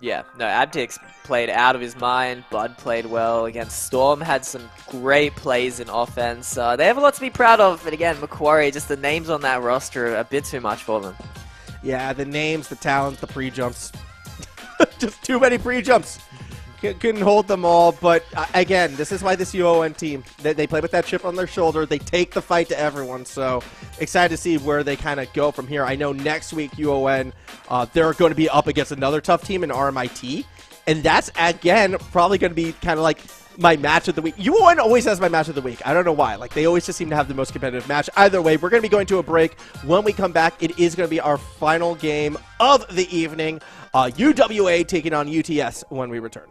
Yeah, no, Abtix played out of his mind. Bud played well against Storm, had some great plays in offense. They have a lot to be proud of, but again, McQuarrie, just the names on that roster are a bit too much for them. Yeah, the names, the talent, the pre-jumps. Just too many pre-jumps. Couldn't hold them all, but again, this is why this UON team, they play with that chip on their shoulder. They take the fight to everyone, so excited to see where they kind of go from here. I know next week UON, they're going to be up against another tough team in RMIT, And that's, again, probably going to be kind of like my match of the week. U1 always has my match of the week. I don't know why. Like, they always just seem to have the most competitive match. Either way, we're going to be going to a break. When we come back, it is going to be our final game of the evening. UWA taking on UTS when we return.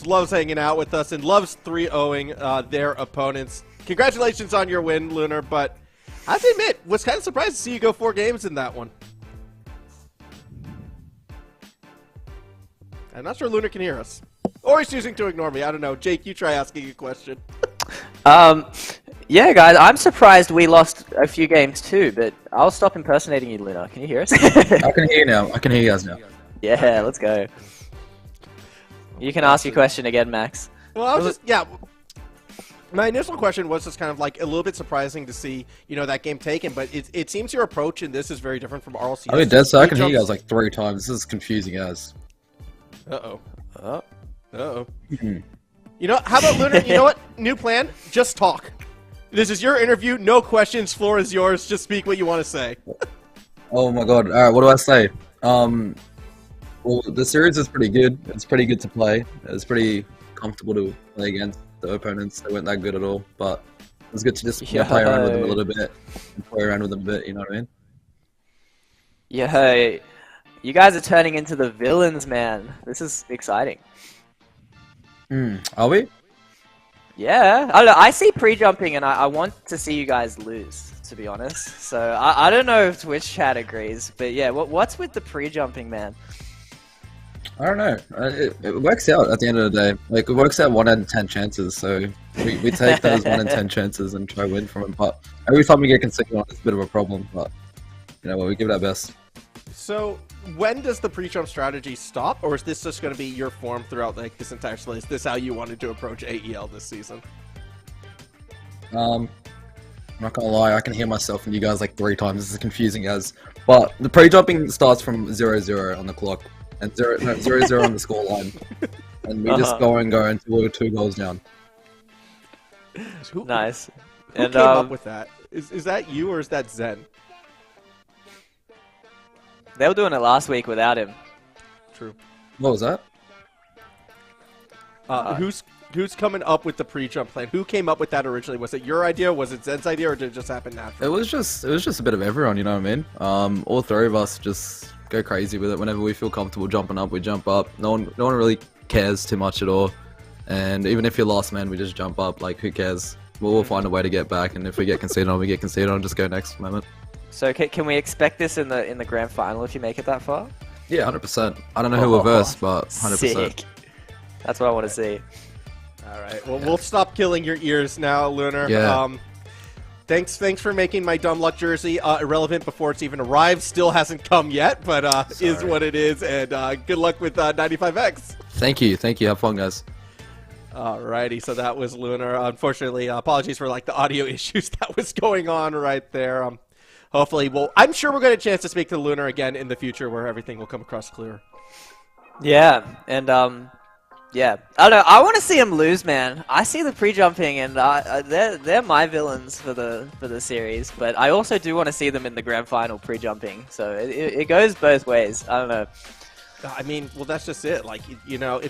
Loves hanging out with us and loves 3-0ing their opponents. Congratulations on your win, Lunar, but I have to admit, was kind of surprised to see you go 4 games in that one. I'm not sure Lunar can hear us. Or he's choosing to ignore me. I don't know. Jake, you try asking a question. Yeah, guys, I'm surprised we lost a few games too, but I'll stop impersonating you, Luna. Can you hear us? I can hear you now. I can hear you guys now. Yeah, let's go. You can ask your question again, Max. Well, I was just, yeah. My initial question was just kind of like a little bit surprising to see, you know, that game taken, but it seems your approach in this is very different from RLCS. I mean, so I can hear you guys like 3 times. This is confusing as. Uh-oh. Uh-oh. You know, how about Lunar? You know what? New plan. Just talk. This is your interview. No questions. Floor is yours. Just speak what you want to say. Oh my god. Alright, what do I say? Well, the series is pretty good. It's pretty good to play. It's pretty comfortable to play against the opponents. They weren't that good at all, but it's good to just play around with them a little bit. And play around with them a bit, you know what I mean? Yeah, you guys are turning into the villains, man. This is exciting. Are we? Yeah, I don't know, I see pre-jumping and I want to see you guys lose, to be honest. So I don't know if Twitch chat agrees, but yeah, what's with the pre-jumping, man? I don't know. It works out at the end of the day. Like, it works out 1 in 10 chances, so we take those 1 in 10 chances and try to win from them. But every time we get conceded on, it's a bit of a problem, but you know what, we give it our best. So, when does the pre-jump strategy stop, or is this just going to be your form throughout like this entire slate? Is this how you wanted to approach AEL this season? I'm not gonna lie, I can hear myself and you guys like 3 times. This is confusing as. But the pre-jumping starts from 0-0 on the clock and 0-0 on the score line, and we just go until we're 2 goals down. Nice. Who came up with that? Is that you or is that Zen? They were doing it last week without him. True. What was that? who's coming up with the pre-jump plan? Who came up with that originally? Was it your idea? Was it Zen's idea, or did it just happen naturally? It was just a bit of everyone, you know what I mean? All three of us just go crazy with it. Whenever we feel comfortable jumping up, we jump up. No one really cares too much at all. And even if you're last man, we just jump up. Like, who cares? We'll find a way to get back. And if we get conceded on, we get conceded on. Just go next moment. So can we expect this in the grand final if you make it that far? Yeah, 100%. I don't know who we'll verse, but 100%. Sick. That's what I want to see. All right. Well, we'll stop killing your ears now, Lunar. Yeah. Thanks for making my dumb luck jersey irrelevant before it's even arrived. Still hasn't come yet, but is what it is. And good luck with 95X. Thank you. Have fun, guys. Alrighty, so that was Lunar. Unfortunately, apologies for like the audio issues that was going on right there. Hopefully, I'm sure we'll get a chance to speak to Lunar again in the future, where everything will come across clear. Yeah, and yeah, I don't know. I want to see him lose, man. I see the pre-jumping, and they're my villains for the series. But I also do want to see them in the grand final pre-jumping. So it goes both ways. I don't know. I mean, well, that's just it. Like, you know,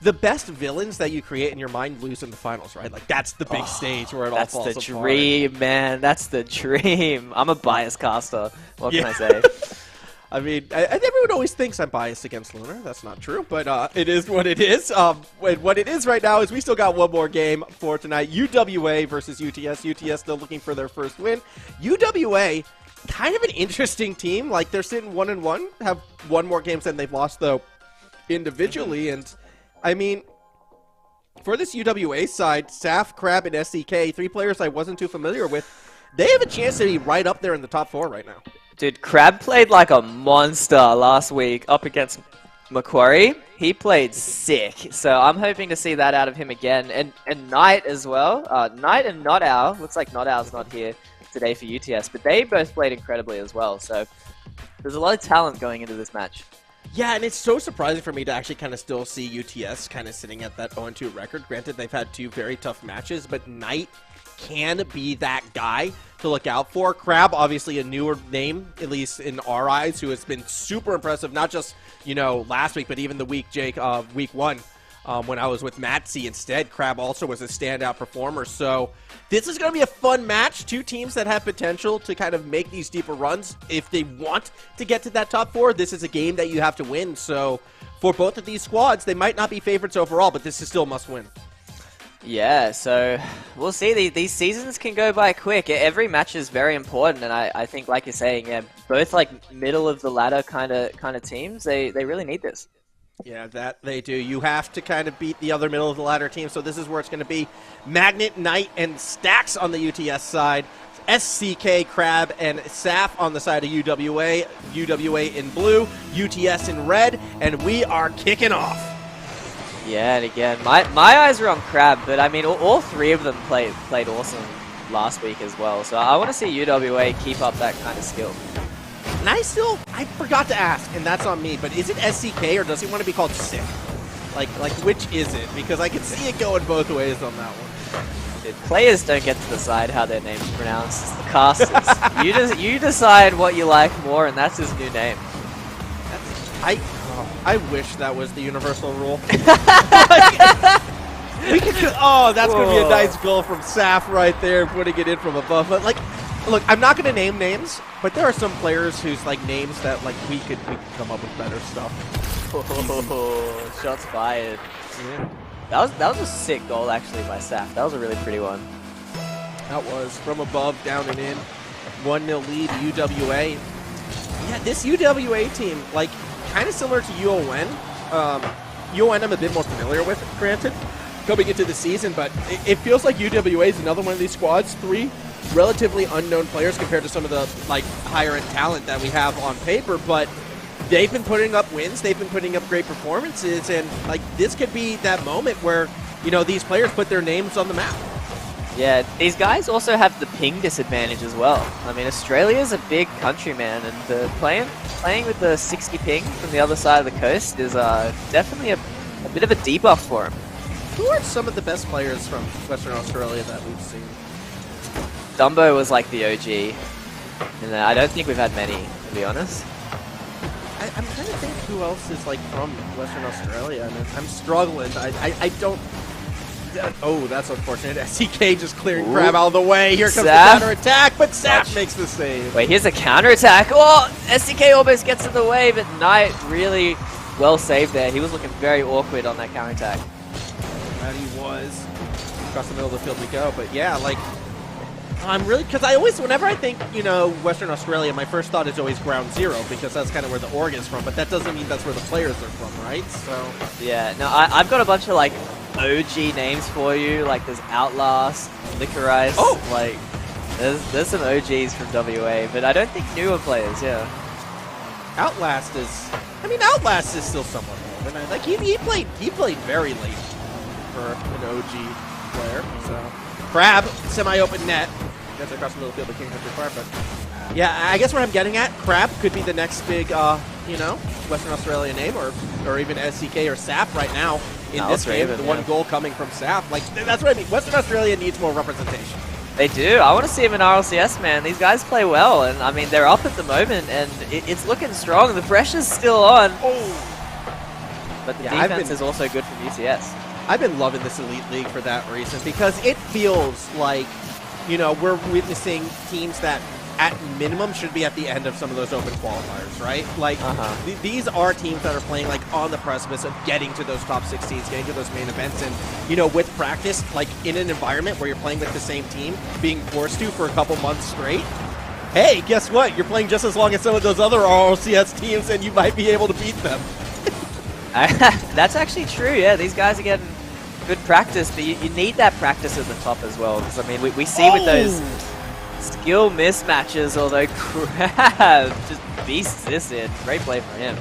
the best villains that you create in your mind lose in the finals, right? Like, that's the big stage where it all falls apart. That's the dream, man. That's the dream. I'm a bias caster. What can I say? I mean, everyone always thinks I'm biased against Lunar. That's not true, but it is what it is. What it is right now is we still got one more game for tonight. UWA versus UTS. UTS still looking for their first win. UWA, kind of an interesting team. Like, they're sitting 1-1, have one more games than they've lost, though, individually. And, I mean, for this UWA side, Saf, Crab, and SCK, three players I wasn't too familiar with, they have a chance to be right up there in the top 4 right now. Dude, Crab played like a monster last week up against Macquarie. He played sick, so I'm hoping to see that out of him again. And Knight as well. Knight and Not Owl. Looks like Not Owl's not here today for UTS, but they both played incredibly as well. So there's a lot of talent going into this match. Yeah, and it's so surprising for me to actually kind of still see UTS kind of sitting at that 0-2 record. Granted, they've had 2 very tough matches, but Knight can be that guy to look out for. Crab, obviously a newer name, at least in our eyes, who has been super impressive, not just, you know, last week, but even the week, Jake, week 1, when I was with Matsy instead. Crab also was a standout performer. So this is going to be a fun match. 2 teams that have potential to kind of make these deeper runs. If they want to get to that top 4, this is a game that you have to win. So for both of these squads, they might not be favorites overall, but this is still a must win. Yeah, so we'll see. These seasons can go by quick. Every match is very important, and I think, like you're saying, yeah, both like middle of the ladder kind of teams, they really need this. Yeah, that they do. You have to kind of beat the other middle of the ladder team, so this is where it's going to be. Magnet, Knight, and Stacks on the UTS side. SCK, Crab, and Saf on the side of UWA. UWA in blue, UTS in red, and we are kicking off. Yeah, and again, my eyes are on Crab, but I mean, all 3 of them played awesome last week as well. So I want to see UWA keep up that kind of skill. And I forgot to ask, and that's on me, but is it SCK or does he want to be called Sick? Like which is it? Because I can see it going both ways on that one. Dude, players don't get to decide how their name's pronounced. It's the casters. you decide what you like more, and that's his new name. I wish that was the universal rule. That's going to be a nice goal from Saf right there, putting it in from above. But, like, look, I'm not going to name names, but there are some players whose, like, names that, like, we could come up with better stuff. Oh, shots fired. Yeah. That was a sick goal, actually, by Saf. That was a really pretty one. That was from above, down and in. 1-0 lead, UWA. Yeah, this UWA team, like, kind of similar to UON. UON I'm a bit more familiar with, granted, coming into the season, but it feels like UWA is another one of these squads. 3 relatively unknown players compared to some of the like higher-end talent that we have on paper, but they've been putting up wins, they've been putting up great performances, and like this could be that moment where, you know, these players put their names on the map. Yeah, these guys also have the ping disadvantage as well. I mean, Australia's a big country, man, and playing with the 60 ping from the other side of the coast is definitely a bit of a debuff for them. Who are some of the best players from Western Australia that we've seen? Dumbo was like the OG, and I don't think we've had many, to be honest. I'm trying to think who else is like from Western Australia, and I'm struggling. I don't Oh, that's unfortunate. SCK just clearing Crab out of the way. Here comes Saf. the counter-attack, but Saf makes the save. Wait, here's a counterattack. Oh, SDK almost gets in the way, but Knight really well saved there. He was looking very awkward on that counterattack. That he was. Across the middle of the field we go, but yeah, like, I'm really, because I always, whenever I think, you know, Western Australia, my first thought is always ground zero, because that's kind of where the org is from, but that doesn't mean that's where the players are from, right? So. Yeah, no, I've got a bunch of, like, OG names for you. Like, there's Outlast, Licorice. Oh! Like, there's some OGs from WA, but I don't think newer players, yeah. Outlast is, I mean, Outlast is still somewhat relevant. Like, he played very late for an OG player, so. Crab, semi-open net. Gets across the middle of the field, but can't hit the far, but yeah, I guess what I'm getting at, Crab could be the next big, you know, Western Australia name, or even SCK or SAP right now in this game. The one goal coming from SAP. Like, that's what I mean. Western Australia needs more representation. They do. I want to see him in RLCS, man. These guys play well, and I mean, they're up at the moment, and it's looking strong. The pressure's still on. Oh. But the defense is also good from UTS. I've been loving this Elite League for that reason, because it feels like, you know, we're witnessing teams that at minimum should be at the end of some of those open qualifiers, right? Like, these are teams that are playing, like, on the precipice of getting to those top 16s, getting to those main events, and, you know, with practice, like, in an environment where you're playing with the same team, being forced to for a couple months straight, hey, guess what? You're playing just as long as some of those other RLCS teams, and you might be able to beat them. That's actually true, yeah. These guys are getting good practice, but you need that practice at the top as well. Because, I mean, we see with those skill mismatches, although Crab just beasts this in. Great play for him.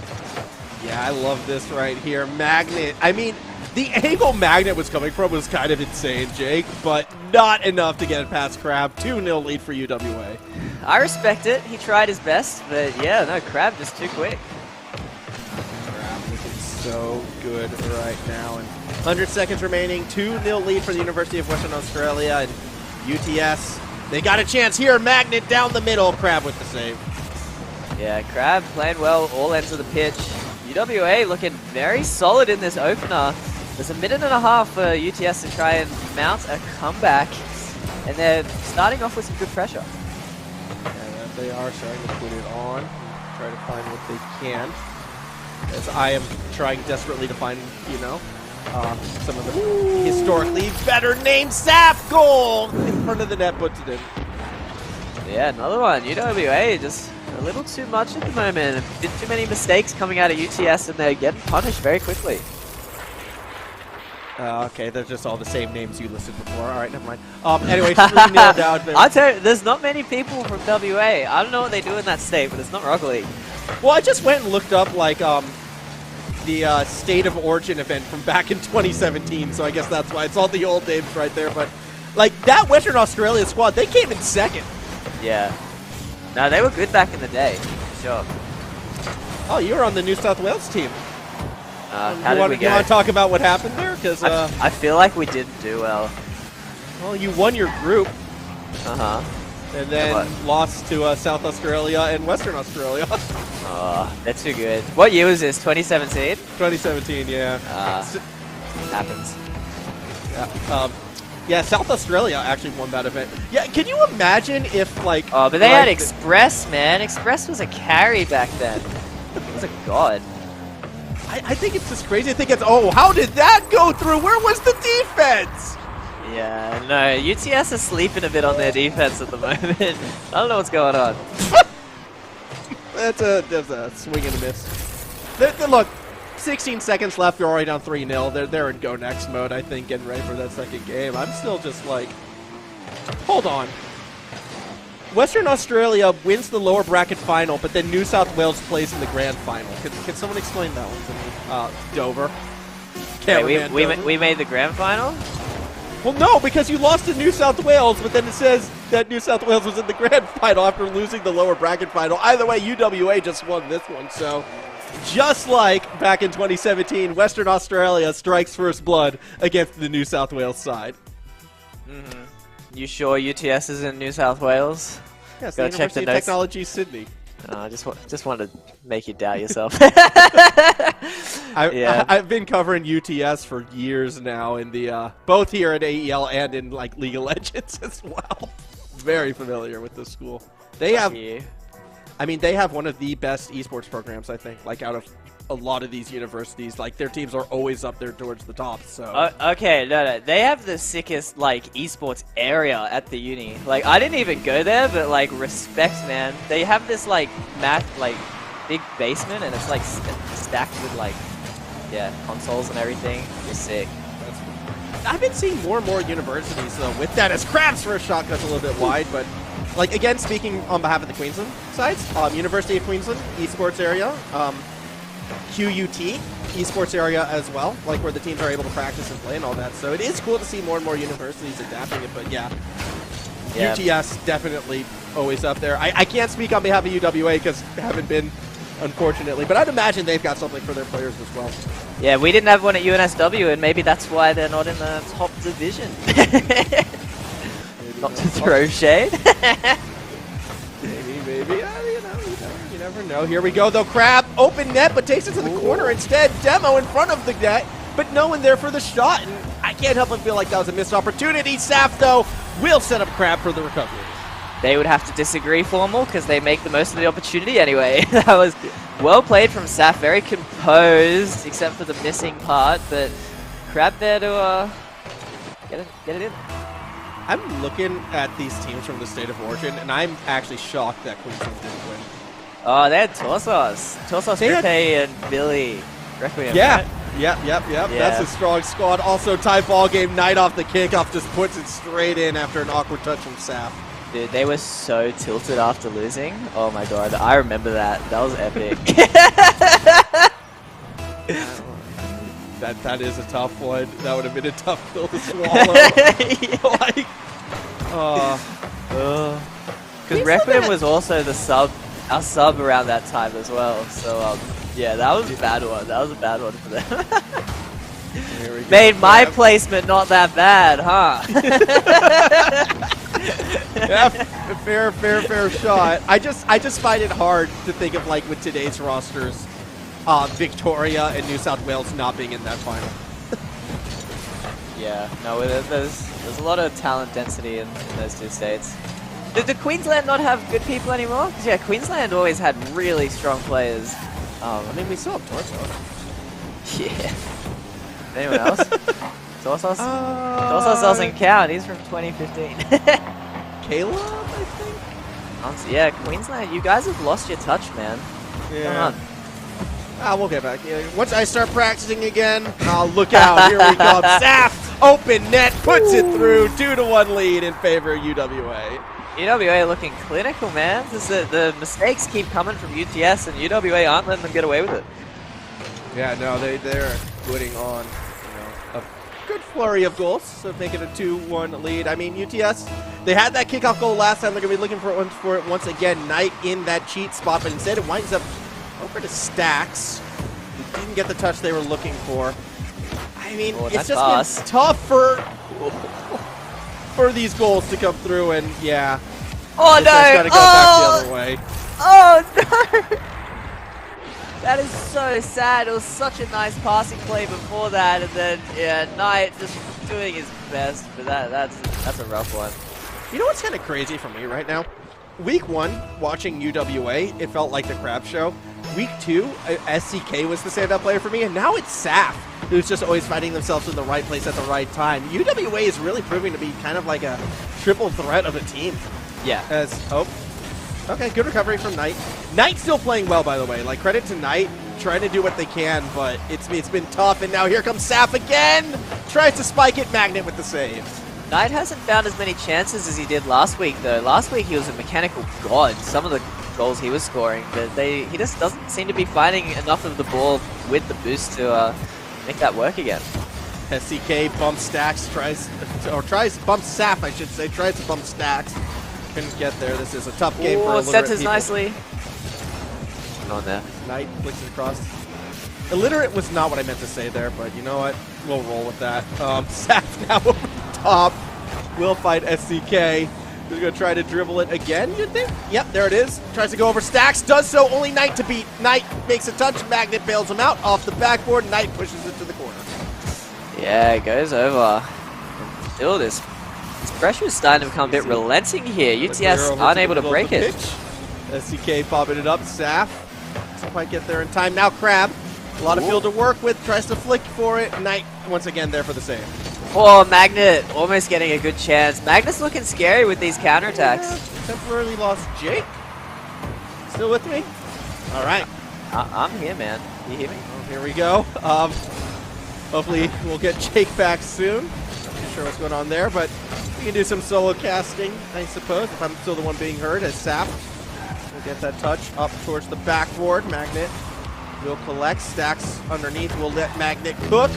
Yeah, I love this right here. Magnet. I mean, the angle Magnet was coming from was kind of insane, Jake, but not enough to get it past Crab. 2-0 lead for UWA. I respect it. He tried his best, but yeah, no, Crab just too quick. So good right now. And 100 seconds remaining. 2-0 lead for the University of Western Australia. And UTS, they got a chance here. Magnet down the middle. Crab with the save. Yeah, Crab playing well all ends of the pitch. UWA looking very solid in this opener. There's a minute and a half for UTS to try and mount a comeback. And they're starting off with some good pressure. And they are starting to put it on. Try to find what they can. As I am trying desperately to find, you know, some of the historically better named SAP goal in front of the net, puts it in. Yeah, another one. UWA just a little too much at the moment. Did too many mistakes coming out of UTS, and they're getting punished very quickly. Okay, they're just all the same names you listed before. All right, never mind. Anyway, 3-0 down. I'll tell you, there's not many people from WA. I don't know what they do in that state, but it's not Rocket League. Well, I just went and looked up, like, the State of Origin event from back in 2017, so I guess that's why. It's all the old names right there, but, like, that Western Australia squad, they came in second. Yeah. No, they were good back in the day, sure. Oh, you were on the New South Wales team. How did we go? You want to talk about what happened there? Because I feel like we didn't do well. Well, you won your group. Uh-huh. And then lost to South Australia and Western Australia. Oh, they're too good. What year was this? 2017? 2017, yeah. Happens. Yeah. Yeah, South Australia actually won that event. Yeah, can you imagine if, like... Oh, but they had Express, man. Express was a carry back then. It was a god. I think it's just crazy to think it's... Oh, how did that go through? Where was the defense? Yeah, no, UTS is sleeping a bit on their defense at the moment. I don't know what's going on. That's a swing and a miss. Look, 16 seconds left. You're already down 3-0. They're in go next mode, I think, getting ready for that second game. I'm still just like, hold on. Western Australia wins the lower bracket final, but then New South Wales plays in the grand final. Can someone explain that one to me? Dover. We made the grand final? Well, no, because you lost to New South Wales, but then it says that New South Wales was in the grand final after losing the lower bracket final. Either way, UWA just won this one. So, just like back in 2017, Western Australia strikes first blood against the New South Wales side. You sure UTS is in New South Wales? Yes, Gotta the check University the of notes. Technology, Sydney. I just wanted to make you doubt yourself. I've been covering UTS for years now, in the both here at AEL and in like League of Legends as well. Very familiar with this school. They have, I mean, they have one of the best esports programs, I think. Like out of a lot of these universities, like their teams are always up there towards the top. So okay, no, they have the sickest like esports area at the uni. Like I didn't even go there, but like respect, man. They have this like big basement, and it's like stacked with like consoles and everything. It's sick. I've been seeing more and more universities though with that, as Krabs for a shot cuts a little bit wide, but like again, speaking on behalf of the Queensland sides, University of Queensland esports area. QUT esports area as well, like where the teams are able to practice and play and all that. So it is cool to see more and more universities adapting it, but UTS definitely always up there. I can't speak on behalf of UWA because I haven't been, unfortunately, but I'd imagine they've got something for their players as well. Yeah, we didn't have one at UNSW, and maybe that's why they're not in the top division. Not to throw shade. Maybe. You never know. Here we go, though. Crab, open net, but takes it to the corner instead. Demo in front of the net, but no one there for the shot. And I can't help but feel like that was a missed opportunity. Saf, though, will set up Crab for the recovery. They would have to disagree, Formal, because they make the most of the opportunity anyway. That was well played from Saf. Very composed, except for the missing part. But Crab there to get it in. I'm looking at these teams from the state of origin, and I'm actually shocked that Queensland didn't win. Oh, they had Torsos, Ripe, and Billy. Requiem, yeah. right? Yep. That's a strong squad. Also, tie ball game, Knight off the kickoff, just puts it straight in after an awkward touch from Saf. Dude, they were so tilted after losing. Oh my god, I remember that. That was epic. That is a tough one. That would have been a tough pill to swallow. Because Requiem was also our sub around that time as well. So yeah, that was a bad one. That was a bad one for them. Made my placement not that bad, huh? Yeah, fair shot. I just find it hard to think of, like, with today's rosters, Victoria and New South Wales not being in that final. Yeah, no, there's a lot of talent density in those two states. Did Queensland not have good people anymore? 'Cause, yeah, Queensland always had really strong players. I mean, we still have Torso. Yeah. Anyone else? Torsos? Torsos doesn't count. He's from 2015. Caleb, I think? Honestly, yeah, Queensland, you guys have lost your touch, man. Yeah. Come on. We'll get back. Yeah, once I start practicing again, I'll look out. Here we go. Saf, open net, puts it through. 2-1 lead in favor of UWA. UWA looking clinical, man. The mistakes keep coming from UTS, and UWA aren't letting them get away with it. Yeah, no, they're putting on a good flurry of goals, so making a 2-1 lead. I mean, UTS, they had that kickoff goal last time. They're going to be looking for it once again. Knight in that cheat spot, but instead it winds up over to Stacks, who didn't get the touch they were looking for. I mean, it's just been tough for these goals to come through, and yeah. Oh, no! Gotta go back the other way. Oh, no! That is so sad. It was such a nice passing play before that, and then, yeah, Knight just doing his best, but that's a rough one. You know what's kind of crazy for me right now? Week 1, watching UWA, it felt like the Crab Show. Week 2, SCK was the standout player for me, and now it's Saf, who's just always finding themselves in the right place at the right time. UWA is really proving to be kind of like a triple threat of a team. Yeah. Okay, good recovery from Knight. Knight's still playing well, by the way. Like, credit to Knight, trying to do what they can, but it's been tough, and now here comes Saf again! Tries to spike it, Magnet with the save. Knight hasn't found as many chances as he did last week, though. Last week he was a mechanical god, some of the goals he was scoring, but he just doesn't seem to be finding enough of the ball with the boost to make that work again. SCK bumps Stacks, bumps Saf, I should say, tries to bump Stacks. Couldn't get there. This is a tough game for illiterate centers people. Nicely. On there. Knight flicks it across. Illiterate was not what I meant to say there, but you know what? We'll roll with that. Saf now over the top. Will fight SCK. He's going to try to dribble it again, you'd think? Yep, there it is. Tries to go over Stacks, does so, only Knight to beat. Knight makes a touch, Magnet bails him out off the backboard, Knight pushes it to the corner. Yeah, it goes over. Still, this pressure is starting to become a bit relenting here. UTS unable to break it. SCK popping it up, Saf. Doesn't quite get there in time. Now Crab, a lot of field to work with, tries to flick for it. Knight once again there for the save. Oh, Magnet almost getting a good chance. Magnet's looking scary with these counterattacks. Yeah, temporarily lost Jake. Still with me? All right. I'm here, man. You hear me? Well, here we go. Hopefully we'll get Jake back soon. Not too sure what's going on there, but we can do some solo casting, I suppose, if I'm still the one being heard, as Sap will get that touch up towards the backboard. Magnet will collect. Stacks underneath will let Magnet cook.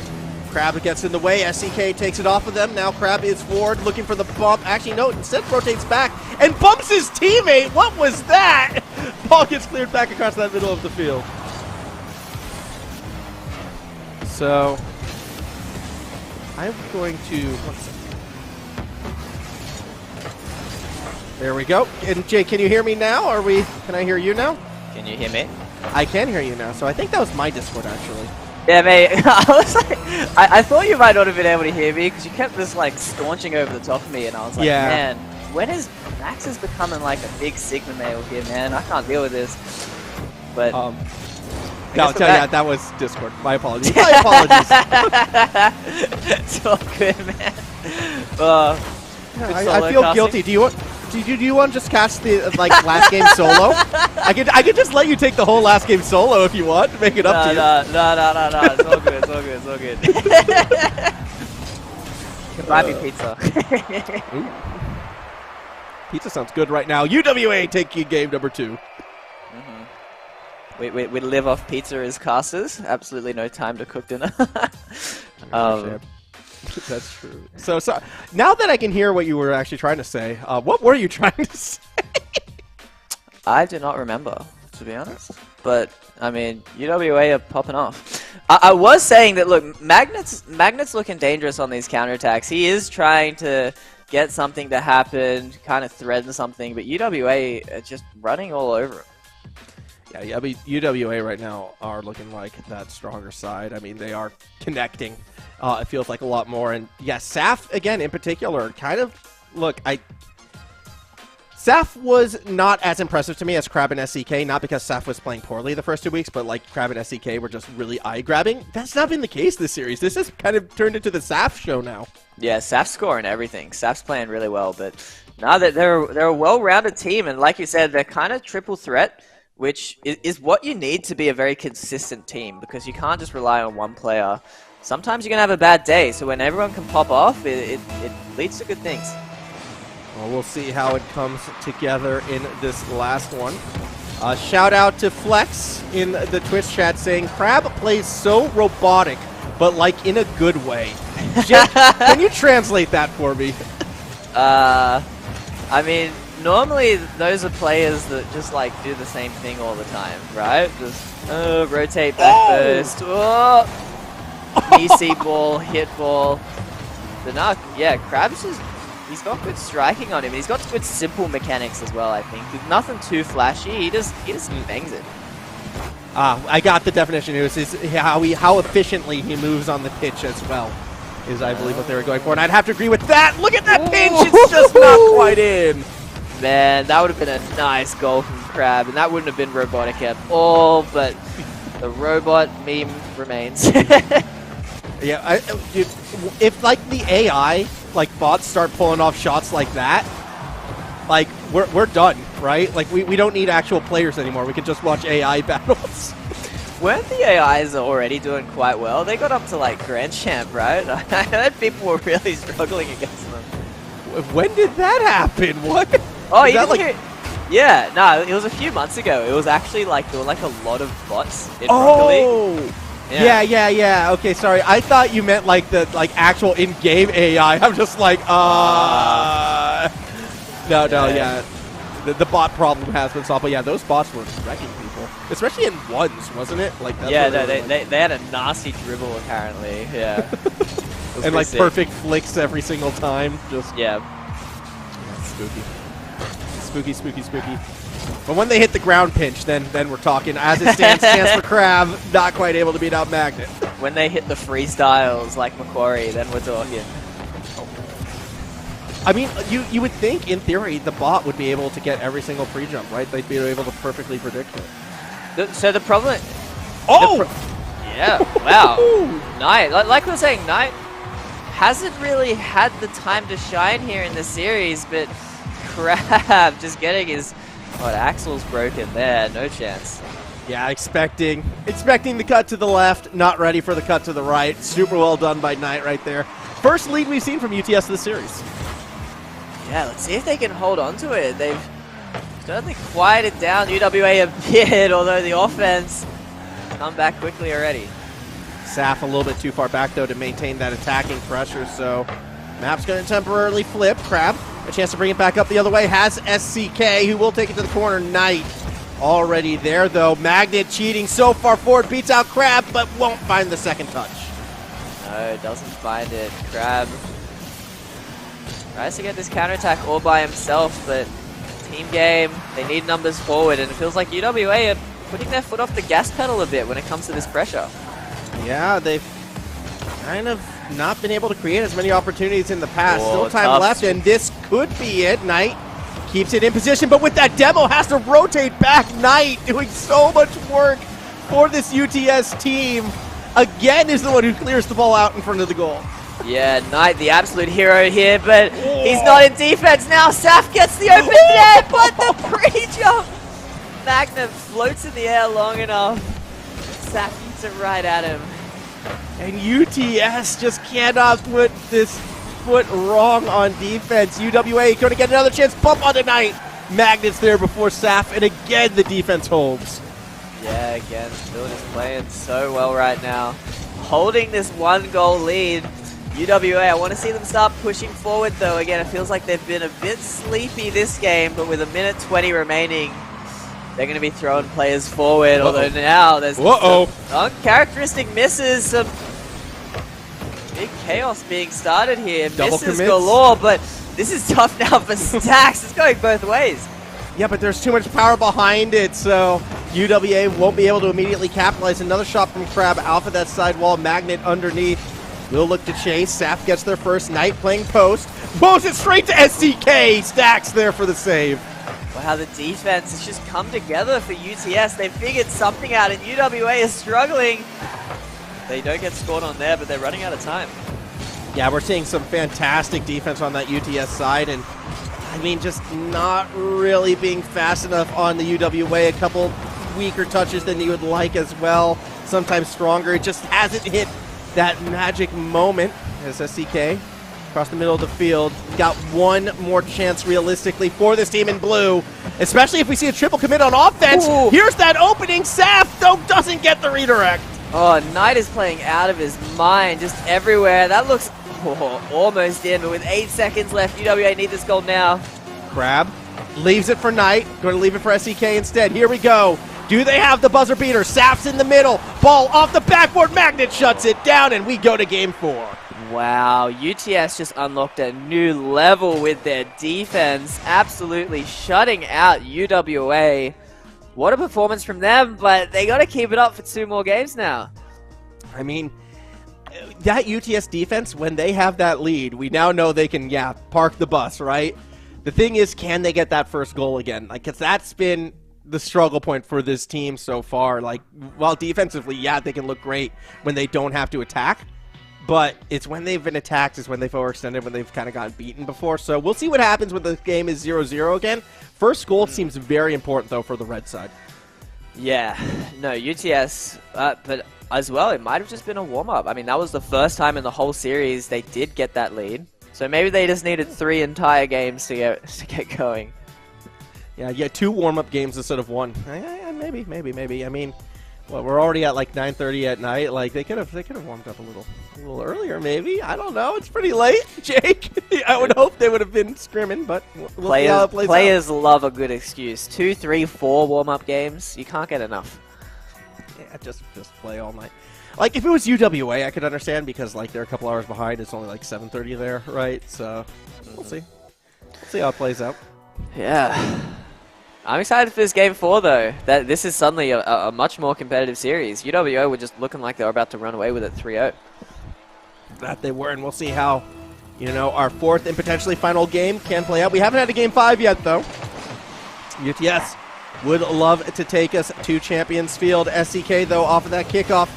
Crab gets in the way. SCK takes it off of them. Now Crab is forward looking for the bump. Actually, no, instead rotates back and bumps his teammate. What was that? Ball gets cleared back across that middle of the field. So, I'm going to... One second. There we go. And Jay, can you hear me now? Can I hear you now? Can you hear me? I can hear you now. So I think that was my Discord, actually. Yeah, mate. I was like, I thought you might not have been able to hear me because you kept this like staunching over the top of me, and I was like, Yeah. man, when is Max is becoming like a big Sigma male here, man? I can't deal with this. But No, guess we're yeah, back. that was Discord. My apologies. My apologies. It's all good, man. Good I solo feel casting. guilty. Do you want to just cast the last game solo? I could just let you take the whole last game solo if you want to make it up to you. No. It's all good. It's all good. Buy me pizza. Ooh. Pizza sounds good right now. UWA taking game number 2. We live off pizza as casters. Absolutely no time to cook dinner. That's true. So now that I can hear what you were actually trying to say, what were you trying to say? I do not remember, to be honest. But I mean, UWA are popping off. I was saying that look, Magnet's looking dangerous on these counterattacks. He is trying to get something to happen, kind of threaten something, but UWA are just running all over him. Yeah, I mean, UWA right now are looking like that stronger side. I mean, they are connecting. It feels like a lot more. And yeah, Saf, again, in particular, kind of, look, Saf was not as impressive to me as Crab and SCK, not because Saf was playing poorly the first 2 weeks, but like Crab and SCK were just really eye-grabbing. That's not been the case this series. This has kind of turned into the Saf show now. Yeah, Saf's scoring everything. Saf's playing really well, but now that they're a well-rounded team, and like you said, they're kind of triple threat, which is what you need to be a very consistent team, because you can't just rely on one player. Sometimes you're going to have a bad day, so when everyone can pop off, it leads to good things. Well, we'll see how it comes together in this last one. Shout out to Flex in the Twitch chat saying, Crab plays so robotic, but like in a good way. Jake, can you translate that for me? I mean, normally those are players that just like do the same thing all the time, right? Just rotate back first. Oh! PC ball, hit ball. But now, yeah, Crab's just, he's got good striking on him. He's got good simple mechanics as well, I think. There's nothing too flashy. He just bangs it. I got the definition. It was how efficiently he moves on the pitch as well, is I believe what they were going for. And I'd have to agree with that. Look at that pinch. It's just not quite in. Man, that would have been a nice goal from Crab, and that wouldn't have been robotic at all, but the robot meme remains. Yeah, if like the AI, like bots start pulling off shots like that, like we're done, right? Like we don't need actual players anymore. We can just watch AI battles. Weren't the AIs already doing quite well? They got up to like Grand Champ, right? I heard people were really struggling against them. When did that happen? What? Oh, you didn't hear? Yeah, no, it was a few months ago. It was actually like there were like a lot of bots in Rocket League. Yeah. Okay, sorry. I thought you meant like the actual in-game AI. I'm just like, no. The bot problem has been solved, but yeah, those bots were wrecking people, especially in ones, wasn't it? Like that's yeah, no, they had a nasty dribble apparently. Yeah, and like sick. Perfect flicks every single time. Just yeah. Spooky. spooky, spooky, spooky. But when they hit the ground pinch, then we're talking. As it stands, chance for Crab, not quite able to beat out Magnet. When they hit the freestyles like Macquarie, then we're talking. I mean, you would think, in theory, the bot would be able to get every single free jump, right? They'd be able to perfectly predict it. So the problem... Oh! Yeah, wow. Knight, like we were saying, Knight hasn't really had the time to shine here in the series, but Crab just getting his... Oh, Axel's broken there, no chance. Yeah, expecting the cut to the left, not ready for the cut to the right. Super well done by Knight right there. First lead we've seen from UTS this series. Yeah, let's see if they can hold on to it. They've certainly quieted down UWA a bit, although the offense come back quickly already. Saf a little bit too far back, though, to maintain that attacking pressure, so map's going to temporarily flip. Crab, a chance to bring it back up the other way, has SCK, who will take it to the corner. Knight already there, though. Magnet cheating so far forward, beats out Crab, but won't find the second touch. No, doesn't find it. Crab tries to get this counterattack all by himself, but team game, they need numbers forward, and it feels like UWA are putting their foot off the gas pedal a bit when it comes to this pressure. Yeah, they've kind of not been able to create as many opportunities in the past. Oh, Still time tough. left, and this could be it. Knight keeps it in position, but with that demo, has to rotate back. Knight doing so much work for this UTS team. Again is the one who clears the ball out in front of the goal. Yeah, Knight, the absolute hero here, but he's not in defense now. Saf gets the open net, but the pre-jump. Magnet floats in the air long enough. Saf eats it right at him. And UTS just cannot put this foot wrong on defense. UWA going to get another chance. Bump on the Knight. Magnet's there before Saf, and again the defense holds. Yeah, again, Build is playing so well right now. Holding this 1-goal lead. UWA, I want to see them start pushing forward, though. Again, it feels like they've been a bit sleepy this game, but with 1:20 remaining, they're going to be throwing players forward. Although now there's some uncharacteristic misses, some big chaos being started here. Double misses commits. galore, but this is tough now for Stacks. It's going both ways. Yeah, but there's too much power behind it, so UWA won't be able to immediately capitalize. Another shot from Crab, Alpha that side wall, Magnet underneath. Will look to chase. Saf gets there first. Knight playing post. Moves it straight to SCK. Stacks there for the save. Wow, the defense has just come together for UTS. They figured something out, and UWA is struggling. They don't get scored on there, but they're running out of time. Yeah, we're seeing some fantastic defense on that UTS side, and I mean, just not really being fast enough on the UWA. A couple weaker touches than you would like as well. Sometimes stronger. It just hasn't hit that magic moment as SCK across the middle of the field. Got one more chance realistically for this team in blue, especially if we see a triple commit on offense. Ooh. Here's that opening. Saf, though, doesn't get the redirect. Oh, Knight is playing out of his mind, just everywhere. That looks almost in, but with 8 seconds left, UWA need this goal now. Crab leaves it for Knight. Going to leave it for SCK instead. Here we go. Do they have the buzzer beater? Saf's in the middle. Ball off the backboard. Magnet shuts it down, and we go to game 4. Wow, UTS just unlocked a new level with their defense, absolutely shutting out UWA. What a performance from them, but they got to keep it up for 2 more games now. I mean, that UTS defense, when they have that lead, we now know they can, park the bus, right? The thing is, can they get that first goal again? Like, 'cause that's been the struggle point for this team so far. Like, while defensively, they can look great when they don't have to attack, but it's when they've been attacked is when they've overextended, when they've kind of gotten beaten before. So we'll see what happens when the game is 0-0 again. First goal seems very important, though, for the red side. Yeah, no, UTS, but as well, it might have just been a warm-up. I mean, that was the first time in the whole series they did get that lead. So maybe they just needed 3 entire games to get going. Yeah, 2 warm-up games instead of 1. Maybe. I mean, well, we're already at like 9:30 at night. Like, they could have warmed up a little earlier, maybe. I don't know. It's pretty late, Jake. I would hope they would have been scrimming, but we'll see how it plays out. Players love a good excuse. 2, 3, 4 warm-up games. You can't get enough. Yeah, just play all night. Like, if it was UWA, I could understand because, like, they're a couple hours behind. It's only like 7:30 there, right? So, we'll see. We'll see how it plays out. Yeah. I'm excited for this game 4, though. That this is suddenly a much more competitive series. UWO were just looking like they were about to run away with it 3-0. That they were, and we'll see how, you know, our fourth and potentially final game can play out. We haven't had a game 5 yet, though. UTS would love to take us to Champions Field. SCK, though, off of that kickoff,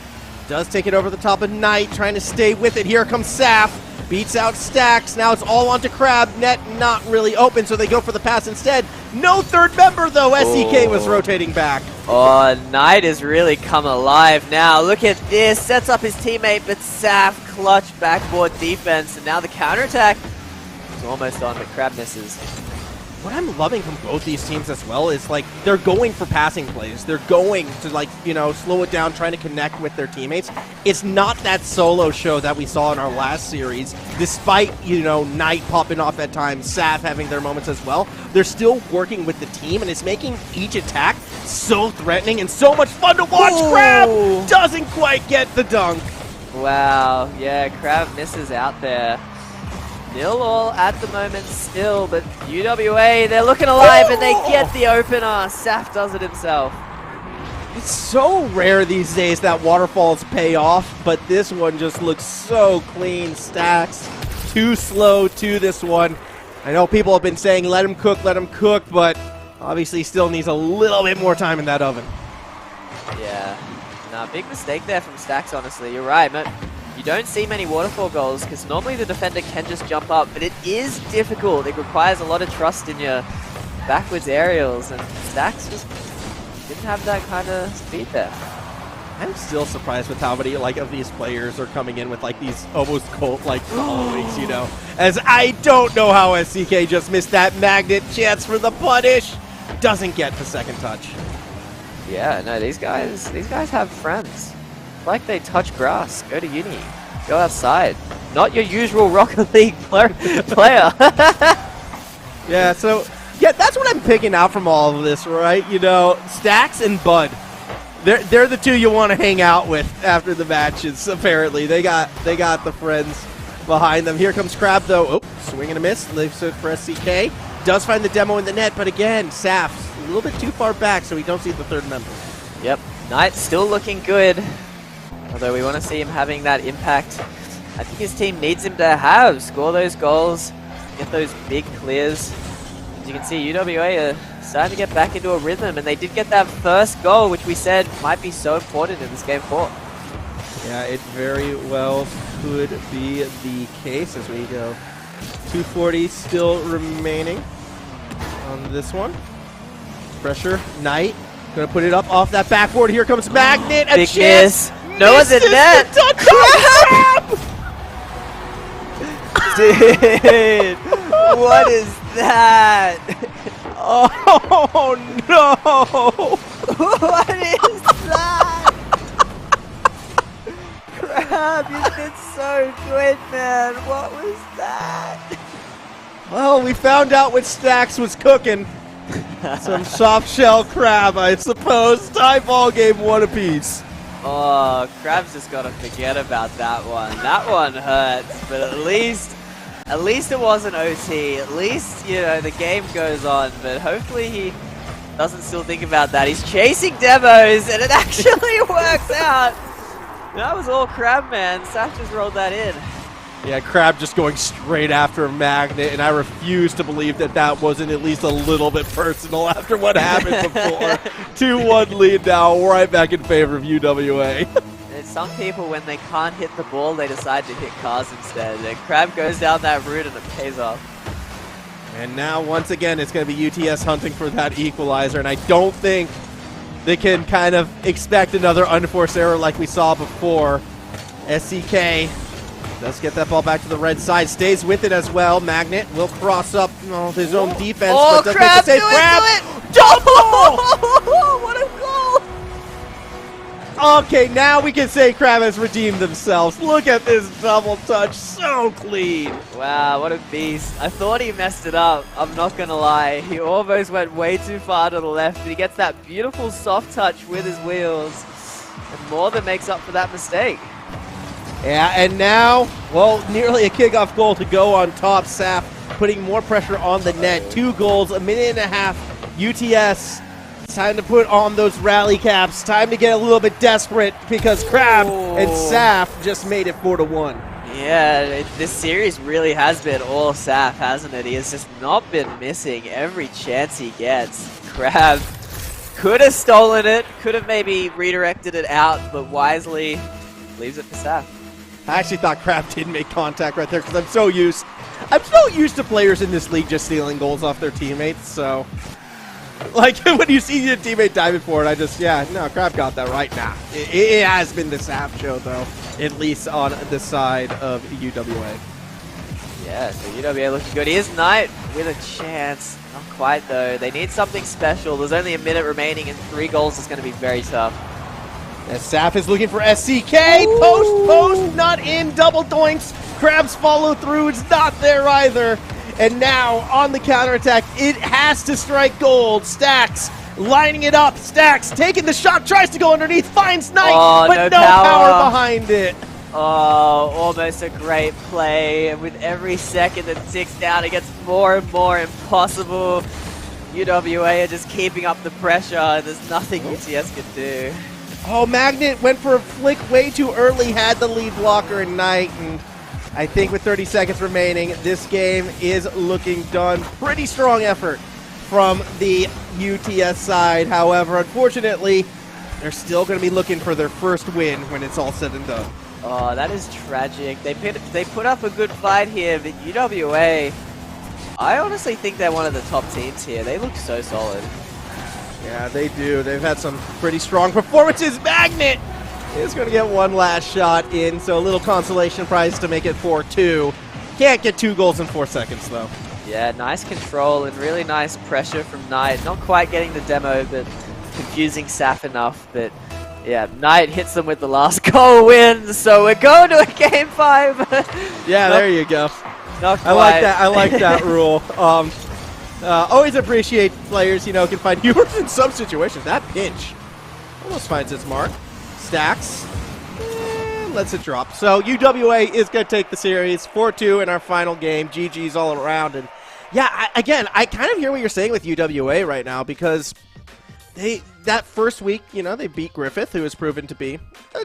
does take it over the top of Knight, trying to stay with it. Here comes Saf. Beats out Stacks. Now it's all onto Crab. Net not really open, so they go for the pass instead. No third member, though. SCK was rotating back. Oh, Knight has really come alive now. Look at this. Sets up his teammate, but Saf clutch backboard defense. And now the counterattack is almost on, but Crab misses. What I'm loving from both these teams as well is, like, they're going for passing plays. They're going to, like, you know, slow it down, trying to connect with their teammates. It's not that solo show that we saw in our last series, despite, you know, Knight popping off at times, Saf having their moments as well. They're still working with the team, and it's making each attack so threatening and so much fun to watch. Ooh. Crab doesn't quite get the dunk. Wow, yeah, Crab misses out there. 0-all at the moment still, but UWA, they're looking alive and they get the opener. Saf does it himself. It's so rare these days that waterfalls pay off, but this one just looks so clean. Stacks too slow to this one. I know people have been saying let him cook, but obviously still needs a little bit more time in that oven. Yeah, no, big mistake there from Stacks, honestly. You're right, but you don't see many waterfall goals because normally the defender can just jump up, but it is difficult. It requires a lot of trust in your backwards aerials, and Stacks just didn't have that kind of speed there. I'm still surprised with how many of these players are coming in with these almost cult-like followings, you know. As I don't know how SCK just missed that magnet chance for the punish. Doesn't get the second touch. Yeah, no, these guys have friends. Like they touch grass, go to uni, go outside. Not your usual Rocket League player. Yeah, so, yeah, that's what I'm picking out from all of this, right? You know, Stacks and Bud. They're the two you want to hang out with after the matches, apparently. They got the friends behind them. Here comes Crab, though. Oh, swing and a miss. Leaves it for SCK. Does find the demo in the net, but again, Saf's a little bit too far back, so we don't see the third member. Yep, Knight still looking good. Although we want to see him having that impact. I think his team needs him to score those goals, get those big clears. As you can see, UWA are starting to get back into a rhythm, and they did get that first goal, which we said might be so important in this game 4. Yeah, it very well could be the case as we go. 240 still remaining on this one. Pressure, Knight. Gonna put it up off that backboard. Here comes Magnet. A big chance. Miss. No one's in net. Dude, what is that? Oh no! What is that? Crab, you did so good, man. What was that? Well, we found out what Stacks was cooking. Some soft shell crab, I suppose. Tie ball game 1 apiece. Oh, Crab's just got to forget about that one. That one hurts, but at least it wasn't OT. At least, you know, the game goes on, but hopefully he doesn't still think about that. He's chasing demos, and it actually works out. That was all Crab, man. Saf just rolled that in. Yeah, Crab just going straight after a Magnet, and I refuse to believe that that wasn't at least a little bit personal after what happened before. 2-1 lead now, right back in favor of UWA. And some people, when they can't hit the ball, they decide to hit cars instead. And Crab goes down that route, and it pays off. And now, once again, it's going to be UTS hunting for that equalizer, and I don't think they can kind of expect another unforced error like we saw before. SCK does get that ball back to the red side, stays with it as well. Magnet will cross up his own defense, but does make the save. Crab! Double! What a goal! Okay, now we can say Crab has redeemed themselves. Look at this double touch, so clean. Wow, what a beast. I thought he messed it up, I'm not gonna lie. He almost went way too far to the left, but he gets that beautiful soft touch with his wheels. And more than makes up for that mistake. Yeah, and now, well, nearly a kickoff goal to go on top. Saf putting more pressure on the net. 2 goals, a minute and a half. UTS, it's time to put on those rally caps. Time to get a little bit desperate because Crab and Saf just made it 4-1. Yeah, this series really has been all Saf, hasn't it? He has just not been missing every chance he gets. Crab could have stolen it, could have maybe redirected it out, but wisely leaves it for Saf. I actually thought Crab did make contact right there because I'm so used to players in this league just stealing goals off their teammates. So, like when you see your teammate diving for it, Crab got that right now. It has been the Saf show though, at least on the side of UWA. Yeah, so UWA looking good. Here's Knight with a chance. Not quite though. They need something special. There's only a minute remaining and 3 goals is going to be very tough. As Saf is looking for SCK. Post, not in. Double doinks. Crab's follow through. It's not there either. And now on the counterattack, it has to strike gold. Stacks lining it up. Stacks taking the shot, tries to go underneath, finds Knight, but no power behind it. Oh, almost a great play. With every second that ticks down, it gets more and more impossible. UWA are just keeping up the pressure, and there's nothing UTS can do. Oh, Magnet went for a flick way too early, had the lead blocker in Knight, and I think with 30 seconds remaining, this game is looking done. Pretty strong effort from the UTS side. However, unfortunately, they're still going to be looking for their first win when it's all said and done. Oh, that is tragic. They put up a good fight here, but UWA, I honestly think they're one of the top teams here. They look so solid. Yeah, they do. They've had some pretty strong performances. Magnet is going to get one last shot in, so a little consolation prize to make it 4-2. Can't get 2 goals in 4 seconds, though. Yeah, nice control and really nice pressure from Knight. Not quite getting the demo, but confusing Saf enough. But yeah, Knight hits them with the last goal wins, so we're going to a game 5. Yeah, there you go. Not quite. I like that. I like that rule. Always appreciate players, can find humor in some situations. That pinch almost finds its mark. Stacks. Lets it drop. So UWA is going to take the series 4-2 in our final game. GG's all around. And yeah, I kind of hear what you're saying with UWA right now because that first week, they beat Griffith, who has proven to be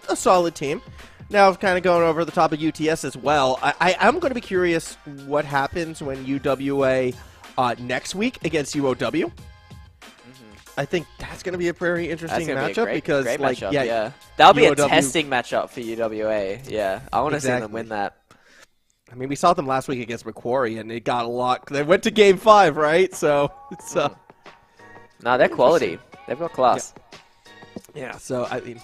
a solid team. Now, kind of going over the top of UTS as well. I'm going to be curious what happens when UWA next week against UOW. I think that's going to be a very interesting matchup because, great matchup, yeah, that'll be a testing matchup for UWA. Yeah, I want to see them win that. I mean, we saw them last week against Macquarie, and it got a lot. They went to Game 5, right? So it's no, they're quality. They've got class. Yeah. So I mean,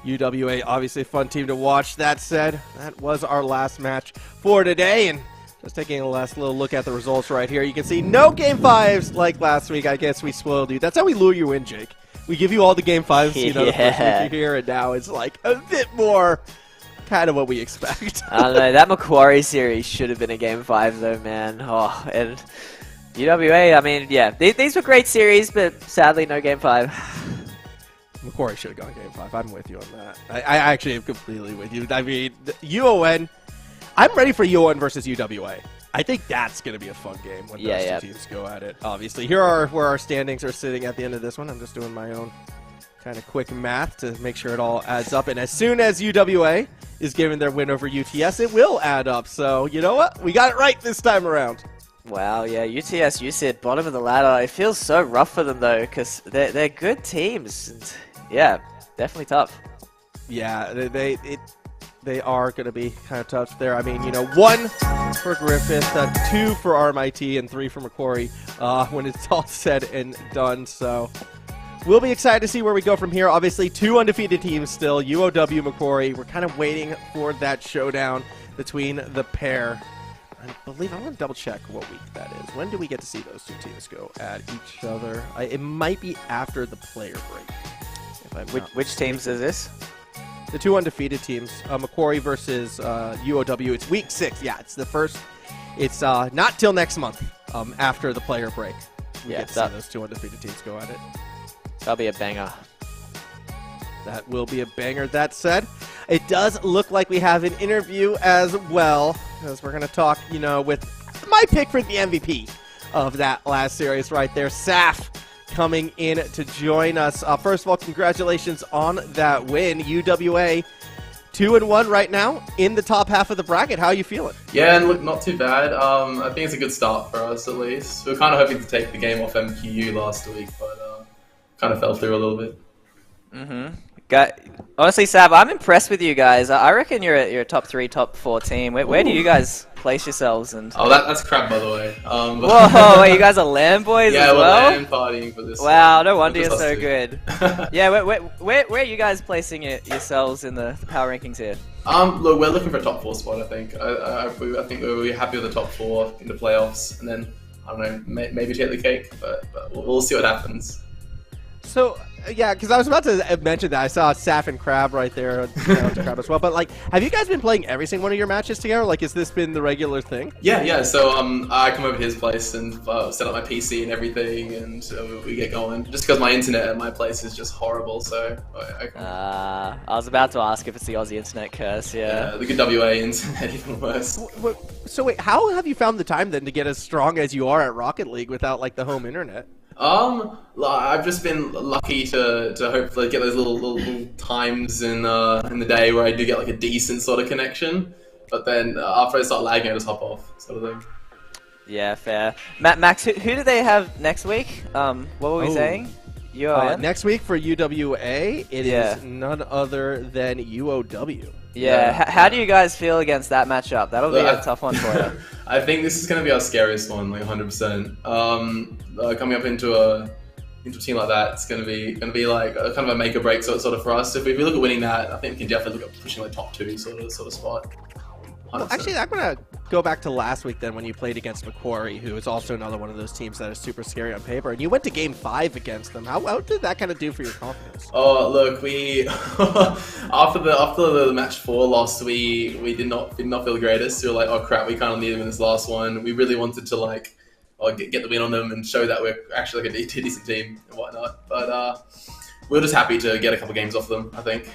UWA obviously a fun team to watch. That said, that was our last match for today, and just taking a last little look at the results right here. You can see no Game 5s like last week. I guess we spoiled you. That's how we lure you in, Jake. We give you all the Game 5s, the first week you're here, and now it's like a bit more kind of what we expect. I don't know. That Macquarie series should have been a Game 5, though, man. Oh, and UWA, I mean, yeah, these were great series, but sadly no Game 5. Macquarie should have gone Game 5. I'm with you on that. I actually am completely with you. I mean, UON, I'm ready for UON versus UWA. I think that's going to be a fun game when those two teams go at it, obviously. Here are where our standings are sitting at the end of this one. I'm just doing my own kind of quick math to make sure it all adds up. And as soon as UWA is given their win over UTS, it will add up. So, you know what? We got it right this time around. Wow, yeah, UTS, you said bottom of the ladder. It feels so rough for them, though, because they're good teams. And yeah, definitely tough. Yeah, they are going to be kind of tough there. I mean, 1 for Griffith, 2 for RMIT, and 3 for Macquarie when it's all said and done. So we'll be excited to see where we go from here. Obviously, 2 undefeated teams still, UOW, Macquarie. We're kind of waiting for that showdown between the pair. I believe I'm going to double check what week that is. When do we get to see those 2 teams go at each other? It might be after the player break. Which teams is this? The 2 undefeated teams, Macquarie versus UOW. It's week 6. Yeah, it's the first. It's not till next month after the player break. We get to see those 2 undefeated teams go at it. That'll be a banger. That will be a banger. That said, it does look like we have an interview as well, because we're going to talk, with my pick for the MVP of that last series right there, Saf, coming in to join us. First of all, congratulations on that win. UWA 2-1 right now in the top half of the bracket. How are you feeling? Yeah, and look, not too bad. I think it's a good start for us at least. We were kind of hoping to take the game off MQU last week, but kind of fell through a little bit. Honestly, Sab, I'm impressed with you guys. I reckon you're a top 3, top 4 team. Where do you guys place yourselves? And oh, that's crap, by the way. Whoa, wait, you guys are LAN boys as well? Yeah, we're LAN partying for this. Wow, no wonder you're so good. Yeah, where are you guys placing yourselves in the power rankings here? Look, we're looking for a top 4 spot, I think. I think we're happy with the top 4 in the playoffs, and then, I don't know, maybe take the cake, but we'll see what happens. So, yeah, because I was about to mention that. I saw Saf and Crab right there, Crab as well. But, like, have you guys been playing every single one of your matches together? Like, has this been the regular thing? Yeah. So, I come over to his place and set up my PC and everything, and we get going. Just because my internet at my place is just horrible, so I was about to ask if it's the Aussie internet curse, yeah. The good WA internet, even worse. So, wait, how have you found the time, then, to get as strong as you are at Rocket League without, like, the home internet? I've just been lucky to hopefully get those little times in the day where I do get like a decent sort of connection, but then after I start lagging, I just hop off, sort of thing. Yeah, fair. Max, who do they have next week? What were we saying? Next week for UWA, it is none other than UOW. Yeah, how do you guys feel against that matchup? That'll be a tough one for you. I think this is going to be our scariest one, like 100%. Coming up into a team like that, it's going to be like kind of a make or break sort of for us. If we look at winning that, I think we can definitely look at pushing like top 2 sort of spot. Well, actually, I'm going to go back to last week then when you played against Macquarie, who is also another one of those teams that is super scary on paper, and you went to Game 5 against them. How did that kind of do for your confidence? Oh, look, we after the match 4 loss, we did not feel the greatest. We were like, oh crap, we kind of needed them in this last one. We really wanted to like get the win on them and show that we're actually like a decent team and whatnot. But we were just happy to get a couple games off them, I think,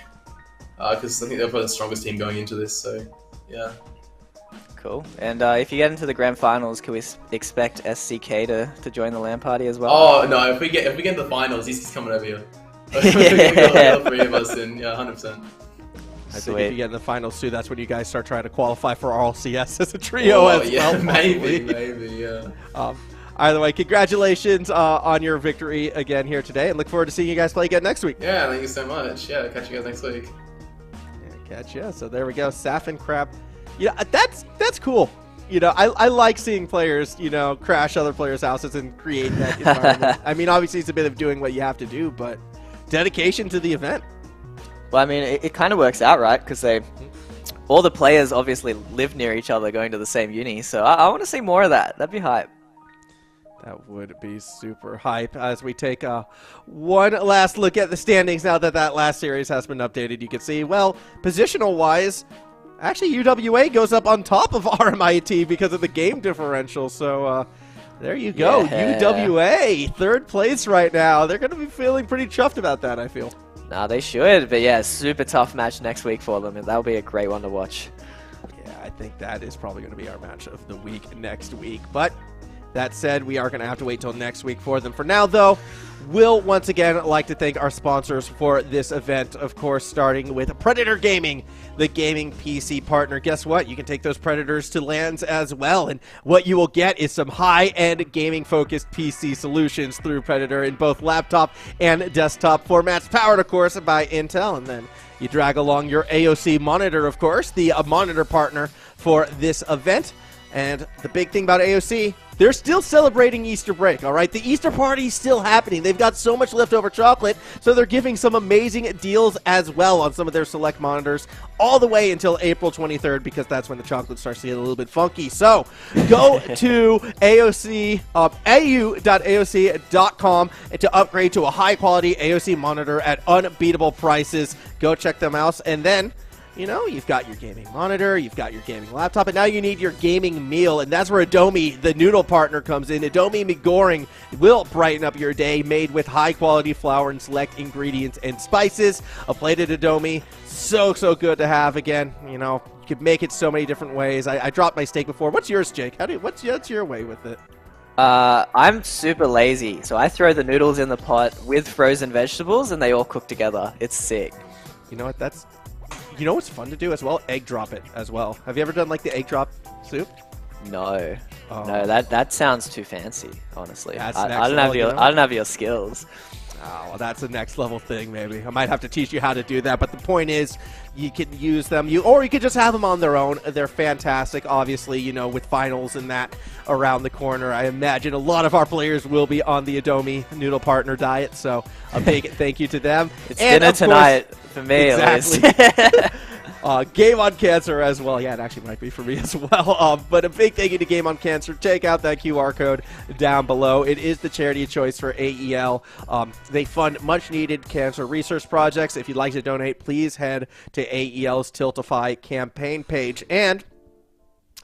because I think they're probably the strongest team going into this. So yeah. Cool. And if you get into the grand finals, can we expect SCK to join the LAN party as well? Oh no! If we get into the finals, he's coming over here. All 3 of us in, 100%. I think if you get in the finals too, that's when you guys start trying to qualify for RLCS as a trio as well. Maybe, yeah. Either way, congratulations on your victory again here today, and look forward to seeing you guys play again next week. Yeah, thank you so much. Yeah, catch you guys next week. Yeah, catch ya. So there we go, Saf and Crab. Yeah, that's cool. You know, I like seeing players, crash other players' houses and create that environment. I mean, obviously it's a bit of doing what you have to do, but dedication to the event. Well, I mean, it kind of works out, right? Because all the players obviously live near each other, going to the same uni. So I want to see more of that. That'd be hype. That would be super hype. As we take one last look at the standings now that last series has been updated, you can see, well, positional-wise, actually, UWA goes up on top of RMIT because of the game differential. So there you go. Yeah. UWA, 3rd place right now. They're going to be feeling pretty chuffed about that, I feel. Nah, they should. But yeah, super tough match next week for them. And that'll be a great one to watch. Yeah, I think that is probably going to be our match of the week next week. But that said, we are going to have to wait till next week for them. For now, though, we'll once again like to thank our sponsors for this event, of course, starting with Predator Gaming, the gaming PC partner. Guess what? You can take those Predators to LANs as well, and what you will get is some high-end gaming-focused PC solutions through Predator in both laptop and desktop formats, powered, of course, by Intel, and then you drag along your AOC monitor, of course, the monitor partner for this event. And the big thing about AOC, they're still celebrating Easter break, all right? The Easter party is still happening. They've got so much leftover chocolate, so they're giving some amazing deals as well on some of their select monitors all the way until April 23rd, because that's when the chocolate starts to get a little bit funky. So go to AOC, au.aoc.com to upgrade to a high-quality AOC monitor at unbeatable prices. Go check them out, and then you know, you've got your gaming monitor, you've got your gaming laptop, and now you need your gaming meal, and that's where Adomi, the noodle partner, comes in. Adomi McGoring will brighten up your day, made with high-quality flour and select ingredients and spices. A plate at Adomi, so good to have again. You know, you could make it so many different ways. I dropped my steak before. What's yours, Jake? What's your way with it? I'm super lazy, so I throw the noodles in the pot with frozen vegetables, and they all cook together. It's sick. You know what? You know what's fun to do as well? Egg drop it as well. Have you ever done like the egg drop soup? No. Oh. No, that sounds too fancy, honestly. That's I next don't level, have your you know? I don't have your skills. Oh, well, that's a next level thing, maybe. I might have to teach you how to do that, but the point is, you can use them, or you could just have them on their own. They're fantastic, obviously, you know, with finals and that around the corner. I imagine a lot of our players will be on the Adomi noodle partner diet, so a big thank you to them. It's and dinner tonight for me, exactly. at least. Game on Cancer as well. Yeah, it actually might be for me as well. But a big thank you to Game on Cancer. Check out that QR code down below. It is the charity of choice for AEL. They fund much-needed cancer research projects. If you'd like to donate, please head to AEL's Tiltify campaign page. And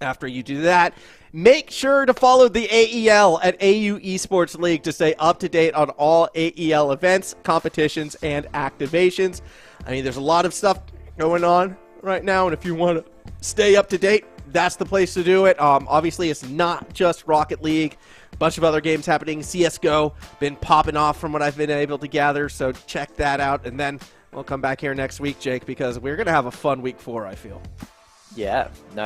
after you do that, make sure to follow the AEL at AU Esports League to stay up to date on all AEL events, competitions, and activations. I mean, there's a lot of stuff going on right now, and if you want to stay up to date, that's the place to do it. Obviously, it's not just Rocket League. A bunch of other games happening. CSGO been popping off from what I've been able to gather, so check that out. And then we'll come back here next week, Jake, because we're going to have a fun week 4, I feel. Yeah, no,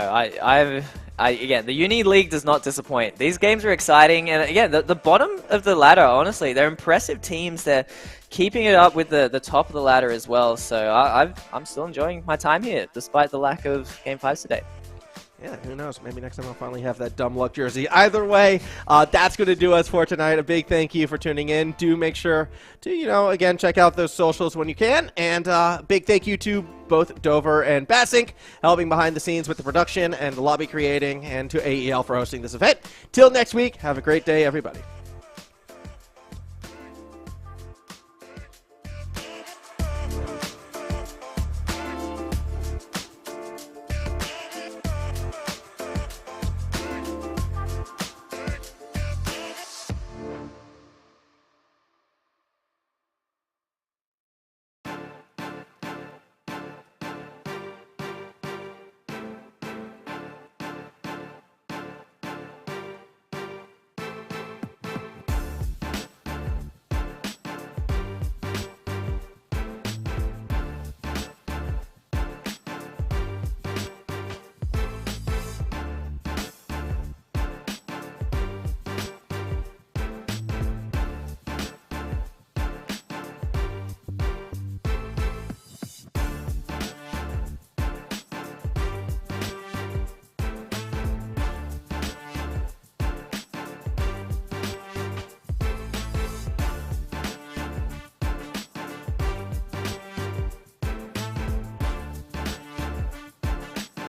again, the Uni League does not disappoint. These games are exciting, and again, the bottom of the ladder, honestly, they're impressive teams. They're keeping it up with the top of the ladder as well, so I'm still enjoying my time here, despite the lack of Game 5s today. Yeah, who knows? Maybe next time I'll finally have that dumb luck jersey. Either way, that's going to do us for tonight. A big thank you for tuning in. Do make sure to, you know, again, check out those socials when you can. And big thank you to both Dover and Basincc, helping behind the scenes with the production and the lobby creating, and to AEL for hosting this event. Till next week, have a great day, everybody.